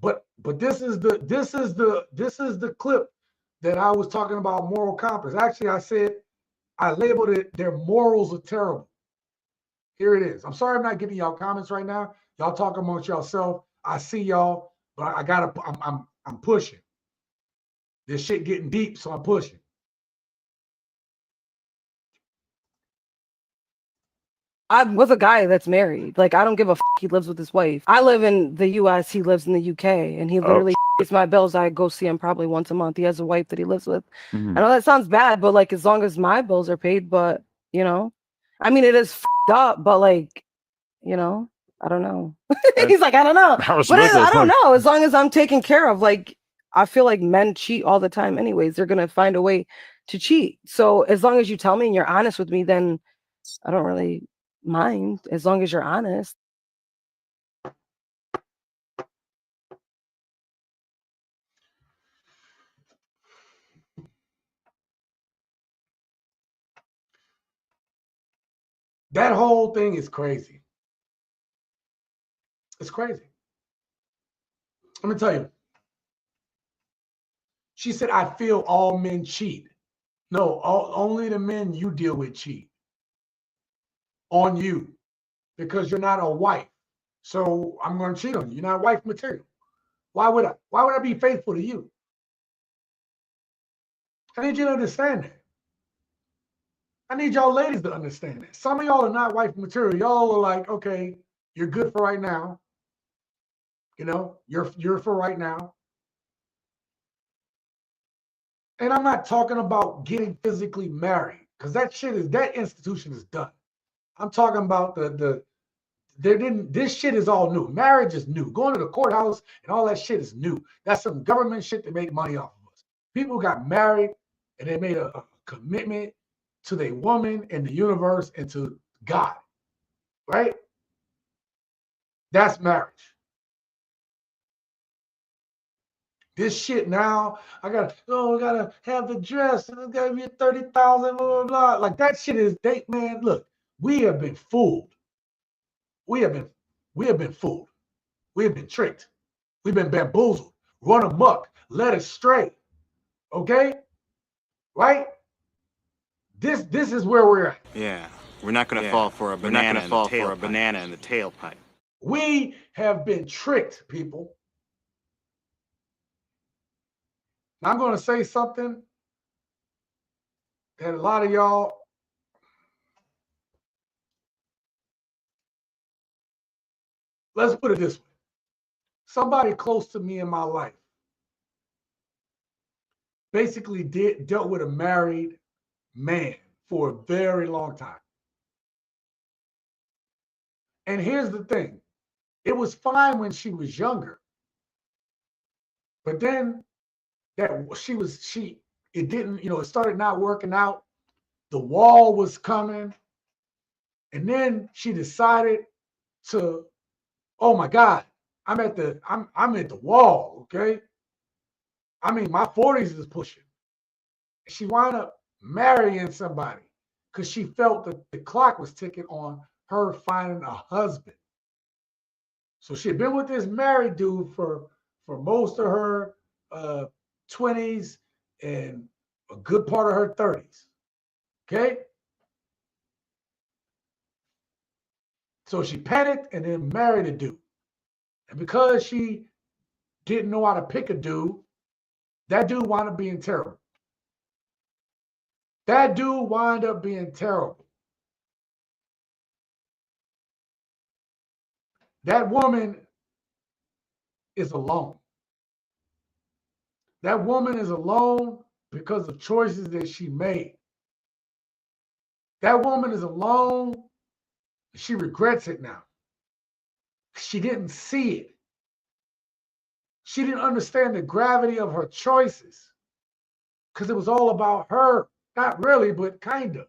But this is the clip that I was talking about, moral compass. Actually, I labeled it, their morals are terrible. Here it is. I'm sorry I'm not giving y'all comments right now. Y'all talk amongst yourself. I see y'all, but I'm pushing. This shit getting deep, so I'm pushing. I'm with a guy that's married. Like, I don't give a f. He lives with his wife. I live in the U.S. He lives in the UK, and he literally pays my bills. I go see him probably once a month. He has a wife that he lives with. I know that sounds bad, but like, as long as my bills are paid, but you know, I mean, it is f***ed up, but like, you know, I don't know. He's like, I don't know, but I don't know. As long as I'm taken care of, like, I feel like men cheat all the time. Anyways, they're gonna find a way to cheat. So as long as you tell me and you're honest with me, then I don't really mind, as long as you're honest. That whole thing is crazy. It's crazy. Let me tell you. She said, I feel all men cheat. No, only the men you deal with cheat on you because you're not a wife. So I'm going to cheat on you. You're not wife material. Why would I? Why would I be faithful to you? I need you to understand that. I need y'all ladies to understand that. Some of y'all are not wife material. Y'all are like, okay, you're good for right now. You know, you're for right now. And I'm not talking about getting physically married, because that institution is done. I'm talking about this shit is all new. Marriage is new. Going to the courthouse and all that shit is new. That's some government shit to make money off of us. People got married and they made a commitment to their woman and the universe and to God, right? That's marriage. This shit now, I gotta have the dress and it's gotta be 30,000, blah, blah, blah. Like that shit is man. Look, we have been fooled. We have been fooled. We have been tricked. We've been bamboozled, run amok, led astray. Okay? Right? This is where we're at. Yeah, we're not gonna fall for a banana in the tailpipe. We have been tricked, people. Now I'm going to say something that a lot of y'all, let's put it this way. Somebody close to me in my life basically dealt with a married man for a very long time. And here's the thing. It was fine when she was younger. But then it didn't, it started not working out. The wall was coming. And then she decided to, oh my God, I'm at the wall, okay? I mean, my 40s is pushing. She wound up marrying somebody because she felt that the clock was ticking on her finding a husband. So she had been with this married dude for most of her 20s and a good part of her 30s. Okay? So she panicked and then married a dude. And because she didn't know how to pick a dude, that dude wound up being terrible. That dude wound up being terrible. That woman is alone. That woman is alone because of choices that she made. That woman is alone. She regrets it now. She didn't see it. She didn't understand the gravity of her choices because it was all about her. Not really, but kind of.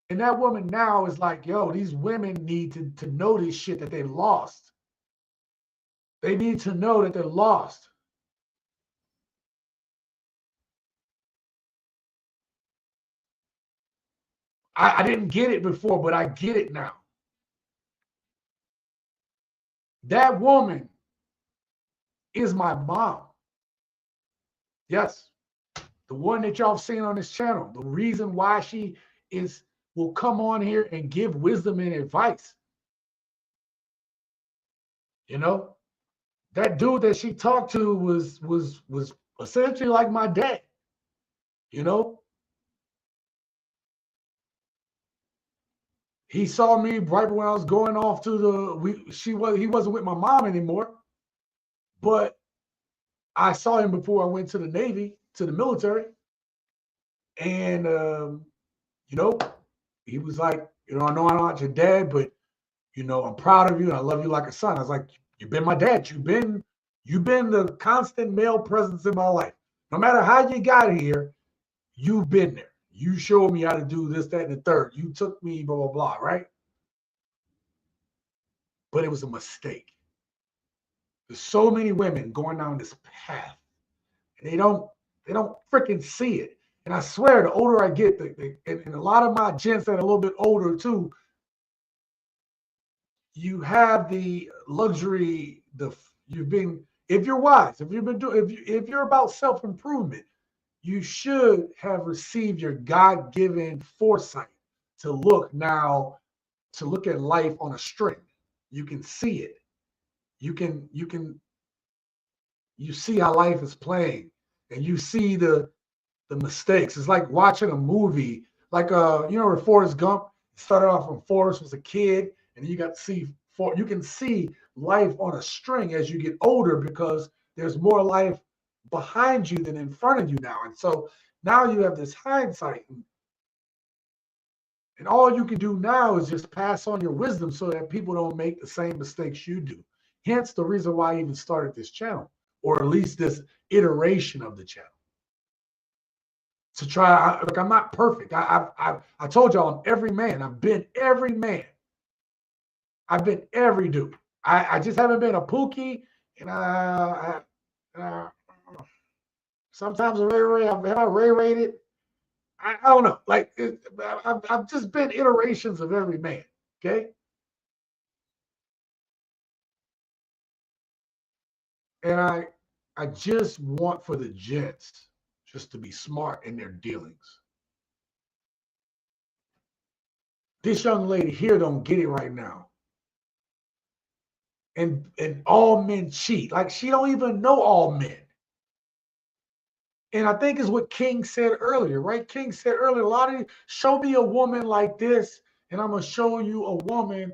And that woman now is like, yo, these women need to know this shit that they lost. They need to know that they're lost. I didn't get it before, but I get it now. That woman is my mom. Yes. The one that y'all have seen on this channel. The reason why she will come on here and give wisdom and advice. You know, that dude that she talked to was essentially like my dad. You know, he saw me right when I was going off to he wasn't with my mom anymore, but I saw him before I went to the Navy, to the military, and you know, he was like, you know, I know I'm not your dad, but you know, I'm proud of you and I love you like a son. I was like, you've been my dad. You've been the constant male presence in my life. No matter how you got here, you've been there. You showed me how to do this, that, and the third. You took me, blah, blah, blah, right? But it was a mistake. There's so many women going down this path, and they don't freaking see it. And I swear, the older I get, and a lot of my gents that are a little bit older too, you have the luxury, if you're wise, if you're about self-improvement, you should have received your God-given foresight to look at life on a string. You can see it. You see how life is playing, and you see the mistakes. It's like watching a movie, like where Forrest Gump started off when Forrest was a kid, and you can see life on a string as you get older because there's more life behind you than in front of you now. And so now you have this hindsight. And all you can do now is just pass on your wisdom so that people don't make the same mistakes you do. Hence the reason why I even started this channel, or at least this iteration of the channel. To try, look, I'm not perfect. I told y'all I'm every man. I've been every man. I've been every dude. I just haven't been a Pookie, and sometimes a Ray. Have I Ray-rated? I don't know. Like I've just been iterations of every man. Okay. And I just want for the gents just to be smart in their dealings. This young lady here don't get it right now. and all men cheat. Like she don't even know all men. And I think is what King said earlier, right? King said earlier, a lot of you, show me a woman like this, and I'm gonna show you a woman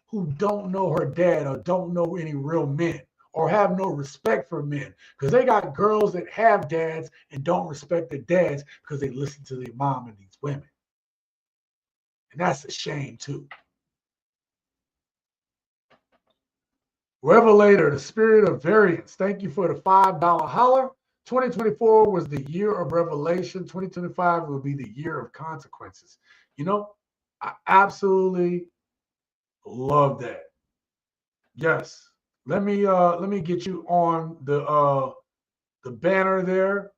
who don't know her dad or don't know any real men or have no respect for men. Because they got girls that have dads and don't respect their dads because they listen to their mom and these women. And that's a shame too. Revelator, the spirit of variance. Thank you for the $5 holler. 2024 was the year of revelation. 2025 will be the year of consequences. You know, I absolutely love that. Yes. Let me get you on the banner there.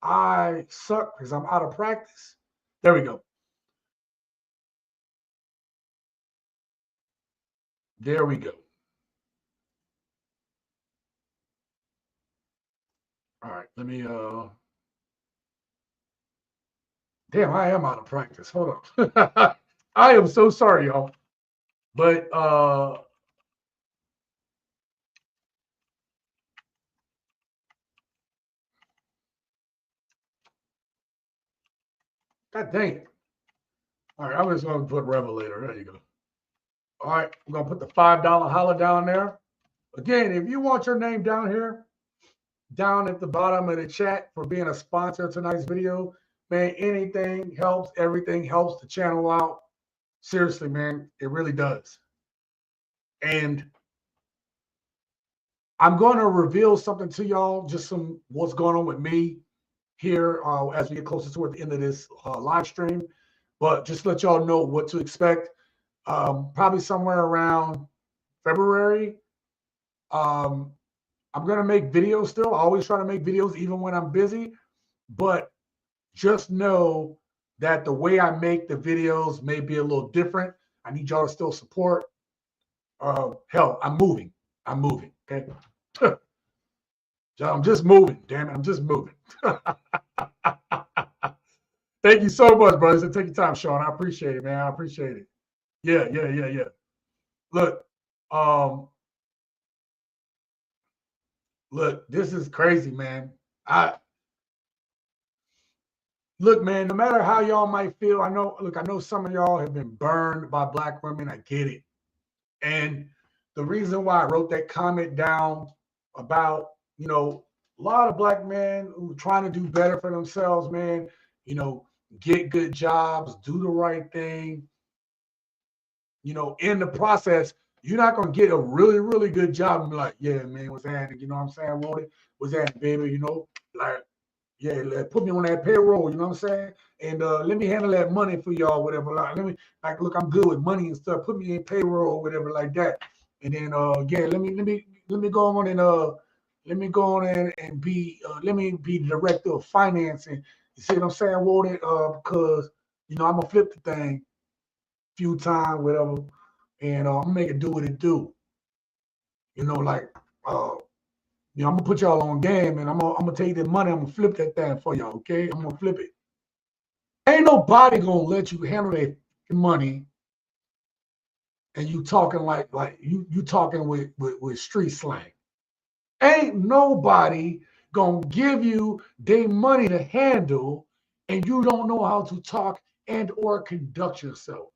I suck because I'm out of practice. There we go. There we go. All right, let me damn, I am out of practice. Hold on. I am so sorry, y'all. But God dang it. All right, I'm just going to put Revelator. There you go. All right, I'm going to put the $5 holler down there. Again, if you want your name down here, down at the bottom of the chat for being a sponsor of tonight's video, man, anything helps. Everything helps the channel out. Seriously, man, it really does. And I'm going to reveal something to y'all, just some what's going on with me here as we get closer toward the end of this live stream. But just let y'all know what to expect. Probably somewhere around February. I'm going to make videos still. I always try to make videos even when I'm busy. But just know that the way I make the videos may be a little different. I need y'all to still support. Hell, I'm moving. Okay. I'm just moving. Damn it. I'm just moving. Thank you so much, brothers. And take your time, Sean. I appreciate it, man. I appreciate it. Yeah. Look, look, this is crazy, man. Look, man, no matter how y'all might feel, I know some of y'all have been burned by black women. I get it. And the reason why I wrote that comment down about, a lot of black men who are trying to do better for themselves, man, get good jobs, do the right thing. In the process, you're not going to get a really, really good job and be like, yeah, man, what's happening? You know what I'm saying? What's happening, baby? Like, yeah, put me on that payroll, you know what I'm saying? And let me handle that money for y'all, whatever. Like, look, I'm good with money and stuff. Put me in payroll or whatever like that. And then, let me go on and be let me be the director of financing. You see what I'm saying, Walter? Because I'm gonna flip the thing a few times, whatever, and I'm gonna make it do what it do. I'm gonna put y'all on game, and I'm gonna take that money. I'm gonna flip that thing for y'all. Okay, I'm gonna flip it. Ain't nobody gonna let you handle that money, and you talking like you talking with street slang. Ain't nobody gonna give you their money to handle, and you don't know how to talk and or conduct yourself.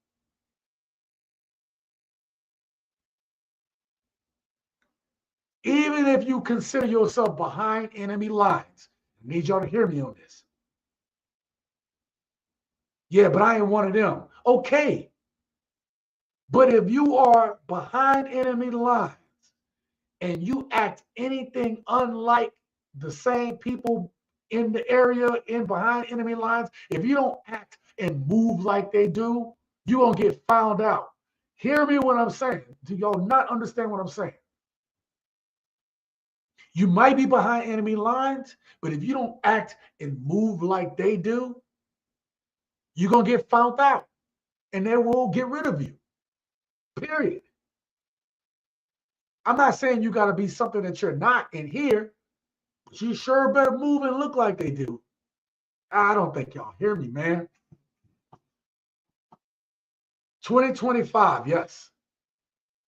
Even if you consider yourself behind enemy lines, I need y'all to hear me on this. Yeah, but I ain't one of them. Okay. But if you are behind enemy lines and you act anything unlike the same people in the area in behind enemy lines, if you don't act and move like they do, you're going to get found out. Hear me what I'm saying. Do y'all not understand what I'm saying? You might be behind enemy lines, but if you don't act and move like they do, you're going to get found out and they will get rid of you. Period. I'm not saying you got to be something that you're not in here, but you sure better move and look like they do. I don't think y'all hear me, man. 2025, yes.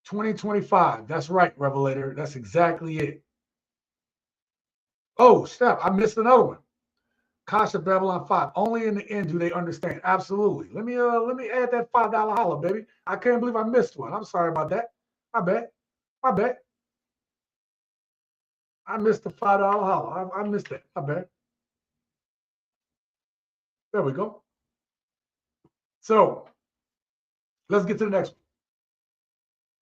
2025. That's right, Revelator. That's exactly it. Oh, snap. I missed another one. Kasha Babylon 5. Only in the end do they understand. Absolutely. Let me add that $5 holla, baby. I can't believe I missed one. I'm sorry about that. My bad. My bad. I missed the $5 holla. I missed that. My bad. There we go. So let's get to the next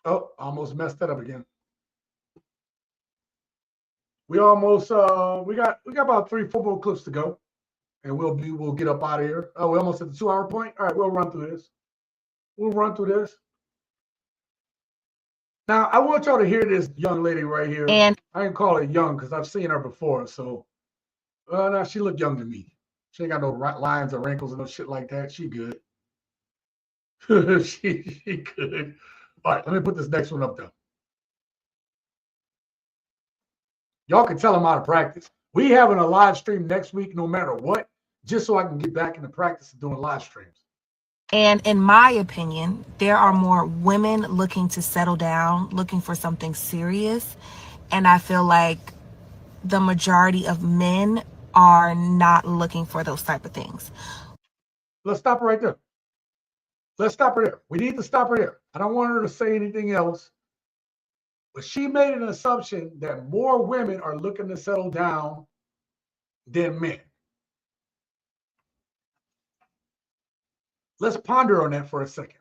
one. Oh, almost messed that up again. We almost we got about 3 football clips to go, and we'll get up out of here. Oh, we're almost at the 2-hour point. All right, we'll run through this. Now I want y'all to hear this young lady right here. And I can call her young because I've seen her before. So no, she looked young to me. She ain't got no lines or wrinkles or no shit like that. She good. she good. All right, let me put this next one up though. Y'all can tell them how to practice. We having a live stream next week, no matter what, just so I can get back into practice of doing live streams. And in my opinion, there are more women looking to settle down, looking for something serious. And I feel like the majority of men are not looking for those type of things. Let's stop right there. Let's stop her there. We need to stop her there. I don't want her to say anything else. But she made an assumption that more women are looking to settle down than men. Let's ponder on that for a second.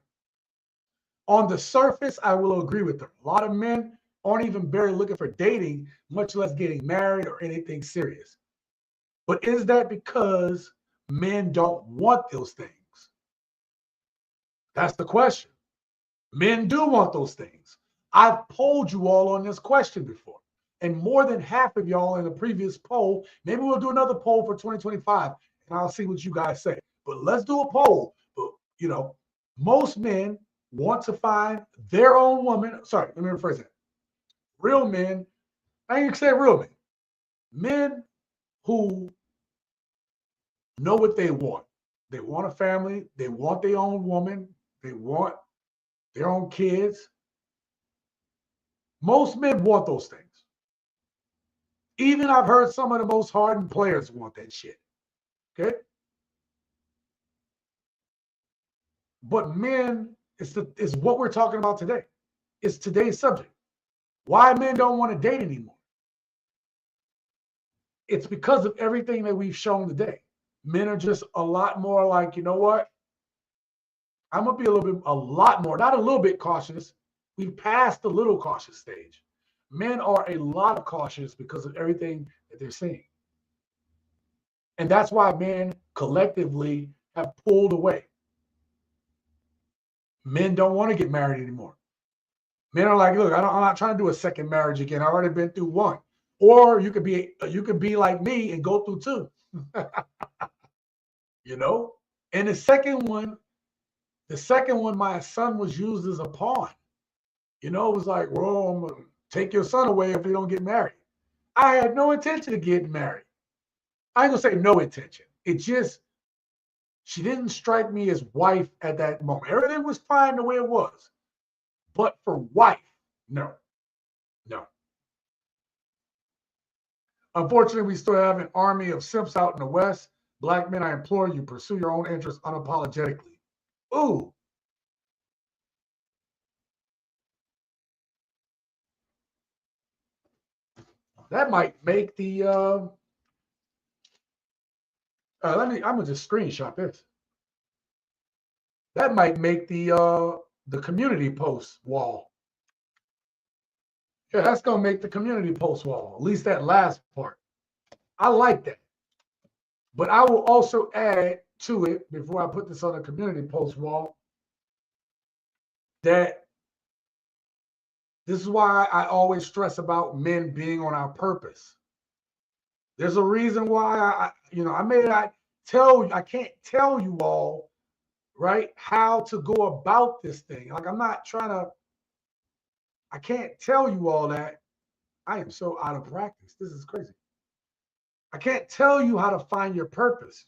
On the surface, I will agree with her. A lot of men aren't even barely looking for dating, much less getting married or anything serious. But is that because men don't want those things? That's the question. Men do want those things. I've polled you all on this question before. And more than half of y'all in the previous poll, maybe we'll do another poll for 2025, and I'll see what you guys say. But let's do a poll. But, you know, most men want to find their own woman. Sorry, let me rephrase that. Real men, I ain't gonna say real men. Men who know what they want. They want a family. They want their own woman. They want their own kids. Most men want those things. Even I've heard some of the most hardened players want that shit. Okay? But men is what we're talking about today. It's today's subject. Why men don't want to date anymore. It's because of everything that we've shown today. Men are just a lot more like, you know what? I'm going to be a lot more, not a little bit cautious. We've passed the little cautious stage. Men are a lot of cautious because of everything that they're seeing. And that's why men collectively have pulled away. Men don't want to get married anymore. Men are like, look, I'm not trying to do a second marriage again. I've already been through one. Or you could be like me and go through two. You know? And the second one, my son was used as a pawn. You know, it was like, well, I'm going to take your son away if you don't get married. I had no intention of getting married. I ain't going to say no intention. It just, she didn't strike me as wife at that moment. Everything was fine the way it was. But for wife, no. Unfortunately, we still have an army of simps out in the West. Black men, I implore you, pursue your own interests unapologetically. Ooh. That might make the I'm gonna just screenshot this. That might make the community post wall. Yeah, that's gonna make the community post wall, at least that last part. I like that. But I will also add to it, before I put this on the community post wall, that this is why I always stress about men being on our purpose. There's a reason why I can't tell you all, right, how to go about this thing. Like, I can't tell you all that. I am so out of practice. This is crazy. I can't tell you how to find your purpose,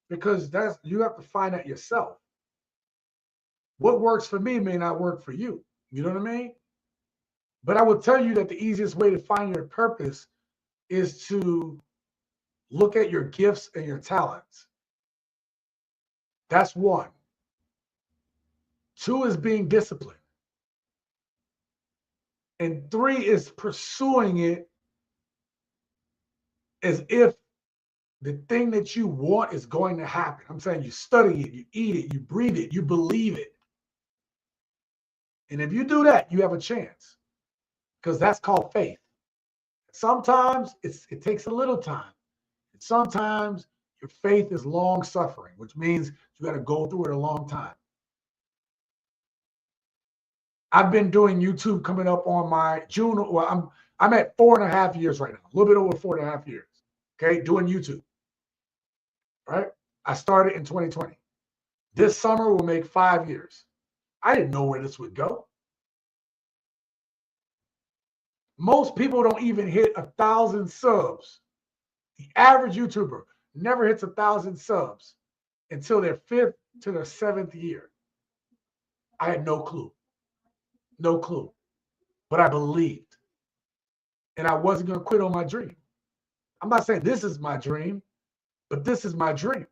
because you have to find that yourself. What works for me may not work for you. You know what I mean? But I will tell you that the easiest way to find your purpose is to look at your gifts and your talents. That's one. Two is being disciplined. And three is pursuing it as if the thing that you want is going to happen. I'm saying you study it, you eat it, you breathe it, you believe it. And if you do that, you have a chance, because that's called faith. Sometimes it takes a little time. And sometimes your faith is long suffering, which means you got to go through it a long time. I've been doing YouTube coming up on my June. Well, I'm at 4.5 years right now, a little bit over 4.5 years. Okay, doing YouTube. Right? I started in 2020. This summer will make 5 years. I didn't know where this would go. Most people don't even hit 1,000 subs. The average YouTuber never hits 1,000 subs until their 5th to their 7th year. I had no clue. No clue. But I believed. And I wasn't going to quit on my dream. I'm not saying this is my dream, but this is my dream.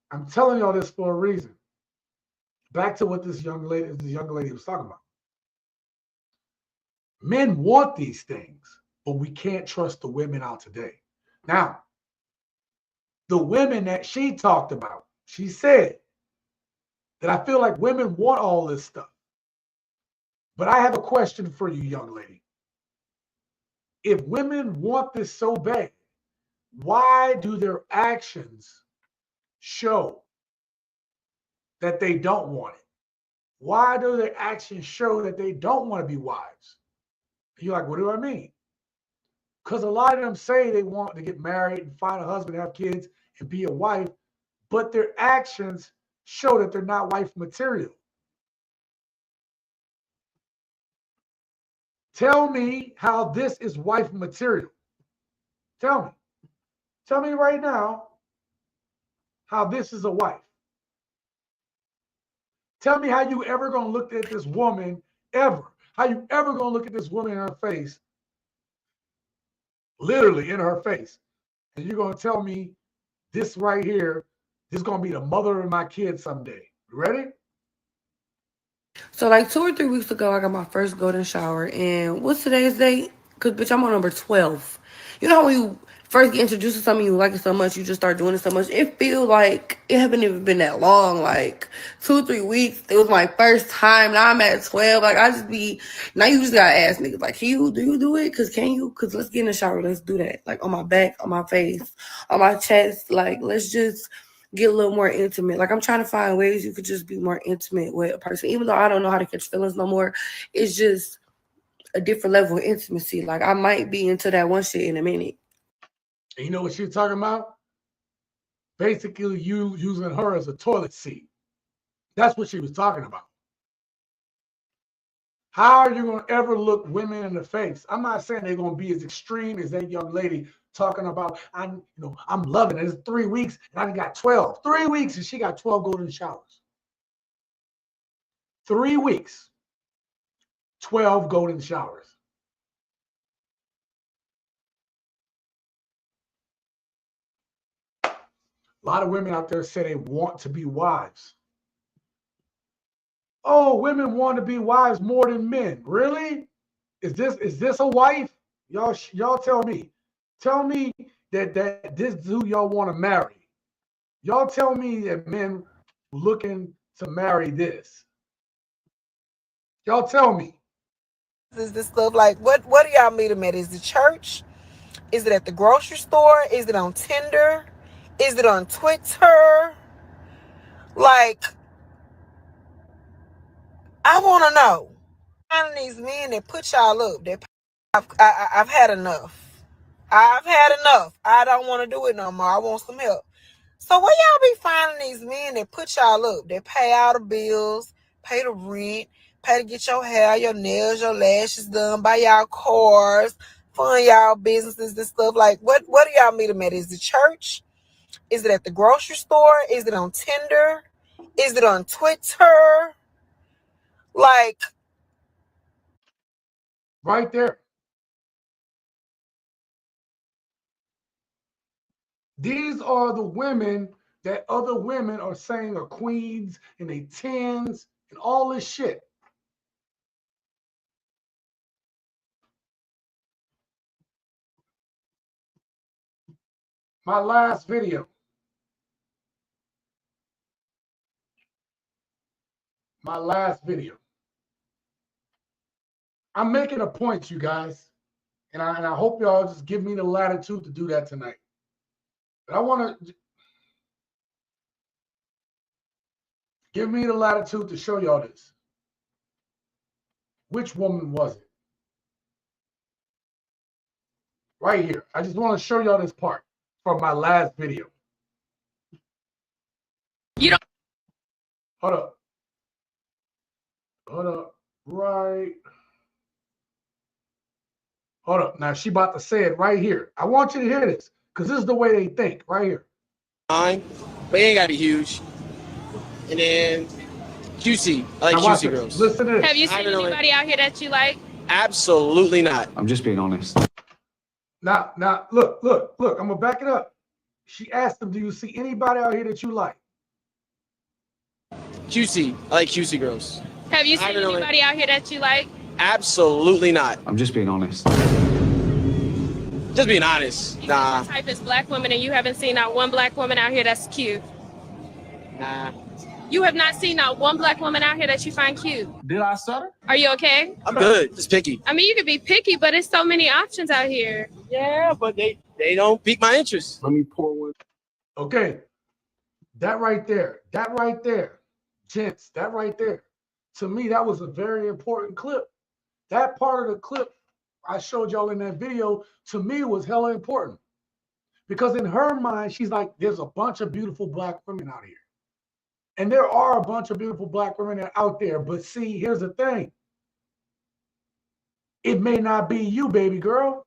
I'm telling y'all this for a reason. Back to what this young lady was talking about. Men want these things, but we can't trust the women out today. Now, the women that she talked about, she said that I feel like women want all this stuff. But I have a question for you, young lady. If women want this so bad, why do their actions show that they don't want it? Why do their actions show that they don't want to be wives? You're like, what do I mean? Because a lot of them say they want to get married and find a husband, have kids, and be a wife, but their actions show that they're not wife material. Tell me how this is wife material. Tell me. Tell me right now how this is a wife. Tell me how you ever going to look at this woman, ever. How you ever going to look at this woman in her face, literally in her face, and you're going to tell me this right here, this is going to be the mother of my kids someday. You ready? So like 2 or 3 weeks ago, I got my first golden shower. And what's today's date? Because, bitch, I'm on number 12. You know how when you first get introduced to something, you like it so much, you just start doing it so much. It feels like it haven't even been that long. Like 2 or 3 weeks. It was my first time. Now I'm at 12. Like I just be, now you just gotta ask niggas, like, do you do it? Because can you? Because let's get in the shower. Let's do that. Like on my back, on my face, on my chest. Like let's just get a little more intimate. Like I'm trying to find ways you could just be more intimate with a person. Even though I don't know how to catch feelings no more, it's just a different level of intimacy. Like I might be into that one shit in a minute. And you know what she's talking about? Basically, you using her as a toilet seat. That's what she was talking about. How are you going to ever look women in the face? I'm not saying they're going to be as extreme as that young lady talking about, I'm loving it. It's 3 weeks and I got 12. 3 weeks and she got 12 golden showers. 3 weeks, 12 golden showers. A lot of women out there say they want to be wives. Oh, women want to be wives more than men. Really? Is this a wife? Y'all tell me. Tell me that this is who y'all want to marry. Y'all tell me that men looking to marry this. Y'all tell me. Is this stuff like what do y'all meet them at? Is it church? Is it at the grocery store? Is it on Tinder? Is it on Twitter? Like, I want to know. Finding these men that put y'all up. I've had enough. I've had enough. I don't want to do it no more. I want some help. So where y'all be finding these men that put y'all up? That pay all the bills, pay the rent, pay to get your hair, your nails, your lashes done, buy y'all cars, fund y'all businesses and stuff. Like, what do y'all meet them at? Is it church? Is it at the grocery store? Is it on Tinder? Is it on Twitter? Like, right there. These are the women that other women are saying are queens and they tens and all this shit. My last video. My last video. I'm making a point, you guys, and I hope y'all just give me the latitude to do that tonight. But I want to give me the latitude to show y'all this. Which woman was it? Right here. I just want to show y'all this part from my last video. You don't. Hold up. Hold up. Right. Hold up. Now she about to say it right here. I want you to hear this because this is the way they think right here. But it ain't gotta be huge. And then QC. I like Now watch QC this. girls. Listen to this. Have you seen anybody out here that you like? Absolutely not. I'm just being honest. Now, look. I'm gonna back it up. She asked him, "Do you see anybody out here that you like?" QC. I like QC girls. Have you seen anybody out here that you like? Absolutely not. I'm just being honest. Just being honest. Nah. Your type is black women, and you haven't seen not one black woman out here that's cute. Nah. You have not seen not one black woman out here that you find cute. Did I stutter? Are you okay? I'm good. Just picky. I mean, you could be picky, but it's so many options out here. Yeah, but they don't pique my interest. Let me pour one. Okay. That right there. Gents, that right there. To me, that was a very important clip. That part of the clip I showed y'all in that video, to me, was hella important. Because in her mind, she's like, there's a bunch of beautiful black women out here. And there are a bunch of beautiful black women out there. But see, here's the thing. It may not be you, baby girl.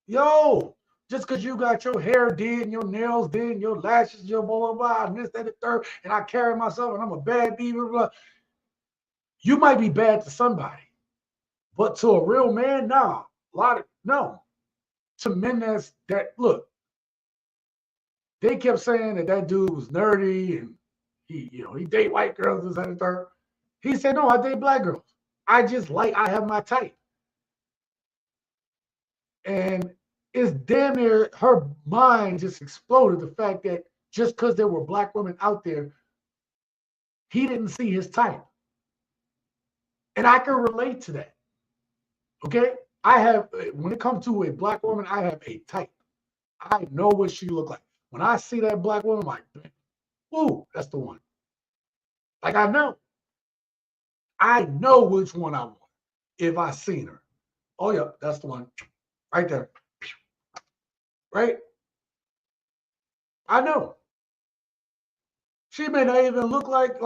Yo, just because you got your hair did and your nails did and your lashes, your blah, blah, blah, and this, that, and the third, and I carry myself and I'm a bad bee, blah, blah. You might be bad to somebody. But to a real man, nah. No. To men that look, they kept saying that dude was nerdy and he date white girls, this, that, and the third. He said, no, I date black girls. I have my type. And it's damn near, her mind just exploded the fact that just because there were black women out there, he didn't see his type. And I can relate to that. Okay? When it comes to a black woman, I have a type. I know what she look like. When I see that black woman, I'm like, ooh, that's the one. Like I know which one I want if I seen her. Oh yeah, that's the one. Right there. Right? I know. She may not even look like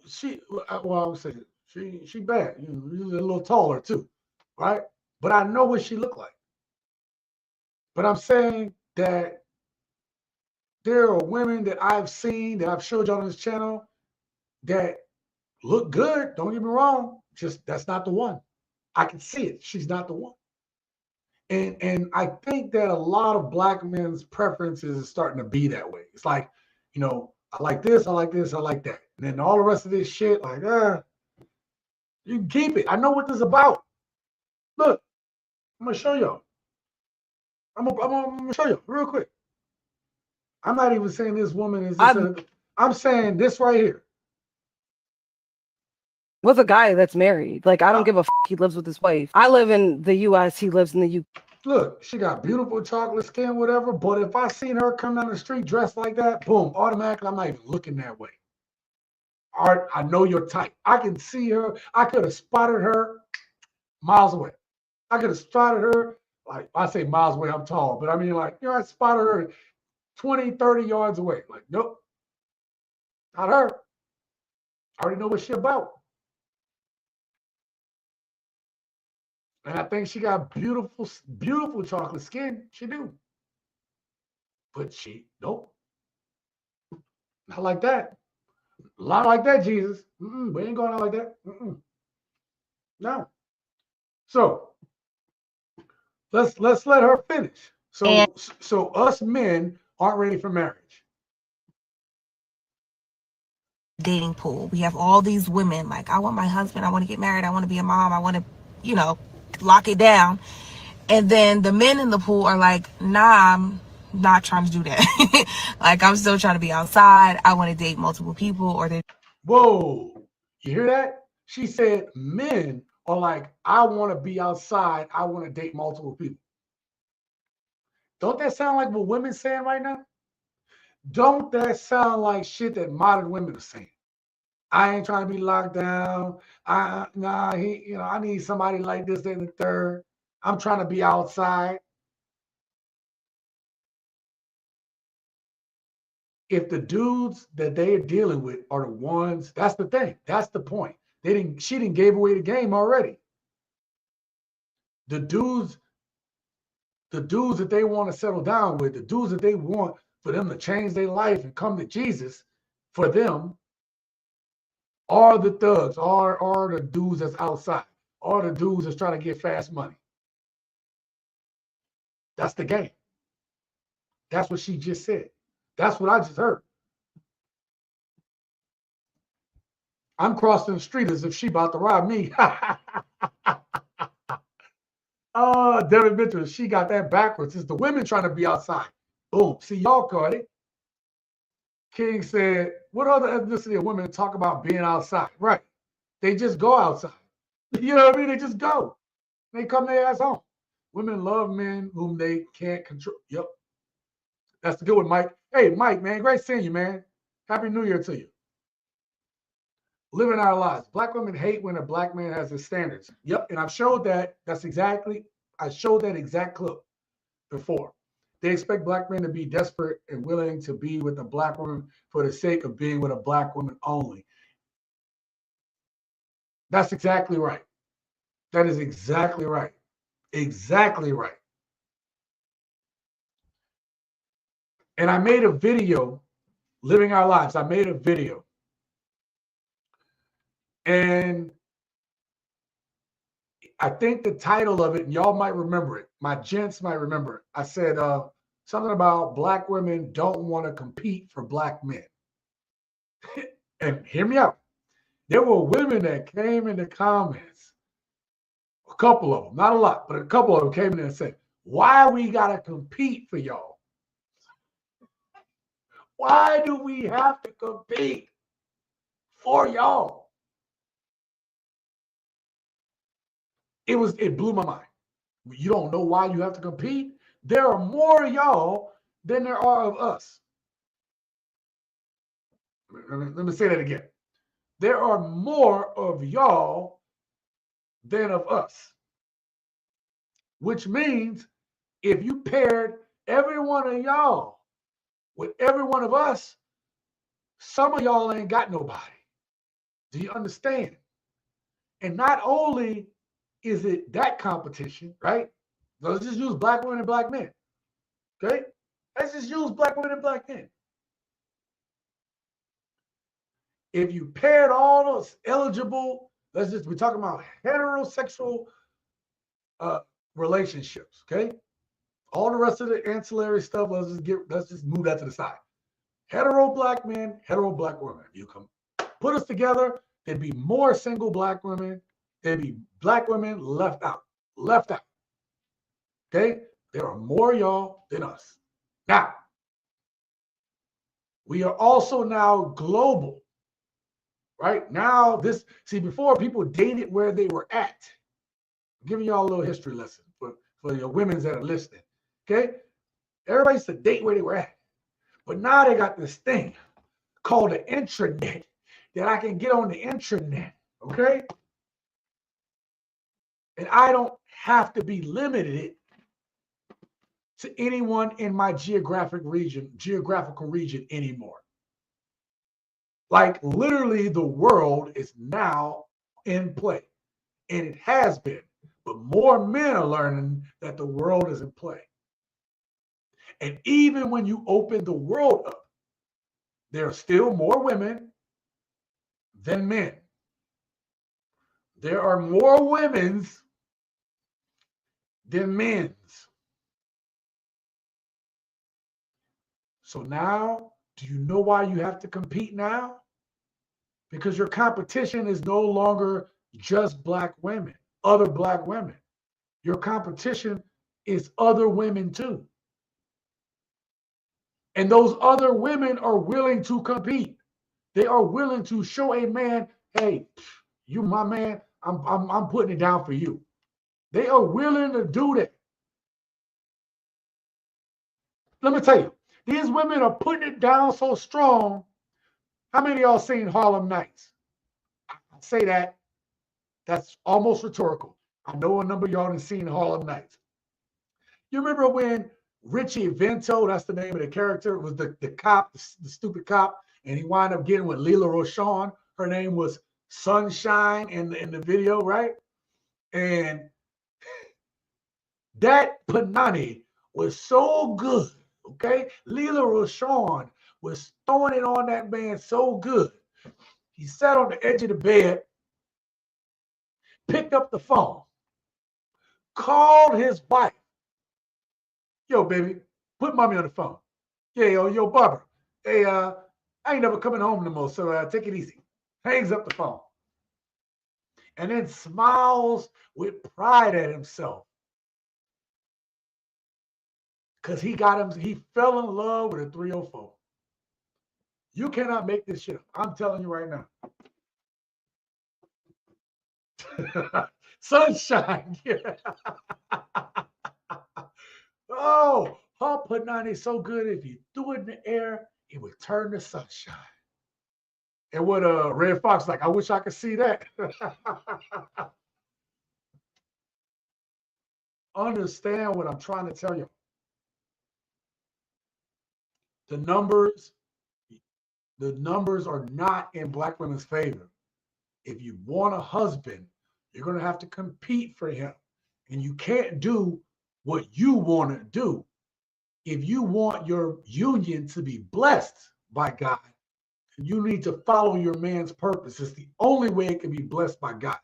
she, well, I would say she bad. She's a little taller too. Right? But I know what she looked like. But I'm saying that there are women that I've seen, that I've showed y'all on this channel, that look good. Don't get me wrong. Just that's not the one. I can see it. She's not the one. And I think that a lot of black men's preferences is starting to be that way. It's like, I like this, I like this, I like that. And then all the rest of this shit, like, you can keep it. I know what this is about. Look, I'm gonna show y'all. I'm gonna show you real quick. I'm not even saying this woman is. I'm saying this right here. With a guy that's married, like I don't give a f. He lives with his wife. I live in the U.S. He lives in the U. Look, she got beautiful chocolate skin, whatever. But if I seen her come down the street dressed like that, boom, automatically I'm not even looking that way. Art, I know your type. I can see her. I could have spotted her miles away. I could have spotted her, like I say miles away, I'm tall, but I mean I spotted her 20, 30 yards away. Like, nope, not her. I already know what she about. And I think she got beautiful, beautiful chocolate skin. She do. But nope. Not like that. Not like that, Jesus. We ain't going out like that. No. So let's let her finish. So us men aren't ready for marriage. Dating pool. We have all these women like, I want my husband, I want to get married, I want to be a mom, I want to, lock it down. And then the men in the pool are like, nah, I'm not trying to do that. Like, I'm still trying to be outside. I want to date multiple people. Or they. Whoa, you hear that? She said men are like, I want to be outside. I want to date multiple people. Don't that sound like what women saying right now? Don't that sound like shit that modern women are saying? I ain't trying to be locked down. I need somebody like this, and the third. I'm trying to be outside. If the dudes that they are dealing with are the ones, that's the thing. That's the point. She didn't gave away the game already. The dudes that they want to settle down with, the dudes that they want for them to change their life and come to Jesus for them are the thugs, are the dudes that's outside, are the dudes that's trying to get fast money. That's the game. That's what she just said. That's what I just heard. I'm crossing the street as if she about to rob me. Oh, Devin Mitchell, she got that backwards. It's the women trying to be outside. Boom. See, y'all caught it. King said, what other ethnicity of women talk about being outside? Right. They just go outside. You know what I mean? They just go. They come their ass home. Women love men whom they can't control. Yep. That's the good one, Mike. Hey, Mike, man, great seeing you, man. Happy New Year to you. Living our lives. Black women hate when a black man has his standards. Yep, and I've showed that. I showed that exact clip before. They expect black men to be desperate and willing to be with a black woman for the sake of being with a black woman only. That's exactly right. That is exactly right. Exactly right. And I made a video, Living Our Lives. I made a video. And I think the title of it, and y'all might remember it. My gents might remember it. I said something about black women don't want to compete for black men. And hear me out. There were women that came in the comments, a couple of them, not a lot, but a couple of them came in and said, why we got to compete for y'all? Why do we have to compete for y'all? It blew my mind. You don't know why you have to compete? There are more of y'all than there are of us. Let me say that again. There are more of y'all than of us. Which means if you paired every one of y'all with every one of us, some of y'all ain't got nobody. Do you understand? And not only is it that competition, right? Let's just use black women and black men. Okay? Let's just use black women and black men. If you paired all those eligible, we're talking about heterosexual relationships, okay? All the rest of the ancillary stuff, let's just move that to the side. Hetero black men, hetero black women. You can put us together, there'd be more single black women. There'd be black women left out. Okay? There are more y'all than us. Now, we are also now global, right? Now, before people dated where they were at. I'm giving y'all a little history lesson for your women that are listening, okay? Everybody used to date where they were at. But now they got this thing called the intranet that I can get on the intranet, okay? And I don't have to be limited to anyone in my geographical region anymore. Like literally the world is now in play. And it has been. But more men are learning that the world is in play. And even when you open the world up, there are still more women than men. There are more women's than men's. So now, do you know why you have to compete now? Because your competition is no longer just black women, other black women. Your competition is other women too. And those other women are willing to compete. They are willing to show a man, hey, you my man, I'm putting it down for you. They are willing to do that. Let me tell you, these women are putting it down so strong. How many of y'all seen Harlem Nights? I say that. That's almost rhetorical. I know a number of y'all have seen Harlem Nights. You remember when Richie Vento, that's the name of the character, was the cop, the stupid cop, and he wound up getting with Leela Rochon. Her name was Sunshine in the video, right? And that Panani was so good, okay? Leela Rochon was throwing it on that man so good. He sat on the edge of the bed, picked up the phone, called his wife. Yo, baby, put mommy on the phone. Yeah, yo, Barbara. Hey, I ain't never coming home no more, so take it easy. Hangs up the phone. And then smiles with pride at himself. Because he fell in love with a 304. You cannot make this shit up. I'm telling you right now. Sunshine. Yeah. Oh, her Panani so good. If you threw it in the air, it would turn to sunshine. And what Red Fox like, I wish I could see that. Understand what I'm trying to tell you. The numbers are not in black women's favor. If you want a husband, you're going to have to compete for him. And you can't do what you want to do. If you want your union to be blessed by God, you need to follow your man's purpose. It's the only way it can be blessed by God.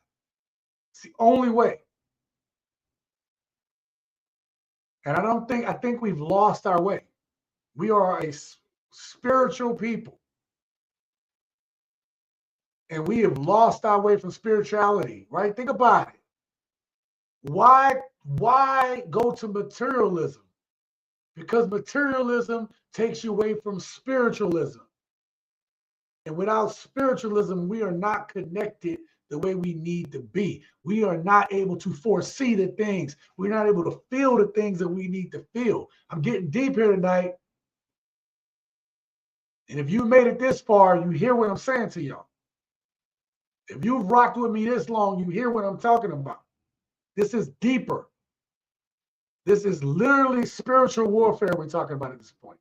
It's the only way. And I think we've lost our way. We are a spiritual people. And we have lost our way from spirituality, right? Think about it. Why go to materialism? Because materialism takes you away from spiritualism. And without spiritualism, we are not connected the way we need to be. We are not able to foresee the things. We're not able to feel the things that we need to feel. I'm getting deep here tonight. And if you made it this far, you hear what I'm saying to y'all. If you've rocked with me this long, you hear what I'm talking about. This is deeper. This is literally spiritual warfare we're talking about at this point.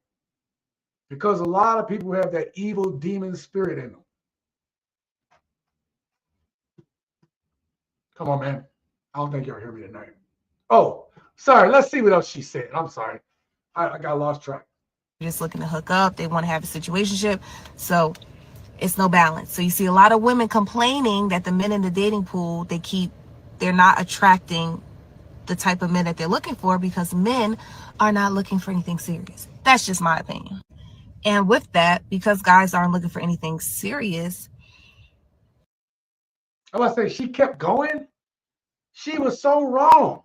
Because a lot of people have that evil demon spirit in them. Come on, man. I don't think y'all hear me tonight. Oh, sorry. Let's see what else she said. I'm sorry. I got lost track. Just looking to hook up. They want to have a situationship. So it's no balance. So you see a lot of women complaining that the men in the dating pool, they're not attracting the type of men that they're looking for because men are not looking for anything serious. That's just my opinion. And with that, because guys aren't looking for anything serious. I must say, she kept going. She was so wrong.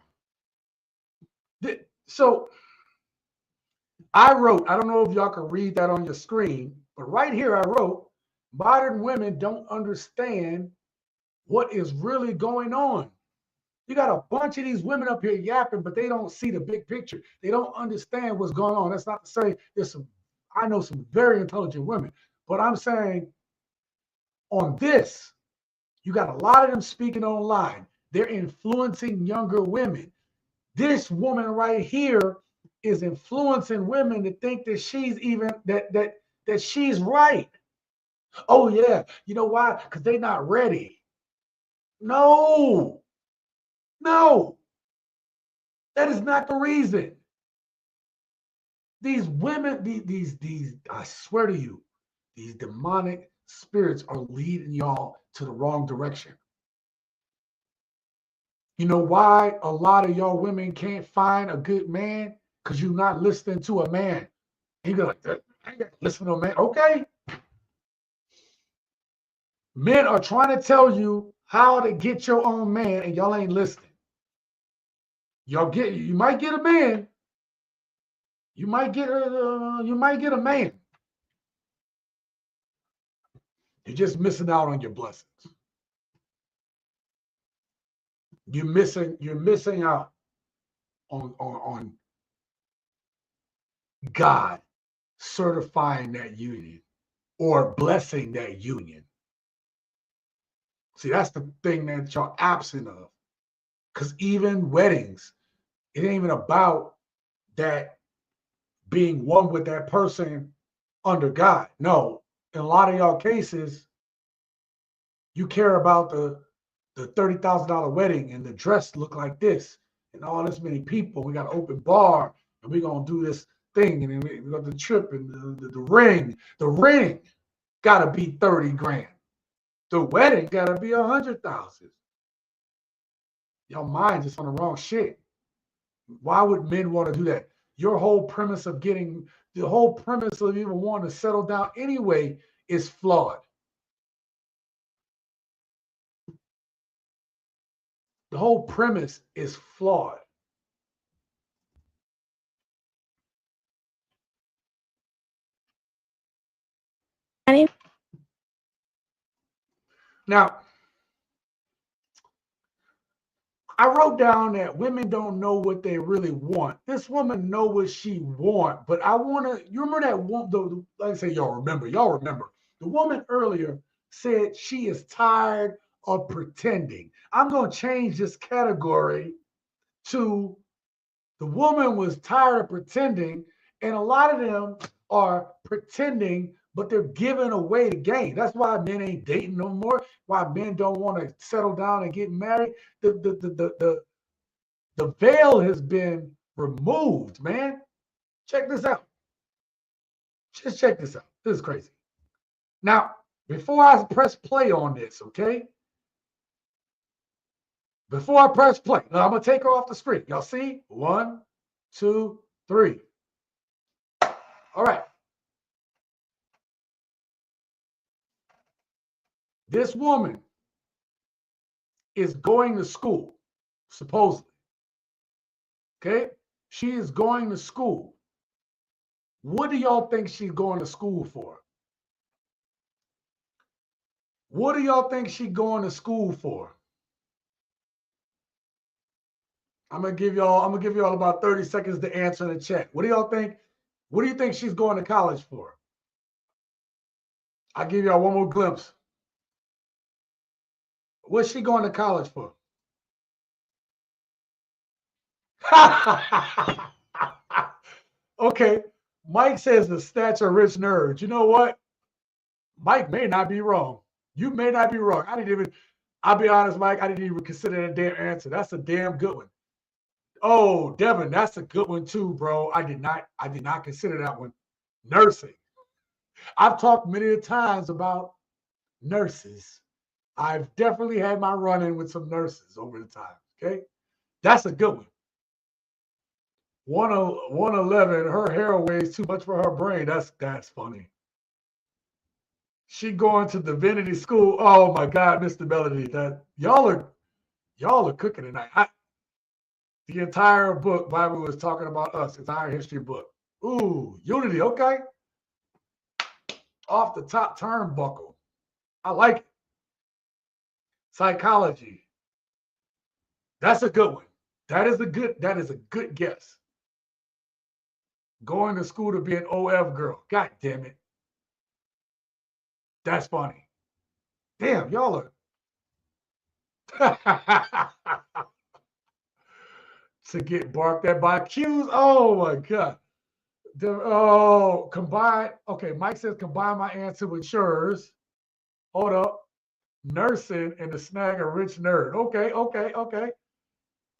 So I wrote, I don't know if y'all can read that on your screen, but right here I wrote, modern women don't understand what is really going on. You got a bunch of these women up here yapping, but they don't see the big picture. They don't understand what's going on. That's not to say I know some very intelligent women, but I'm saying on this, you got a lot of them speaking online. They're influencing younger women. This woman right here is influencing women to think that she's even that she's right. Oh yeah, you know why? Because they're not ready. No, that is not the reason. These women, these I swear to you, these demonic spirits are leading y'all to the wrong direction. You know why a lot of y'all women can't find a good man? Because you're not listening to a man. You go like, I ain't got to listen to a man. Okay. Men are trying to tell you how to get your own man, and y'all ain't listening. You might get a man. You might get a man. You're just missing out on your blessings. You're missing out on God certifying that union or blessing that union. See, that's the thing that y'all absent of. Because even weddings, it ain't even about that being one with that person under God. No, in a lot of y'all cases, you care about the $30,000 wedding and the dress look like this and all this many people. We got an open bar and we're going to do this thing. And then we got the trip and the ring. The ring got to be 30 grand. The wedding got to be 100,000. Your mind is on the wrong shit. Why would men want to do that? The whole premise of even wanting to settle down anyway is flawed. The whole premise is flawed. Now, I wrote down that women don't know what they really want. This woman know what she want, but you remember that woman, like I say, y'all remember. The woman earlier said she is tired of pretending. I'm going to change this category to the woman was tired of pretending, and a lot of them are pretending, but they're giving away the game. That's why men ain't dating no more. Why men don't want to settle down and get married. The veil has been removed, man. Check this out. Just check this out. This is crazy. Now, before I press play on this, okay? Before I press play, now I'm going to take her off the screen. Y'all see? 1, 2, 3. All right. This woman is going to school, supposedly. Okay? She is going to school. What do y'all think she's going to school for? What do y'all think she's going to school for? I'm gonna give y'all about 30 seconds to answer in the chat. What do y'all think? What do you think she's going to college for? I'll give y'all one more glimpse. What's she going to college for? Okay. Mike says to snatch a rich nerd. You know what? Mike may not be wrong. You may not be wrong. I'll be honest, Mike, I didn't even consider that damn answer. That's a damn good one. Oh, Devin, that's a good one too, bro. I did not consider that one. Nursing. I've talked many times about nurses. I've definitely had my run-in with some nurses over the time. Okay. That's a good one. 111, her hair weighs too much for her brain. That's funny. She going to divinity school. Oh my God, Mr. Melody, that y'all are cooking tonight. The entire book, Bible was talking about us, entire history book. Ooh, unity, okay. Off the top turnbuckle. I like it. Psychology. That's a good one. That is a good guess. Going to school to be an OF girl. God damn it. That's funny. Damn, y'all are to get barked at by cues. Oh my God. Combine. Okay, Mike says combine my answer with yours. Hold up. Nursing and the snag a rich nerd. Okay.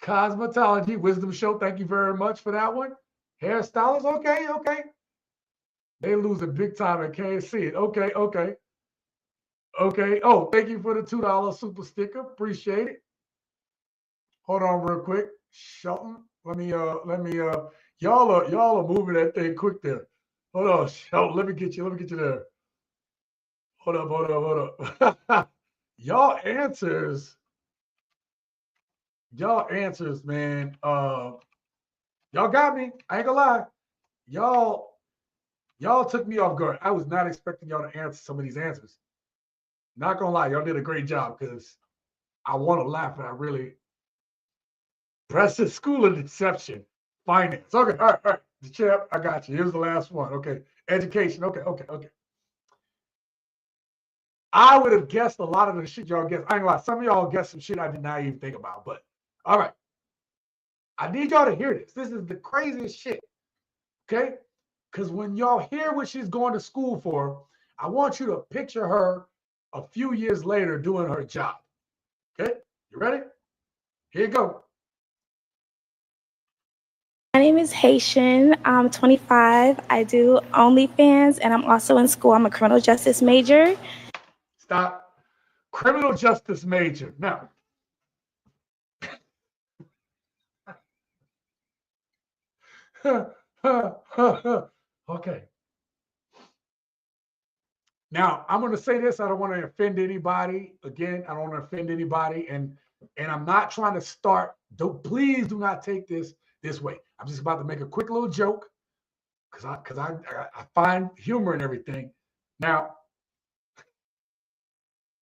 Cosmetology, wisdom show. Thank you very much for that one. Hairstylist. Okay. They losing big time and can't see it. Okay. Oh, thank you for the $2 super sticker. Appreciate it. Hold on real quick. Shelton, let me y'all are moving that thing quick there. Hold on, Shelton, let me get you there. Hold up. Y'all answers, man. Y'all got me. I ain't gonna lie. Y'all took me off guard. I was not expecting y'all to answer some of these answers. Not gonna lie, y'all did a great job because I want to laugh, and I really. Preston School of Deception, finance. Okay, all right. The champ, I got you. Here's the last one. Okay, education. Okay. I would have guessed a lot of the shit y'all guessed. I ain't gonna lie. Some of y'all guessed some shit I did not even think about. But all right, I need y'all to hear this. This is the craziest shit. Okay, because when y'all hear what she's going to school for, I want you to picture her a few years later doing her job. Okay, you ready? Here you go. My name is Haitian. I'm 25. I do OnlyFans, and I'm also in school. I'm a criminal justice major. Stop. Criminal justice major. Now, okay. Now, I'm going to say this. I don't want to offend anybody. Again, I don't want to offend anybody. And I'm not trying to start. Please do not take this way. I'm just about to make a quick little joke because I find humor in everything. Now,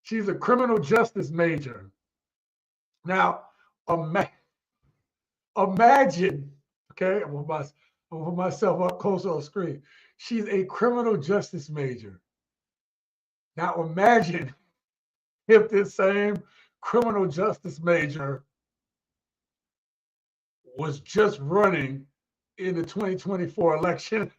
she's a criminal justice major. Now, imagine, okay, I'm going to put myself up close on the screen. She's a criminal justice major. Now, imagine if this same criminal justice major was just running in the 2024 election.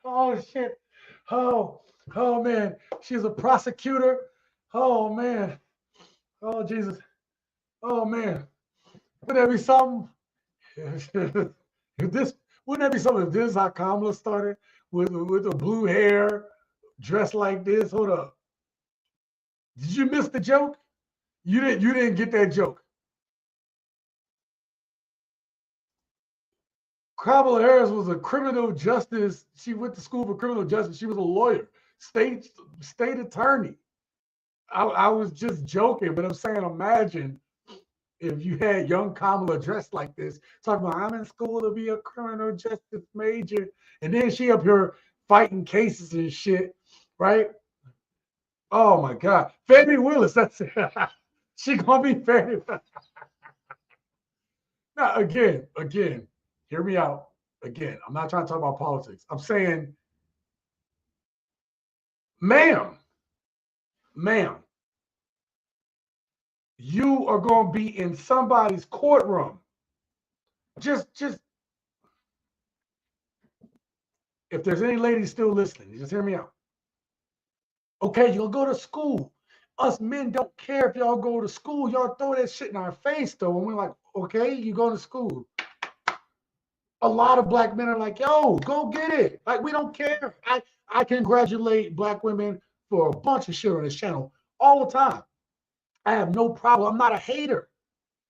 Oh shit. Oh man. She's a prosecutor. Oh man. Oh Jesus. Oh man. Wouldn't that be something? Wouldn't that be something if this is how Kamala started with the blue hair, dressed like this? Hold up. Did you miss the joke? You didn't get that joke. Kamala Harris was a criminal justice. She went to school for criminal justice. She was a lawyer, state attorney. I was just joking, but I'm saying, imagine if you had young Kamala dressed like this, talking about, I'm in school to be a criminal justice major, and then she up here fighting cases and shit, right? Oh my God, Fannie Willis, that's it. She gonna be Fannie. Now again, hear me out. Again, I'm not trying to talk about politics. I'm saying, ma'am, you are going to be in somebody's courtroom. Just if there's any ladies still listening, just hear me out. Okay, you'll go to school. Us men don't care if y'all go to school. Y'all throw that shit in our face, though. And we're like, okay, you go to school. A lot of black men are like, yo, go get it. Like, we don't care. I congratulate black women for a bunch of shit on this channel all the time. I have no problem. I'm not a hater.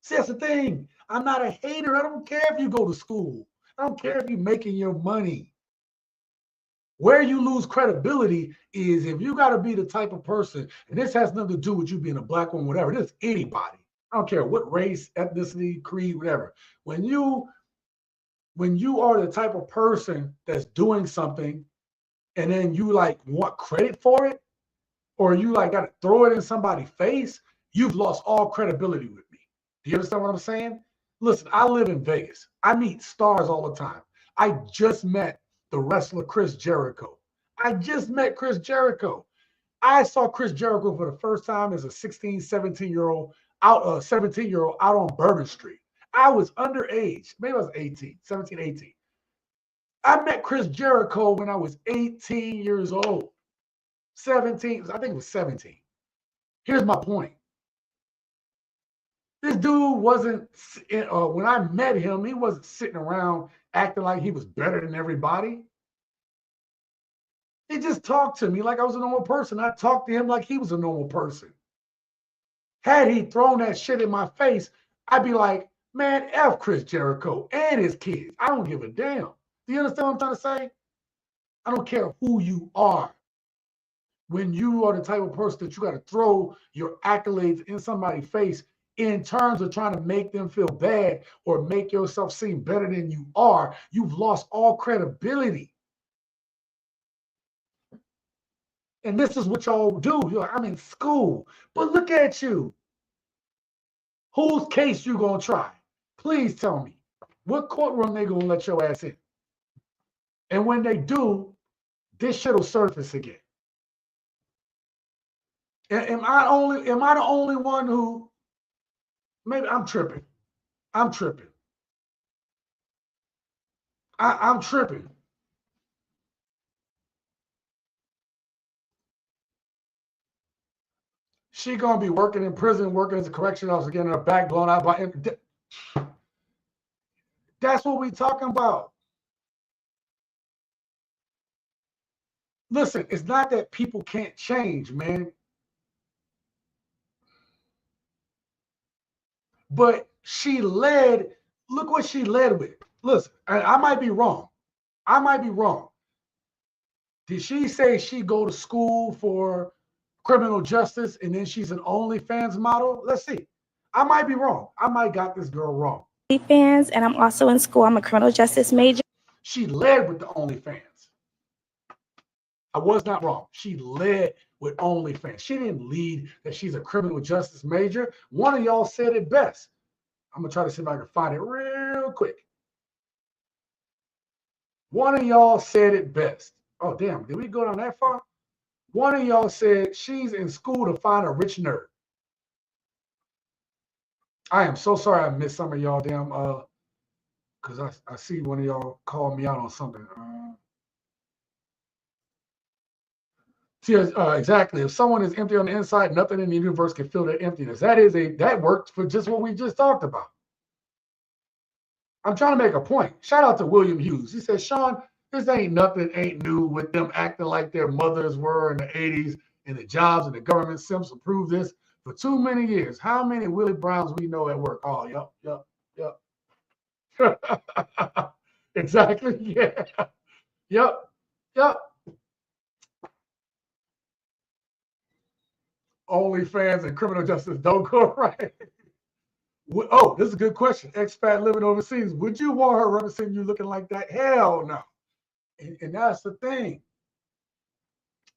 See, that's the thing. I'm not a hater. I don't care if you go to school. I don't care if you're making your money. Where you lose credibility is if you got to be the type of person, and this has nothing to do with you being a black woman, whatever. This is anybody. I don't care what race, ethnicity, creed, whatever. When you are the type of person that's doing something and then you like want credit for it, or you like got to throw it in somebody's face, you've lost all credibility with me. Do you understand what I'm saying? Listen, I live in Vegas. I meet stars all the time. I just met the wrestler Chris Jericho. I saw Chris Jericho for the first time as a 16, 17-year-old out on Bourbon Street. I was underage. Maybe I was 18, 17, 18. I met Chris Jericho when I was 18 years old. 17, I think it was 17. Here's my point. This dude wasn't, when I met him, he wasn't sitting around acting like he was better than everybody. He just talked to me like I was a normal person. I talked to him like he was a normal person. Had he thrown that shit in my face, I'd be like, man, F Chris Jericho and his kids. I don't give a damn. Do you understand what I'm trying to say? I don't care who you are. When you are the type of person that you got to throw your accolades in somebody's face in terms of trying to make them feel bad or make yourself seem better than you are, you've lost all credibility. And this is what y'all do. You're like, I'm in school, but look at you. Whose case you gonna try? Please tell me. What courtroom they gonna let your ass in? And when they do, this shit will surface again. Am I the only one who, maybe I'm tripping. I'm tripping. I'm tripping. She gonna be working in prison, working as a correction officer, getting her back blown out by. That's what we talking about. Listen, it's not that people can't change, man. But she led, look what she led with. Listen, I might be wrong. I might be wrong. Did she say she go to school for criminal justice and then she's an OnlyFans model? Let's see. I might be wrong. I might got this girl wrong. OnlyFans, and I'm also in school. I'm a criminal justice major. She led with the OnlyFans. I was not wrong. She led with OnlyFans. She didn't lead that she's a criminal justice major. One of y'all said it best. I'm going to try to see if I can find it real quick. One of y'all said it best. Oh, damn. Did we go down that far? One of y'all said she's in school to find a rich nerd. I am so sorry I missed some of y'all, damn, because I see one of y'all called me out on something. See, exactly. If someone is empty on the inside, nothing in the universe can fill that emptiness. That worked for just what we just talked about. I'm trying to make a point. Shout out to William Hughes. He said, Sean, this ain't new with them acting like their mothers were in the 80s and the jobs and the government simps approved this for too many years. How many Willie Browns we know at work? Oh, yep. Exactly. Yeah. Yep. OnlyFans and criminal justice don't go right. Oh, this is a good question. Expat living overseas. Would you want her representing you looking like that? Hell no. And that's the thing.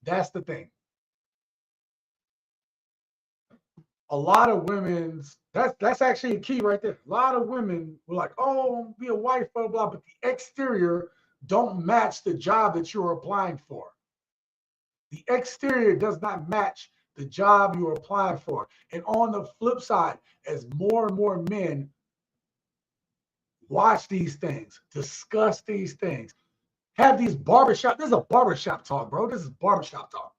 That's the thing. A lot of women's, that's actually a key right there. A lot of women were like, oh, be a wife, blah, blah, but the exterior don't match the job that you're applying for. The exterior does not match the job you're applying for. And on the flip side, as more and more men watch these things, discuss these things, have these barbershop, this is a barbershop talk, bro. This is barbershop talk.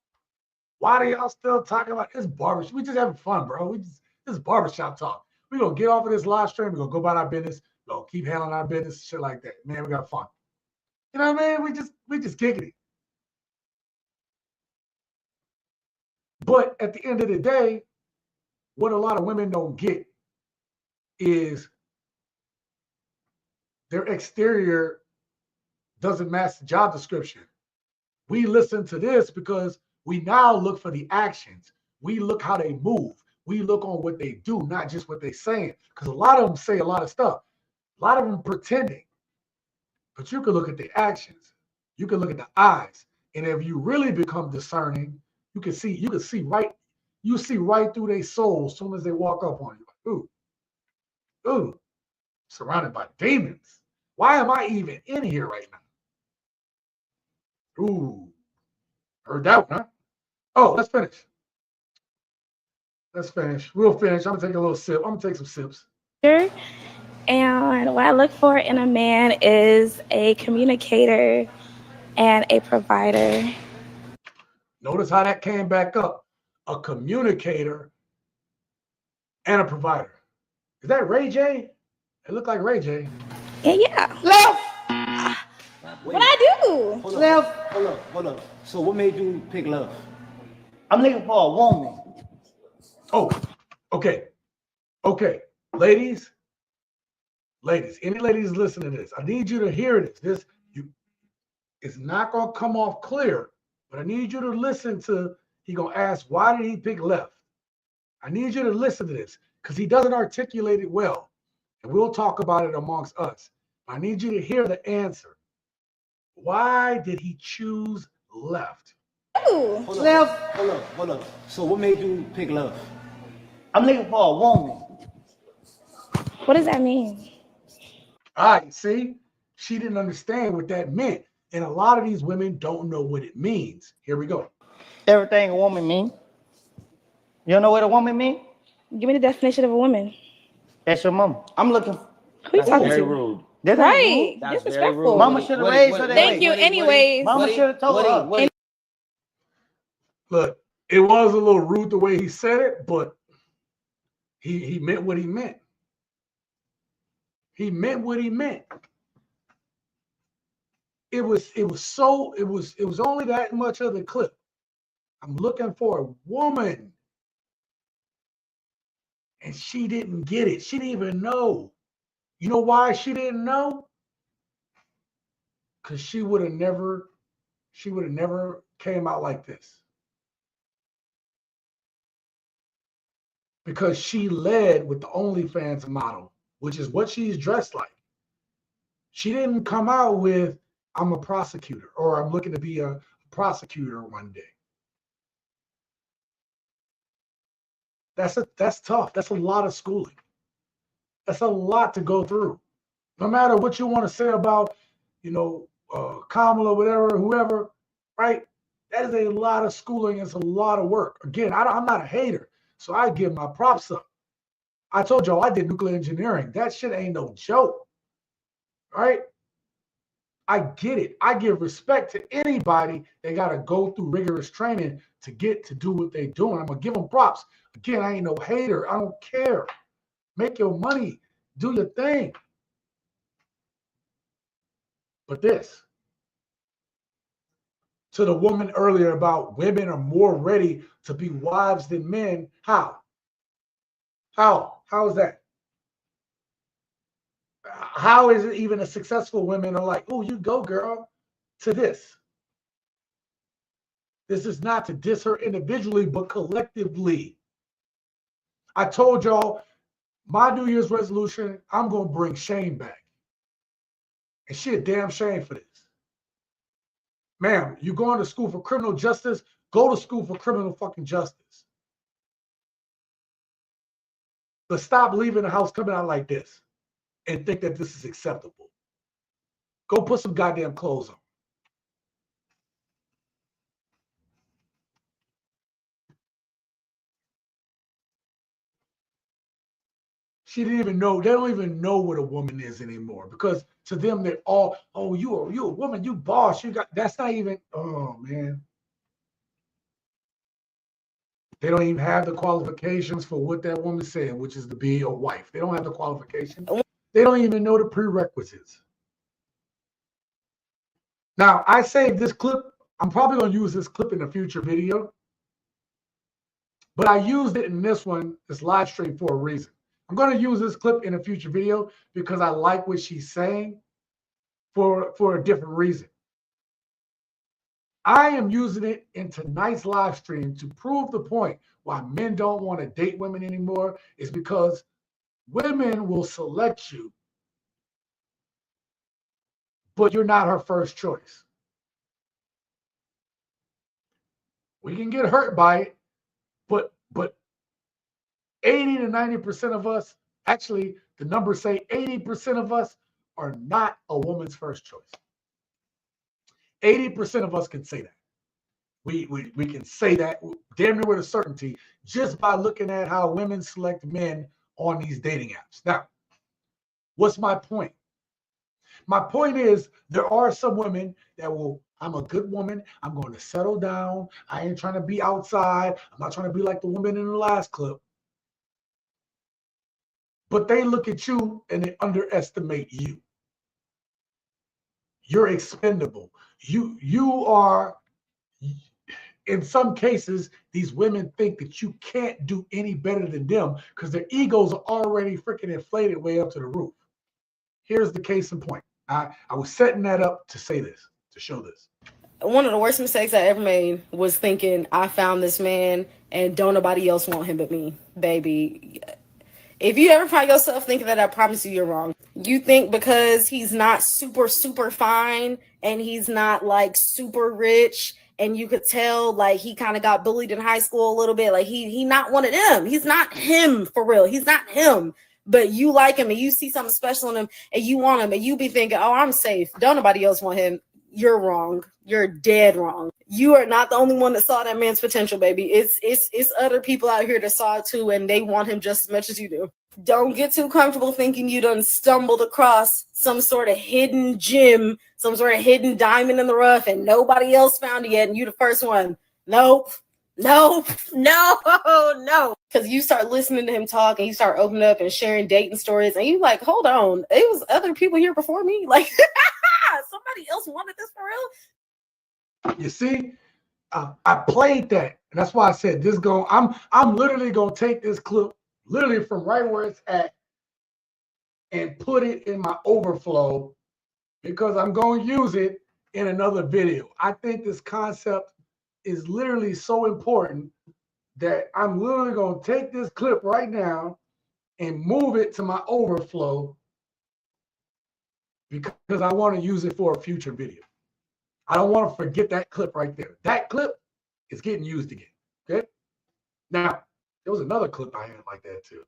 Why do y'all still talking about this barbershop? We just having fun, bro. This is barbershop talk. We're going to get off of this live stream. We're going to go about our business. We're going to keep handling our business, shit like that. Man, we got fun. You know what I mean? We just kicking it. But at the end of the day, what a lot of women don't get is their exterior doesn't match the job description. We listen to this because we now look for the actions. We look how they move. We look on what they do, not just what they're saying. Because a lot of them say a lot of stuff. A lot of them pretending. But you can look at the actions. You can look at the eyes. And if you really become discerning, you can see right through their soul as soon as they walk up on you. Ooh, surrounded by demons. Why am I even in here right now? Ooh, heard that one, huh? Oh, let's finish. We'll finish. I'm gonna take a little sip. I'm gonna take some sips. And what I look for in a man is a communicator and a provider. Notice how that came back up. A communicator and a provider. Is that Ray J? It looked like Ray J. Yeah. Left. What I do? Left. Hold up. So what made you pick love? I'm looking for a woman. Oh, okay. Ladies, any ladies listening to this, I need you to hear this. It's not gonna come off clear, but I need you to listen to. He gonna ask, why did he pick left? I need you to listen to this because he doesn't articulate it well, and we'll talk about it amongst us. I need you to hear the answer. Why did he choose left? Hold up. So what made you pick love? I'm looking for a woman. What does that mean? All right, see, she didn't understand what that meant. And a lot of these women don't know what it means. Here we go. Everything a woman mean. You know what a woman mean? Give me the definition of a woman. That's your mom. I'm looking. Who you talking Very to? rude. That's Right. That's very Disrespectful. rude. Mama should have raised her that Thank way. you. Anyways. Mama should have told her. Look, it was a little rude the way he said it, but he meant what he meant. He meant what he meant. It was only that much of the clip. I'm looking for a woman. And she didn't get it. She didn't even know. You know why she didn't know? Because she would have never came out like this. Because she led with the OnlyFans model, which is what she's dressed like. She didn't come out with, I'm a prosecutor, or I'm looking to be a prosecutor one day. That's tough. That's a lot of schooling. That's a lot to go through. No matter what you want to say about, Kamala, whatever, whoever, right? That is a lot of schooling. It's a lot of work. Again, I'm not a hater, so I give my props up. I told y'all I did nuclear engineering. That shit ain't no joke, right? I get it. I give respect to anybody that got to go through rigorous training to get to do what they doing. I'm going to give them props. Again, I ain't no hater. I don't care. Make your money. Do your thing. But this, to the woman earlier about women are more ready to be wives than men. How? How is that? How is it even a successful women are like, oh, you go, girl, to this? This is not to diss her individually, but collectively. I told y'all my New Year's resolution, I'm going to bring shame back. And she a damn shame for this. Ma'am, you going to school for criminal justice? Go to school for criminal fucking justice. But stop leaving the house coming out like this and think that this is acceptable. Go put some goddamn clothes on. She didn't even know. They don't even know what a woman is anymore because to them they're all, oh, you a woman, you boss, you got. That's not even. Oh man, they don't even have the qualifications for what that woman said, which is to be a wife. They don't have the qualifications. They don't even know the prerequisites. Now I saved this clip. I'm probably going to use this clip in a future video, but I used it in this live stream for a reason. I'm going to use this clip in a future video because I like what she's saying for a different reason. I am using it in tonight's live stream to prove the point why men don't want to date women anymore is because women will select you, but you're not her first choice. We can get hurt by it, but 80 to 90% of us, actually, the numbers say 80% of us are not a woman's first choice. 80% of us can say that. We can say that damn near with a certainty just by looking at how women select men on these dating apps. Now, what's my point? My point is there are some women that will, I'm a good woman. I'm going to settle down. I ain't trying to be outside. I'm not trying to be like the woman in the last clip. but they look at you and they underestimate you. You're expendable. You are, in some cases, these women think that you can't do any better than them because their egos are already freaking inflated way up to the roof. Here's the case in point. I was setting that up to say this, to show this. One of the worst mistakes I ever made was thinking I found this man and don't nobody else want him but me. Baby, if you ever find yourself thinking that, I promise you you're wrong. You think because he's not super, super fine and he's not like super rich and you could tell like he kind of got bullied in high school a little bit. Like he not one of them. He's not him for real. He's not him. But you like him and you see something special in him and you want him and you be thinking, oh, I'm safe. Don't nobody else want him. You're wrong. You're dead wrong. You are not the only one that saw that man's potential, baby. It's other people out here that saw it too, and they want him just as much as you do. Don't get too comfortable thinking you done stumbled across some sort of hidden gem, some sort of hidden diamond in the rough, and nobody else found it yet, and you the first one. Nope. No. Because you start listening to him talk, and you start opening up and sharing dating stories, and you like, hold on, it was other people here before me? Like, somebody else wanted this for real? You see, I played that, and that's why I said this. I'm literally gonna take this clip, literally from right where it's at, and put it in my overflow because I'm gonna use it in another video. I think this concept is literally so important that I'm literally gonna take this clip right now and move it to my overflow because I want to use it for a future video. I don't want to forget that clip right there. That clip is getting used again. Okay. Now, there was another clip I had like that too.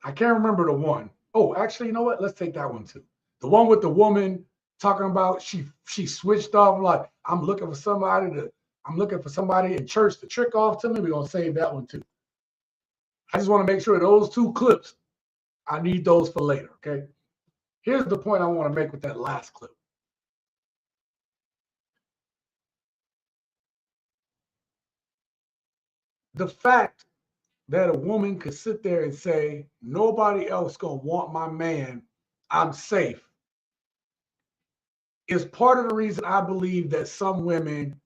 I can't remember the one. Oh, actually, you know what? Let's take that one too. The one with the woman talking about she switched off like I'm looking for somebody in church to trick off to me. We're gonna save that one too. I just want to make sure those two clips, I need those for later. Okay. Here's the point I want to make with that last clip. The fact that a woman could sit there and say, nobody else gonna want my man, I'm safe, is part of the reason I believe that some women,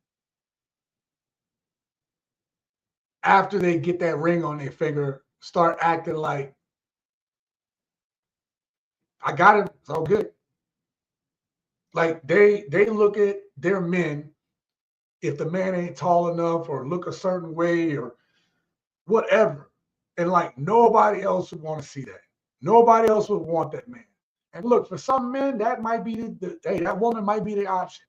after they get that ring on their finger, start acting like, I got it, it's all good. Like they look at their men, if the man ain't tall enough or look a certain way or whatever, and like nobody else would want to see that. Nobody else would want that man. And look, for some men, that might be that woman might be the option.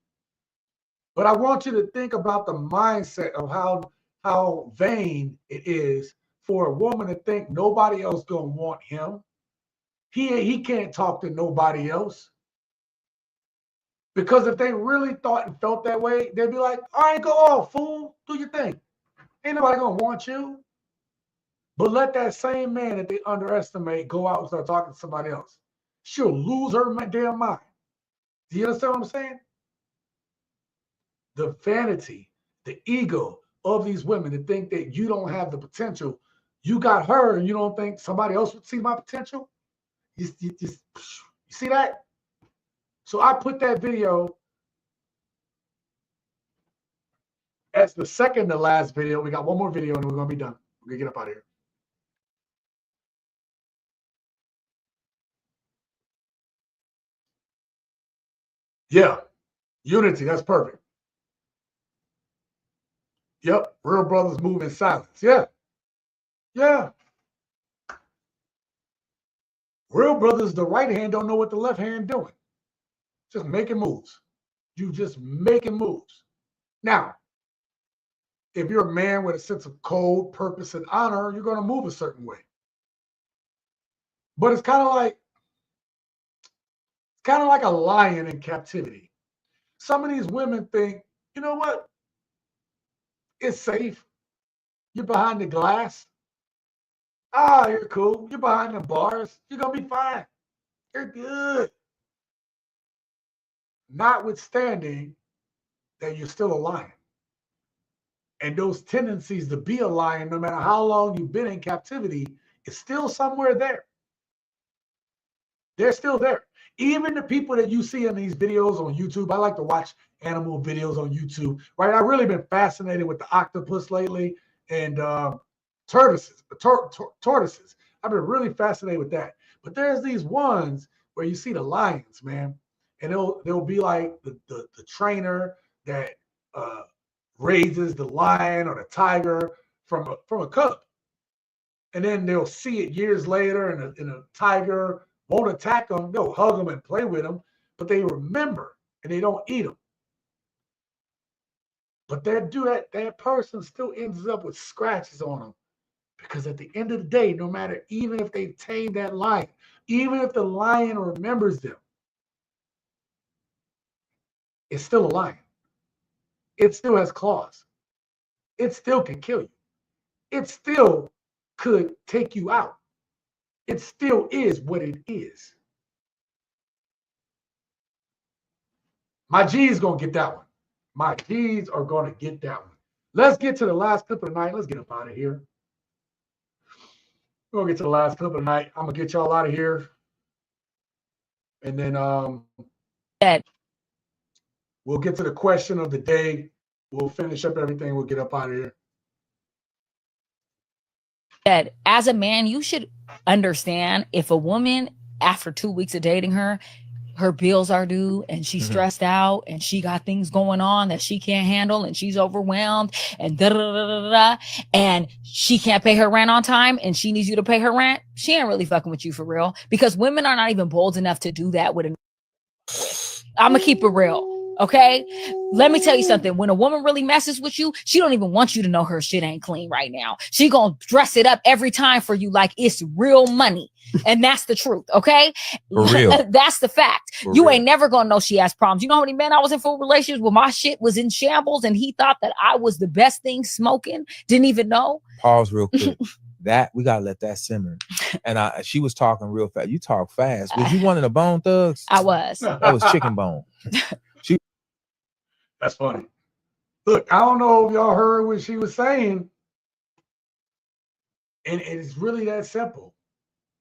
But I want you to think about the mindset of how vain it is for a woman to think nobody else gonna want him. He can't talk to nobody else. Because if they really thought and felt that way, they'd be like, all right, go off, fool. Do your thing. Ain't nobody gonna want you. But let that same man that they underestimate go out and start talking to somebody else. She'll lose her damn mind. Do you understand what I'm saying? The vanity, the ego of these women to think that you don't have the potential. You got her and you don't think somebody else would see my potential? You see that? So I put that video as the second to last video. We got one more video and we're going to be done. We're going to get up out of here. Yeah, unity, that's perfect. Yep, real brothers move in silence. Yeah. Real brothers, the right hand don't know what the left hand doing. Just making moves. You just making moves. Now, if you're a man with a sense of code, purpose, and honor, you're going to move a certain way. But it's kind of like a lion in captivity. Some of these women think, you know what? It's safe. You're behind the glass. You're cool. You're behind the bars. You're going to be fine. You're good. Notwithstanding that you're still a lion. And those tendencies to be a lion, no matter how long you've been in captivity, is still somewhere there. They're still there. Even the people that you see in these videos on YouTube, I like to watch animal videos on YouTube, right? I've really been fascinated with the octopus lately and tortoises. Tortoises. I've been really fascinated with that. But there's these ones where you see the lions, man, and they'll be like the trainer that raises the lion or the tiger from a cub. And then they'll see it years later, and a tiger won't attack them. They'll hug them and play with them, but they remember and they don't eat them. But that person still ends up with scratches on them, because at the end of the day, no matter, even if they tame that lion, even if the lion remembers them, it's still a lion. It still has claws. It still can kill you. It still could take you out. It still is what it is. My G's gonna get that one. My G's are gonna get that one. Let's get to the last clip of the night. Let's get up out of here. We're gonna get to the last clip of the night. I'm gonna get y'all out of here. And then we'll get to the question of the day. We'll finish up everything. We'll get up out of here. That as a man, you should understand if a woman, after 2 weeks of dating her bills are due and she's stressed out and she got things going on that she can't handle and she's overwhelmed and and she can't pay her rent on time and she needs you to pay her rent, she ain't really fucking with you for real, because women are not even bold enough to do that with I'm gonna keep it real. Okay, let me tell you something. When a woman really messes with you, she don't even want you to know her shit ain't clean right now. She gonna dress it up every time for you like it's real money. And that's the truth, okay? For real. That's the fact. For you real. ain't never gonna know she has problems. You know how many men I was in full relationships where my shit was in shambles and he thought that I was the best thing smoking, didn't even know? Pause real quick. That we gotta let that simmer. And she was talking real fast. You talk fast. Was you one of the Bone Thugs? I was. That was Chicken Bone. That's funny. Look, I don't know if y'all heard what she was saying. And it's really that simple.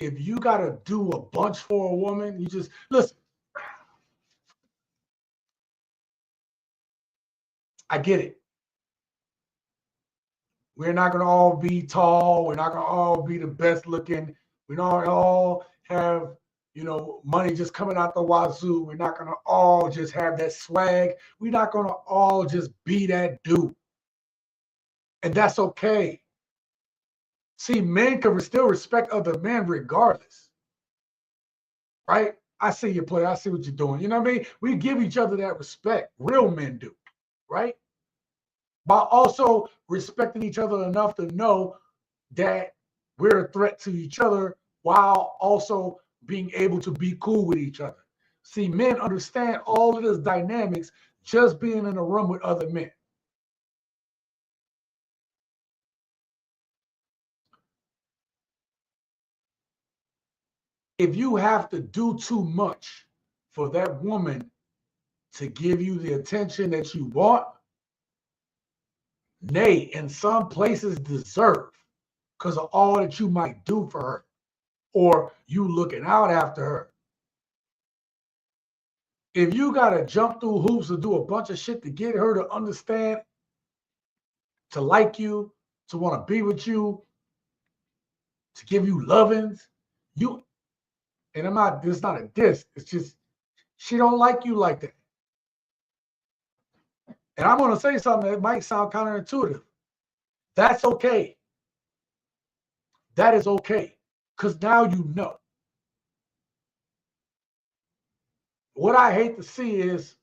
If you got to do a bunch for a woman, you just listen. I get it. We're not going to all be tall. We're not going to all be the best looking. We don't all have, money just coming out the wazoo. We're not going to all just have that swag. We're not going to all just be that dude. And that's okay. See, men can still respect other men regardless. Right? I see you play. I see what you're doing. You know what I mean? We give each other that respect. Real men do. Right? By also respecting each other enough to know that we're a threat to each other while also being able to be cool with each other. See, men understand all of this dynamics just being in a room with other men. If you have to do too much for that woman to give you the attention that you want, nay, in some places deserve, because of all that you might do for her, or you looking out after her. If you got to jump through hoops to do a bunch of shit to get her to understand, to like you, to want to be with you, to give you lovings, and it's not a diss, it's just, she don't like you like that. And I'm going to say something that might sound counterintuitive. That's okay. That is okay. Because now you know. What I hate to see is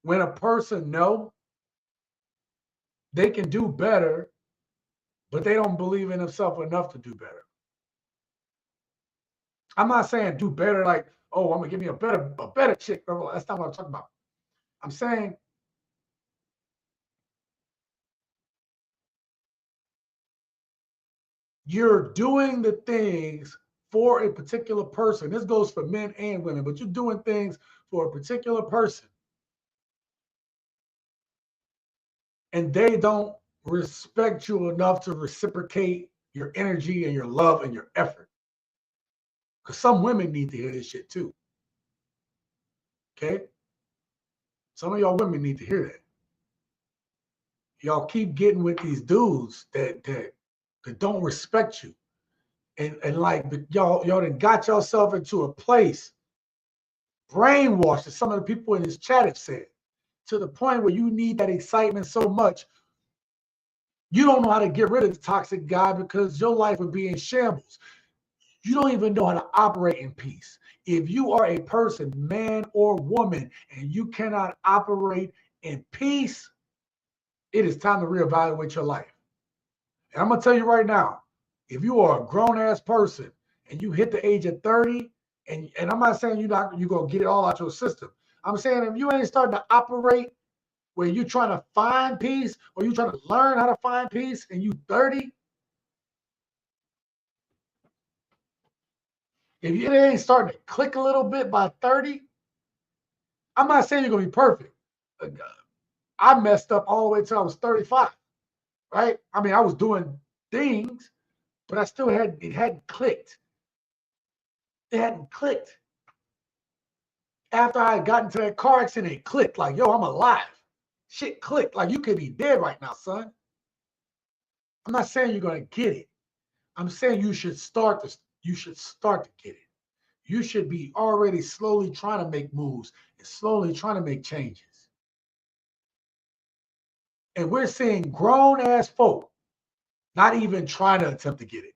when a person know they can do better, but they don't believe in themselves enough to do better. I'm not saying do better like, oh, I'm going to give me a better chick. That's not what I'm talking about. I'm saying you're doing the things for a particular person. This goes for men and women, but you're doing things for a particular person and they don't respect you enough to reciprocate your energy and your love and your effort. Because some women need to hear this shit too. Okay? Some of y'all women need to hear that. Y'all keep getting with these dudes that don't respect you. And like y'all done got yourself into a place, brainwashed, as some of the people in this chat have said, to the point where you need that excitement so much, you don't know how to get rid of the toxic guy because your life would be in shambles. You don't even know how to operate in peace. If you are a person, man or woman, and you cannot operate in peace, it is time to reevaluate your life. And I'm going to tell you right now, if you are a grown-ass person and you hit the age of 30, and I'm not saying you're going to get it all out your system. I'm saying if you ain't starting to operate where you're trying to find peace or you're trying to learn how to find peace and you 30, if it ain't starting to click a little bit by 30, I'm not saying you're going to be perfect. I messed up all the way till I was 35, right? I mean, I was doing things, but I still it hadn't clicked. It hadn't clicked. After I had gotten into that car accident, it clicked. Like, yo, I'm alive. Shit clicked. Like, you could be dead right now, son. I'm not saying you're going to get it. I'm saying you should start to get it. You should be already slowly trying to make moves and slowly trying to make changes. And we're seeing grown-ass folk not even trying to attempt to get it.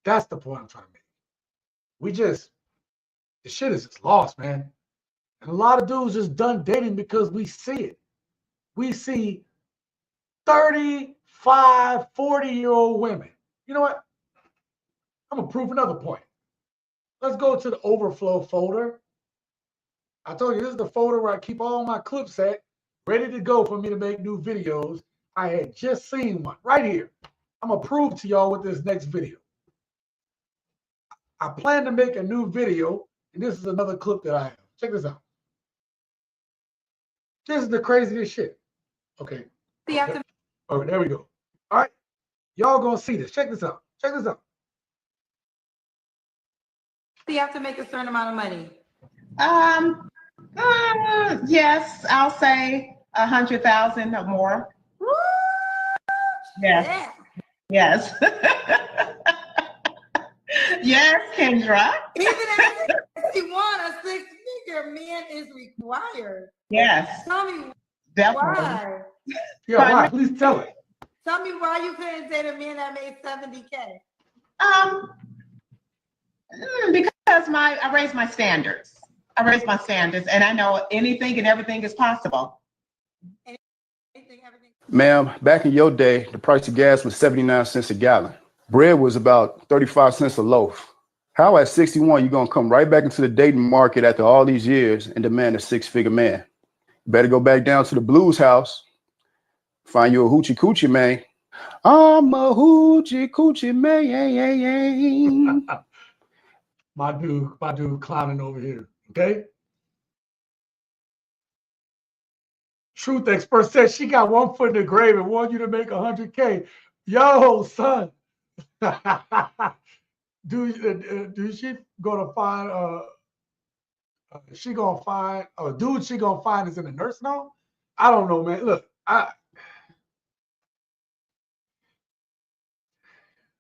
That's the point I'm trying to make. The shit is just lost, man. And a lot of dudes just done dating because we see it. We see 35, 40-year-old women. You know what? I'm going to prove another point. Let's go to the overflow folder. I told you this is the folder where I keep all my clips at, ready to go for me to make new videos. I had just seen one right here. I'm going to prove to y'all with this next video. I plan to make a new video, and this is another clip that I have. Check this out. This is the craziest shit. Okay. Okay, there we go. All right. Y'all going to see this. Check this out. Check this out. You have to make a certain amount of money. Yes, I'll say 100,000 or more. Woo! Yes. Yes. Yes, Kendra. Even if you want a six-figure man is required. Yes. Tell me Definitely. why. Yeah, why? Please tell it. Tell me why you couldn't date a man that made 70K. Because I raised my standards. And I know anything and everything is possible. Ma'am, back in your day, the price of gas was 79 cents a gallon. Bread was about 35 cents a loaf. How at 61 you gonna come right back into the dating market after all these years and demand a six-figure man? You better go back down to the blues house, find you a hoochie coochie man. I'm a hoochie coochie man. My dude clowning over here. Okay. Truth Expert says she got 1 foot in the grave and want you to make 100K. Yo, son. Dude, she gonna find a dude she gonna find is in the nurse now? I don't know, man. Look,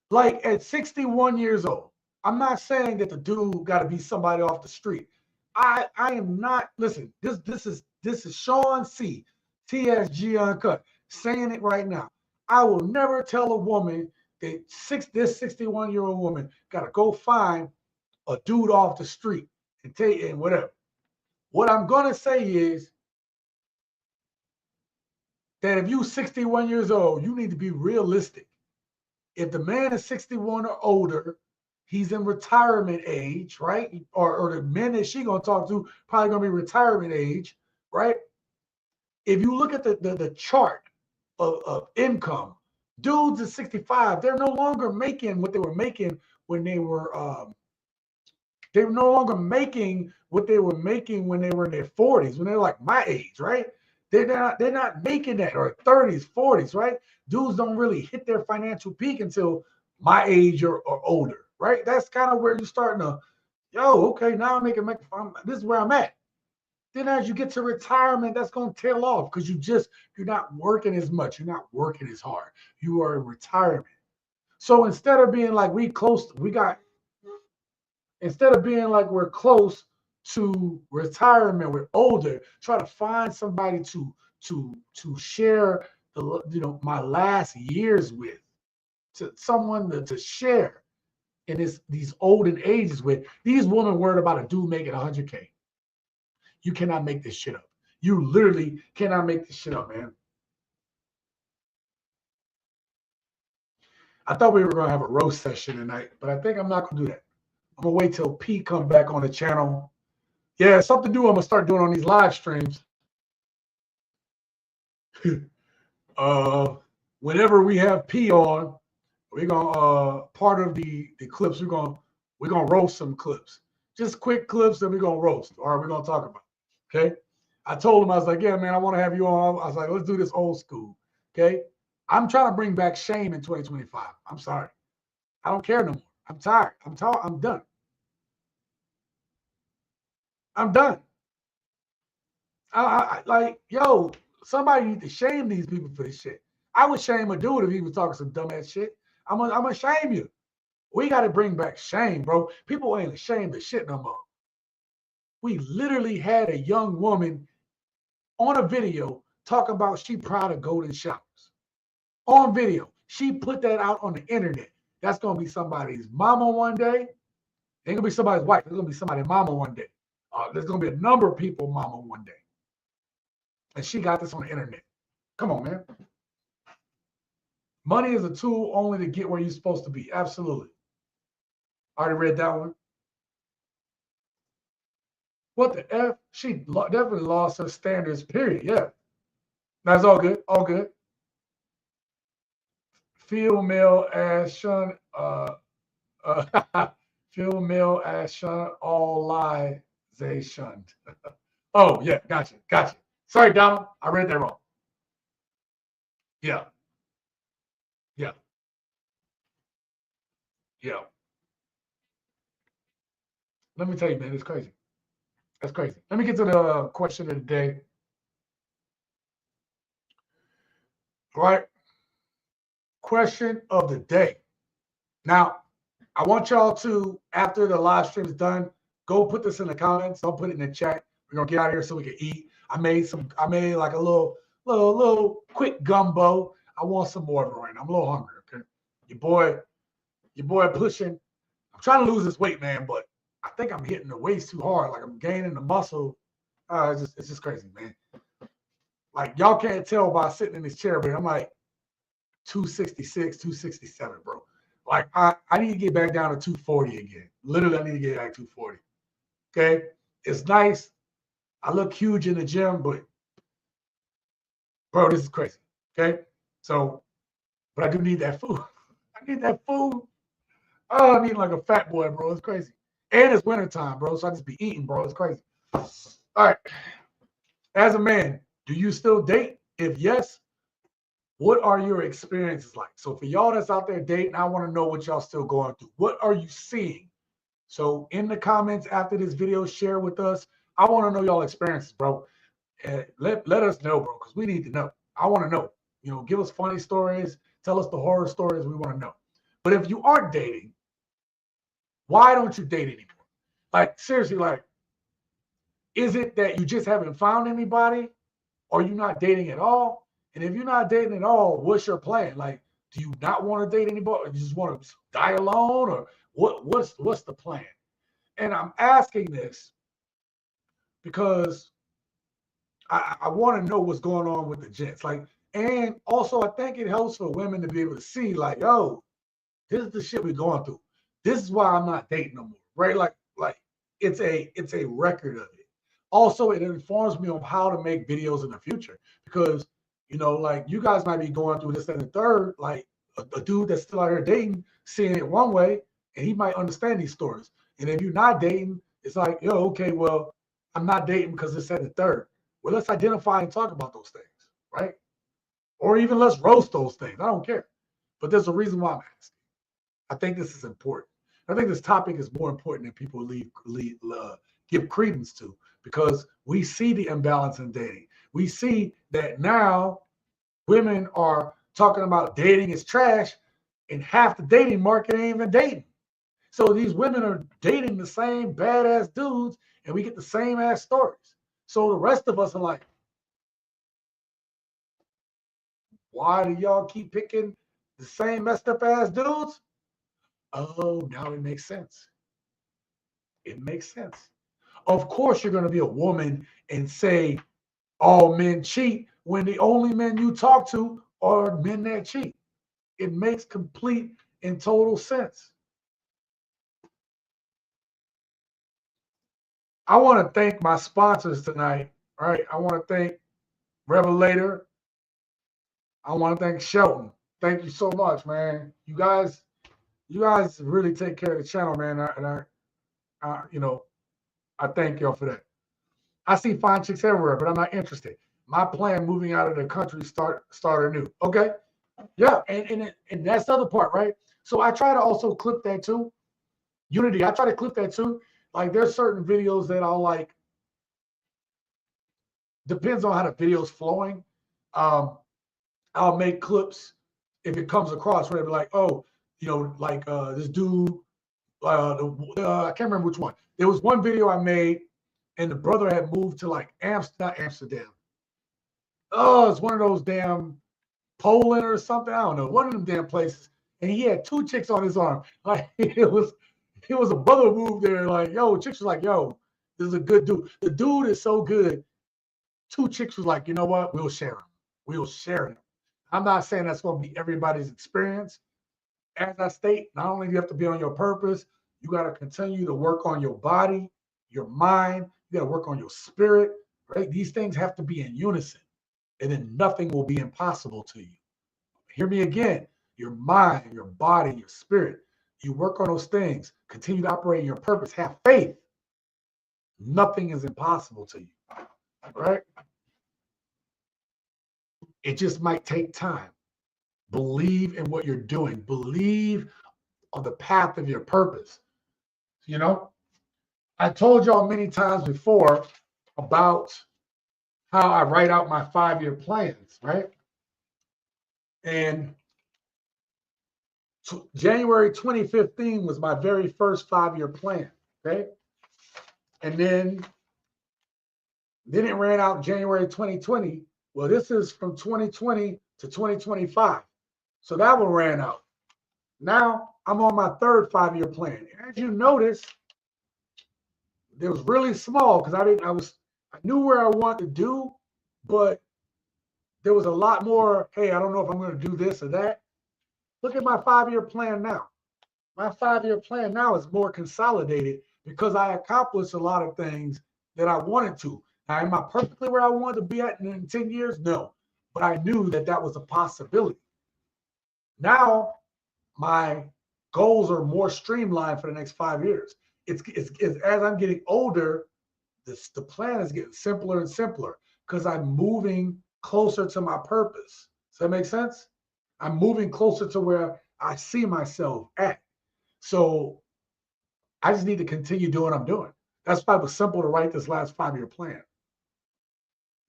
like at 61 years old, I'm not saying that the dude got to be somebody off the street. I am not. Listen, this is Sean C. TSG Uncut saying it right now. I will never tell a woman that this 61-year-old woman got to go find a dude off the street and whatever. What I'm gonna say is that if you 61 years old, you need to be realistic. If the man is 61 or older, he's in retirement age, right? Or the men that she gonna talk to probably gonna be retirement age, right? If you look at the chart of income, dudes at 65, they're no longer making what they were making when they were they're no longer making what they were making when they were in their 40s, when they're like my age, right? They're not making that, or 30s, 40s, right? Dudes don't really hit their financial peak until my age or older, right? That's kind of where you're starting to, okay, now I'm making this is where I'm at. Then as you get to retirement, that's going to tail off because you're not working as much. You're not working as hard. You are in retirement. So instead of being like instead of being like we're close to retirement, we're older, try to find somebody to share my last years with, to someone to share in these olden ages with. These women worried about a dude making 100K. You cannot make this shit up. You literally cannot make this shit up, man. I thought we were going to have a roast session tonight, but I think I'm not going to do that. I'm going to wait till P come back on the channel. Yeah, something new I'm going to start doing on these live streams. Whenever we have P on, we're going to, part of the clips, we're going to roast some clips. Just quick clips that we're going to roast, or we're going to talk about. Okay? I told him, I was like, yeah, man, I want to have you on. I was like, let's do this old school. Okay? I'm trying to bring back shame in 2025. I'm sorry. I don't care no more. I'm tired. I'm done. I'm done. Somebody need to shame these people for this shit. I would shame a dude if he was talking some dumbass shit. I'm gonna shame you. We got to bring back shame, bro. People ain't ashamed of shit no more. We literally had a young woman on a video talking about she proud of golden showers. On video. She put that out on the internet. That's going to be somebody's mama one day. Ain't going to be somebody's wife. It's going to be somebody's mama one day. There's going to be a number of people mama one day. And she got this on the internet. Come on, man. Money is a tool only to get where you're supposed to be. Absolutely. Already read that one. What the F? She definitely lost her standards, period. Yeah. That's all good. All good. Female as shun, female as shun, all lie, they shunned. Oh, yeah, gotcha. Sorry, Donald, I read that wrong. Yeah. Let me tell you, man, it's crazy. That's crazy. Let me get to the question of the day. All right. Question of the day. Now, I want y'all to, after the live stream is done, go put this in the comments. Don't put it in the chat. We're gonna get out of here so we can eat. I made like a little quick gumbo. I want some more of it right now. I'm a little hungry. Okay, your boy pushing. I'm trying to lose this weight, man, but I think I'm hitting the waist too hard. Like I'm gaining the muscle. It's just crazy, man. Like y'all can't tell by sitting in this chair, but I'm like 266, 267, bro. Like I need to get back down to 240 again. Literally, I need to get back to 240. Okay, it's nice. I look huge in the gym, but bro, this is crazy. Okay, so, but I do need that food. I need that food. Oh, I need like a fat boy, bro. It's crazy. And it's wintertime, bro. So I just be eating, bro. It's crazy. All right. As a man, do you still date? If yes, what are your experiences like? So for y'all that's out there dating, I want to know what y'all still going through. What are you seeing? So in the comments after this video, share with us. I want to know y'all experiences, bro. Let us know, bro, because we need to know. I want to know. You know, give us funny stories. Tell us the horror stories. We want to know. But if you aren't dating, why don't you date anymore? Like, seriously, like, is it that you just haven't found anybody? Or you not dating at all? And if you're not dating at all, what's your plan? Like, do you not want to date anybody? Or you just want to die alone? Or what's the plan? And I'm asking this because I want to know what's going on with the gents. Like, and also I think it helps for women to be able to see, like, yo, this is the shit we're going through. This is why I'm not dating no more, right? Like it's a record of it. Also, it informs me on how to make videos in the future because, you know, like you guys might be going through this and the third, like a dude that's still out here dating, seeing it one way, and he might understand these stories. And if you're not dating, it's like, yo, okay, well, I'm not dating because it's at the third. Well, let's identify and talk about those things, right? Or even let's roast those things. I don't care. But there's a reason why I'm asking. I think this is important. I think this topic is more important than people give credence to, because we see the imbalance in dating. We see that now women are talking about dating is trash, and half the dating market ain't even dating. So these women are dating the same badass dudes, and we get the same ass stories. So the rest of us are like, why do y'all keep picking the same messed up ass dudes? Oh, now it makes sense. It makes sense. Of course, you're going to be a woman and say all men cheat when the only men you talk to are men that cheat. It makes complete and total sense. I want to thank my sponsors tonight. All right. I want to thank Revelator. I want to thank Shelton. Thank you so much, man. You guys really take care of the channel, man. I thank y'all for that. I see fine chicks everywhere, but I'm not interested. My plan moving out of the country, start anew. Okay. Yeah. And that's the other part, right? So I try to also clip that too. Unity, I try to clip that too. Like there's certain videos that I'll like, depends on how the video's flowing. I'll make clips if it comes across where they're like, oh, like this dude, I can't remember which one. There was one video I made and the brother had moved to like Amsterdam. Oh, it's one of those damn Poland or something. I don't know. One of them damn places. And he had 2 chicks on his arm. Like it was a brother who moved there. Like, yo, chicks was like, yo, this is a good dude. The dude is so good. 2 chicks was like, you know what? We'll share him. We'll share him. I'm not saying that's going to be everybody's experience. As I state, not only do you have to be on your purpose, you got to continue to work on your body, your mind. You got to work on your spirit, right? These things have to be in unison, and then nothing will be impossible to you. Hear me again. Your mind, your body, your spirit. You work on those things. Continue to operate in your purpose. Have faith. Nothing is impossible to you, right? It just might take time. Believe in what you're doing. Believe on the path of your purpose. I told y'all many times before about how I write out my 5-year plans, right? And January 2015 was my very first 5-year plan, okay? And then it ran out January 2020. Well, this is from 2020 to 2025. So that one ran out. Now I'm on my 3rd 5-year plan. As you notice, it was really small because I knew where I wanted to do, but there was a lot more, hey, I don't know if I'm going to do this or that. Look at my 5-year plan now. My 5-year plan now is more consolidated because I accomplished a lot of things that I wanted to. Now, am I perfectly where I wanted to be at in 10 years? No, but I knew that was a possibility. Now, my goals are more streamlined for the next 5 years. It's as I'm getting older, the plan is getting simpler and simpler because I'm moving closer to my purpose. Does that make sense? I'm moving closer to where I see myself at. So I just need to continue doing what I'm doing. That's why it was simple to write this last 5-year plan.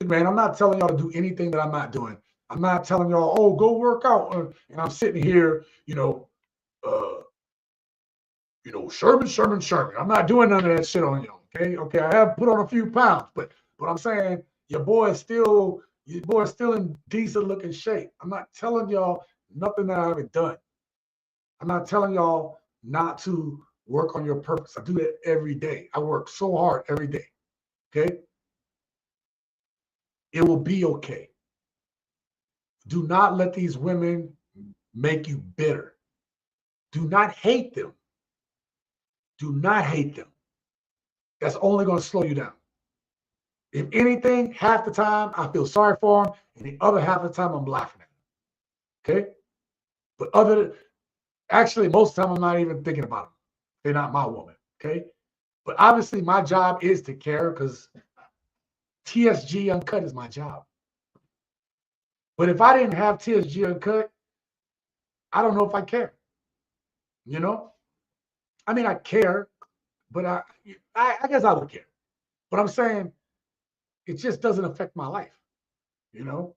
Man, I'm not telling y'all to do anything that I'm not doing. I'm not telling y'all, oh, go work out. And I'm sitting here, Sherman. I'm not doing none of that shit on y'all. Okay. I have put on a few pounds, but I'm saying your boy is still in decent looking shape. I'm not telling y'all nothing that I haven't done. I'm not telling y'all not to work on your purpose. I do that every day. I work so hard every day. Okay. It will be okay. Do not let these women make you bitter. Do not hate them. Do not hate them. That's only going to slow you down. If anything, half the time I feel sorry for them, and the other half of the time I'm laughing at them. Okay? But most of the time I'm not even thinking about them. They're not my woman. Okay? But obviously my job is to care because TSG Uncut is my job. But if I didn't have TSG Uncut, I don't know if I care. You know? I mean, I care, but I guess I would care. But I'm saying it just doesn't affect my life. You know?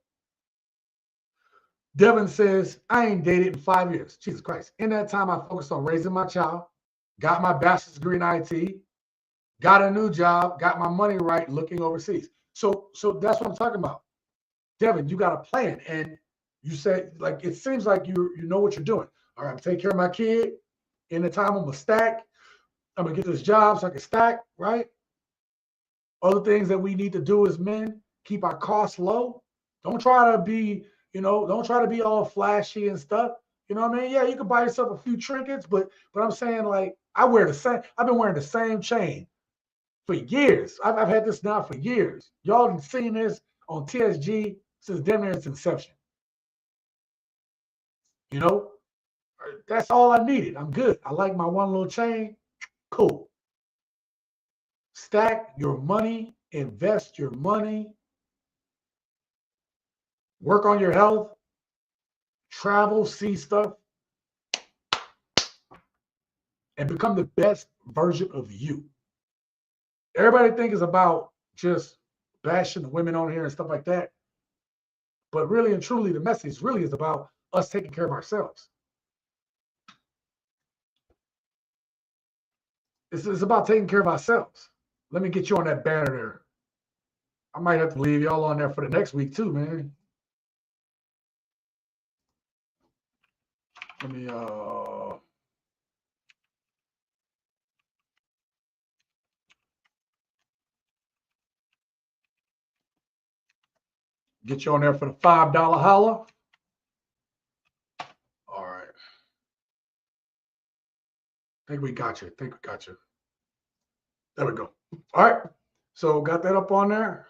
Devin says, I ain't dated in 5 years. Jesus Christ. In that time, I focused on raising my child, got my bachelor's degree in IT, got a new job, got my money right, looking overseas. So that's what I'm talking about. Devin, you got a plan. And you said, like, it seems like you know what you're doing. All right, I'm taking care of my kid. In the time, I'm going to stack. I'm going to get this job so I can stack, right? Other things that we need to do as men, keep our costs low. Don't try to be, don't try to be all flashy and stuff. You know what I mean? Yeah, you can buy yourself a few trinkets, but I'm saying, like, I've been wearing the same chain for years. I've had this now for years. Y'all have seen this on TSG since damn near its inception. You know, that's all I needed. I'm good. I like my one little chain. Cool. Stack your money, invest your money, work on your health, travel, see stuff, and become the best version of you. Everybody think it's about just bashing the women on here and stuff like that. But really and truly, the message really is about us taking care of ourselves. It's about taking care of ourselves. Let me get you on that banner there. I might have to leave y'all on there for the next week too, man. Let me get you on there for the $5 holla. All right. I think we got you. There we go. All right. So got that up on there.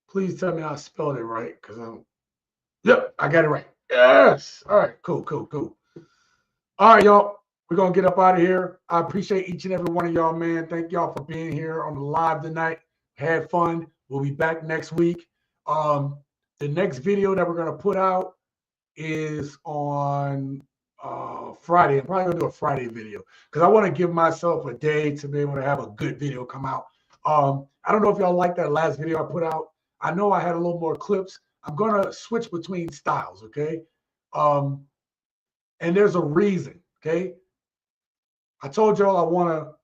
Please tell me I spelled it right, because yep, I got it right. Yes. All right. Cool. All right, y'all. We're gonna get up out of here. I appreciate each and every one of y'all, man. Thank y'all for being here on the live tonight. Had fun. We'll be back next week. The next video that we're gonna put out is on Friday. I'm probably gonna do a Friday video because I want to give myself a day to be able to have a good video come out. I don't know if y'all like that last video I put out. I know I had a little more clips. I'm gonna switch between styles, okay? And there's a reason, okay? I told y'all I want to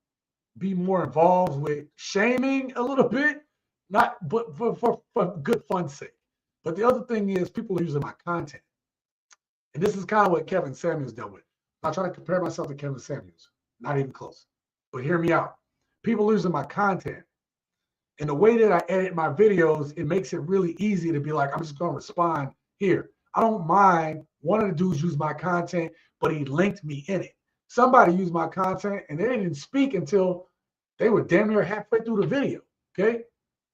be more involved with shaming a little bit, but for good fun's sake. But the other thing is people are using my content. And this is kind of what Kevin Samuels dealt with. I'm not trying to compare myself to Kevin Samuels. Not even close. But hear me out. People losing my content. And the way that I edit my videos, it makes it really easy to be like, I'm just going to respond here. I don't mind. One of the dudes used my content, but he linked me in it. Somebody used my content and they didn't speak until they were damn near halfway through the video. Okay.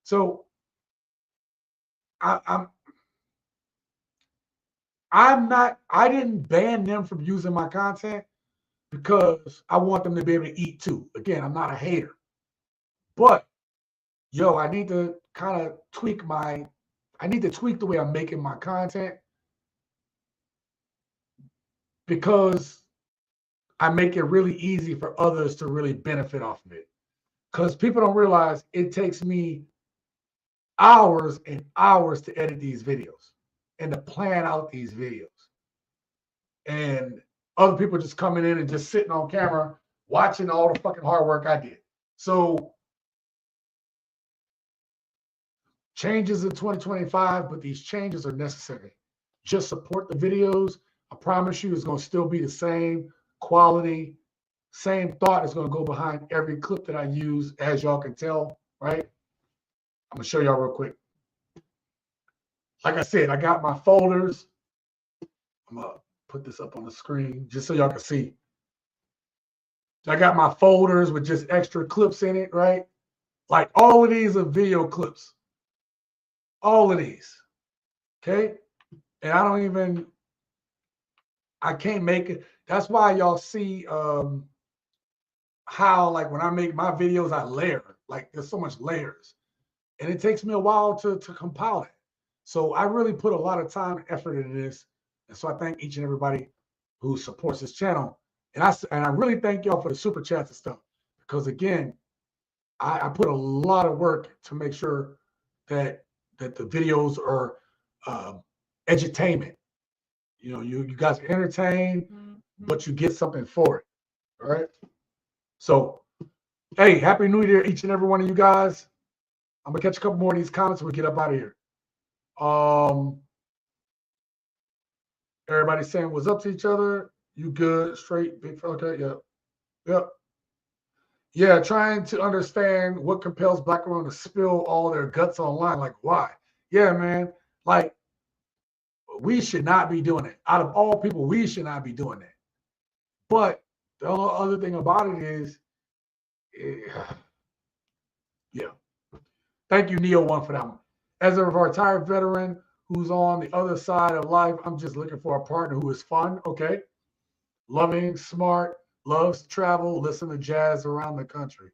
So I didn't ban them from using my content because I want them to be able to eat too. Again, I'm not a hater. But yo, I need to kind of tweak the way I'm making my content because I make it really easy for others to really benefit off of it. Because people don't realize it takes me hours and hours to edit these videos and to plan out these videos. And other people just coming in and just sitting on camera watching all the fucking hard work I did. So changes in 2025, but these changes are necessary. Just support the videos. I promise you it's going to still be the same quality, same thought is going to go behind every clip that I use, as y'all can tell, right? I'm going to show y'all real quick. Like I said, I got my folders. I'm going to put this up on the screen just so y'all can see. I got my folders with just extra clips in it, right? Like all of these are video clips. All of these. Okay? And I can't make it. That's why y'all see how, like, when I make my videos, I layer. Like, there's so much layers. And it takes me a while to compile it. So I really put a lot of time and effort into this. And so I thank each and everybody who supports this channel. And I really thank y'all for the super chats and stuff. Because again, I put a lot of work to make sure that the videos are edutainment. You know, you guys are entertained, but you get something for it. All right. So, hey, Happy New Year, each and every one of you guys. I'm gonna catch a couple more of these comments and we get up out of here. Everybody saying what's up to each other. You good, straight, big fella. Okay, yep. Yeah, trying to understand what compels Black women to spill all their guts online. Like, why? Yeah, man. Like, we should not be doing it. Out of all people, we should not be doing it. But the other thing about it is, yeah. Thank you, Neo1, for that one. As a retired veteran who's on the other side of life, I'm just looking for a partner who is fun, okay? Loving, smart, loves to travel, listen to jazz around the country.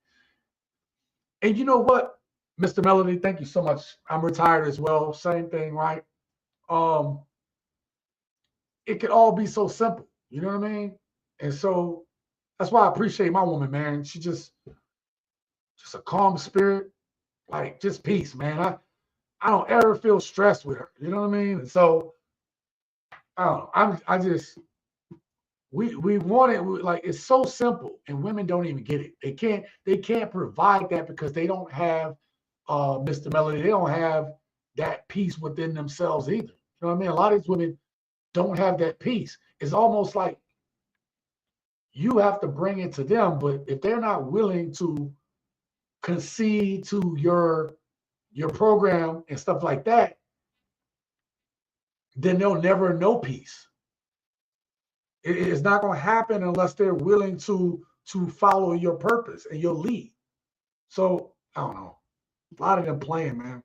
And you know what, Mr. Melody, thank you so much. I'm retired as well. Same thing, right? It could all be so simple. You know what I mean? And so that's why I appreciate my woman, man. She just a calm spirit, like just peace, man. I don't ever feel stressed with her. You know what I mean? And so I don't know. We want it, like, it's so simple, and women don't even get it. They can't provide that because they don't have Mr. Melody. They don't have that peace within themselves either. You know what I mean? A lot of these women don't have that peace. It's almost like you have to bring it to them, but if they're not willing to concede to your program and stuff like that, then they'll never know peace. It's not going to happen unless they're willing to follow your purpose and your lead. So I don't know. A lot of them playing, man.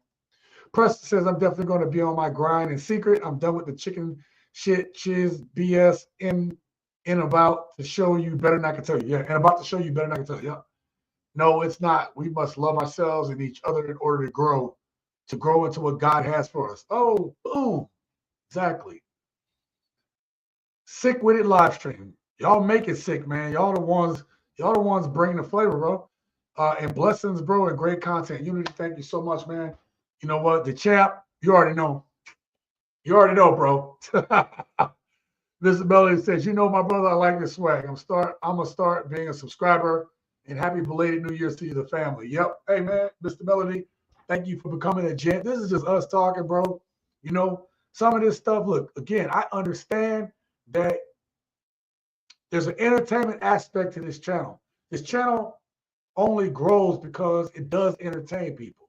Preston says, I'm definitely going to be on my grind in secret. I'm done with the chicken shit, chiz, BS, in about to show you better than I can tell you. Yeah, and about to show you better than I can tell you. Yeah. No, it's not. We must love ourselves and each other in order to grow into what God has for us. Oh, boom. Exactly. Sick with it live stream. Y'all make it sick, man. Y'all the ones bringing the flavor, bro. And blessings, bro, and great content. Unity, thank you so much, man. You know what? The champ, you already know. You already know, bro. Mr. Melody says, you know, my brother, I like this swag. I'm gonna start being a subscriber, and happy belated New Year's to you, the family. Yep. Hey, man, Mr. Melody, thank you for becoming a gent. This is just us talking, bro. You know, some of this stuff, look, again, I understand that there's an entertainment aspect to this channel. This channel only grows because it does entertain people.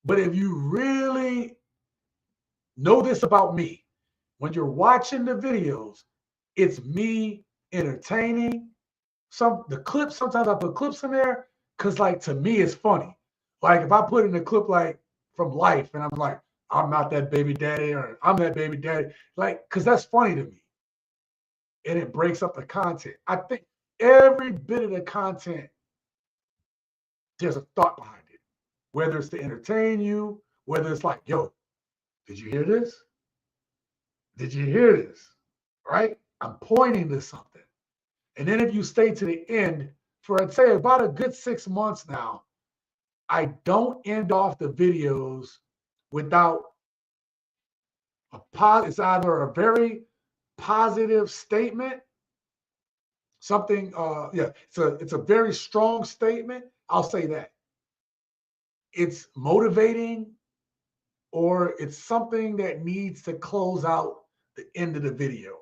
But if you really know this about me, when you're watching the videos, it's me entertaining. The clips, sometimes I put clips in there because, like, to me, it's funny. Like, if I put in a clip, like, from life, and I'm like, I'm not that baby daddy, or I'm that baby daddy, like, because that's funny to me. And it breaks up the content. I think every bit of the content, there's a thought behind it. Whether it's to entertain you, whether it's like, yo, did you hear this? Did you hear this? Right? I'm pointing to something. And then if you stay to the end, for I'd say about a good 6 months now, I don't end off the videos without it's either a very positive statement, something, it's a very strong statement. I'll say that. It's motivating, or it's something that needs to close out the end of the video.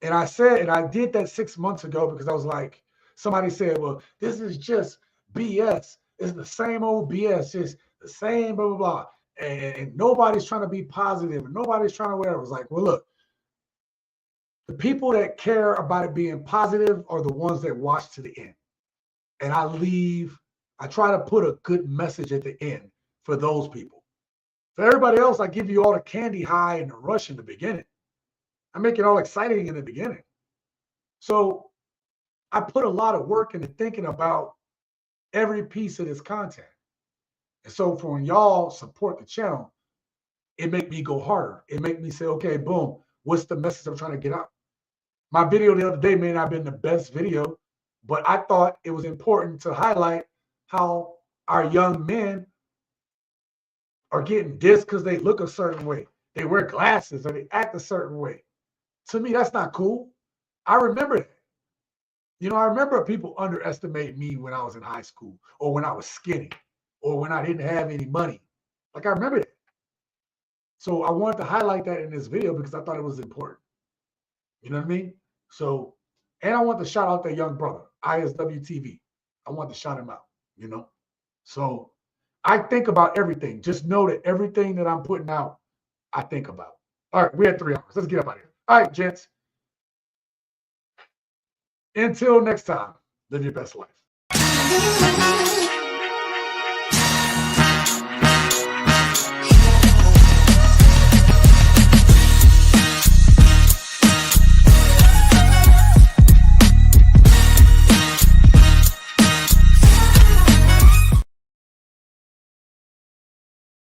And I did that 6 months ago because I was like, somebody said, well, this is just BS. It's the same old BS, just the same blah, blah, blah. And nobody's trying to be positive, and nobody's trying to whatever. It was like, well, look, the people that care about it being positive are the ones that watch to the end. And I try to put a good message at the end for those people. For everybody else, I give you all the candy high and the rush in the beginning. I make it all exciting in the beginning. So I put a lot of work into thinking about every piece of this content. And so for when y'all support the channel, it make me go harder. It make me say, okay, boom, what's the message I'm trying to get out? My video the other day may not have been the best video, but I thought it was important to highlight how our young men are getting dissed because they look a certain way. They wear glasses or they act a certain way. To me, that's not cool. I remember that. You know, I remember people underestimate me when I was in high school or when I was skinny or when I didn't have any money. Like, I remember that. So I wanted to highlight that in this video because I thought it was important. You know what I mean? So, and I want to shout out that young brother, ISWTV. I want to shout him out, you know? So I think about everything. Just know that everything that I'm putting out, I think about. All right, we had 3 hours. Let's get up out of here. All right, gents. Until next time, live your best life.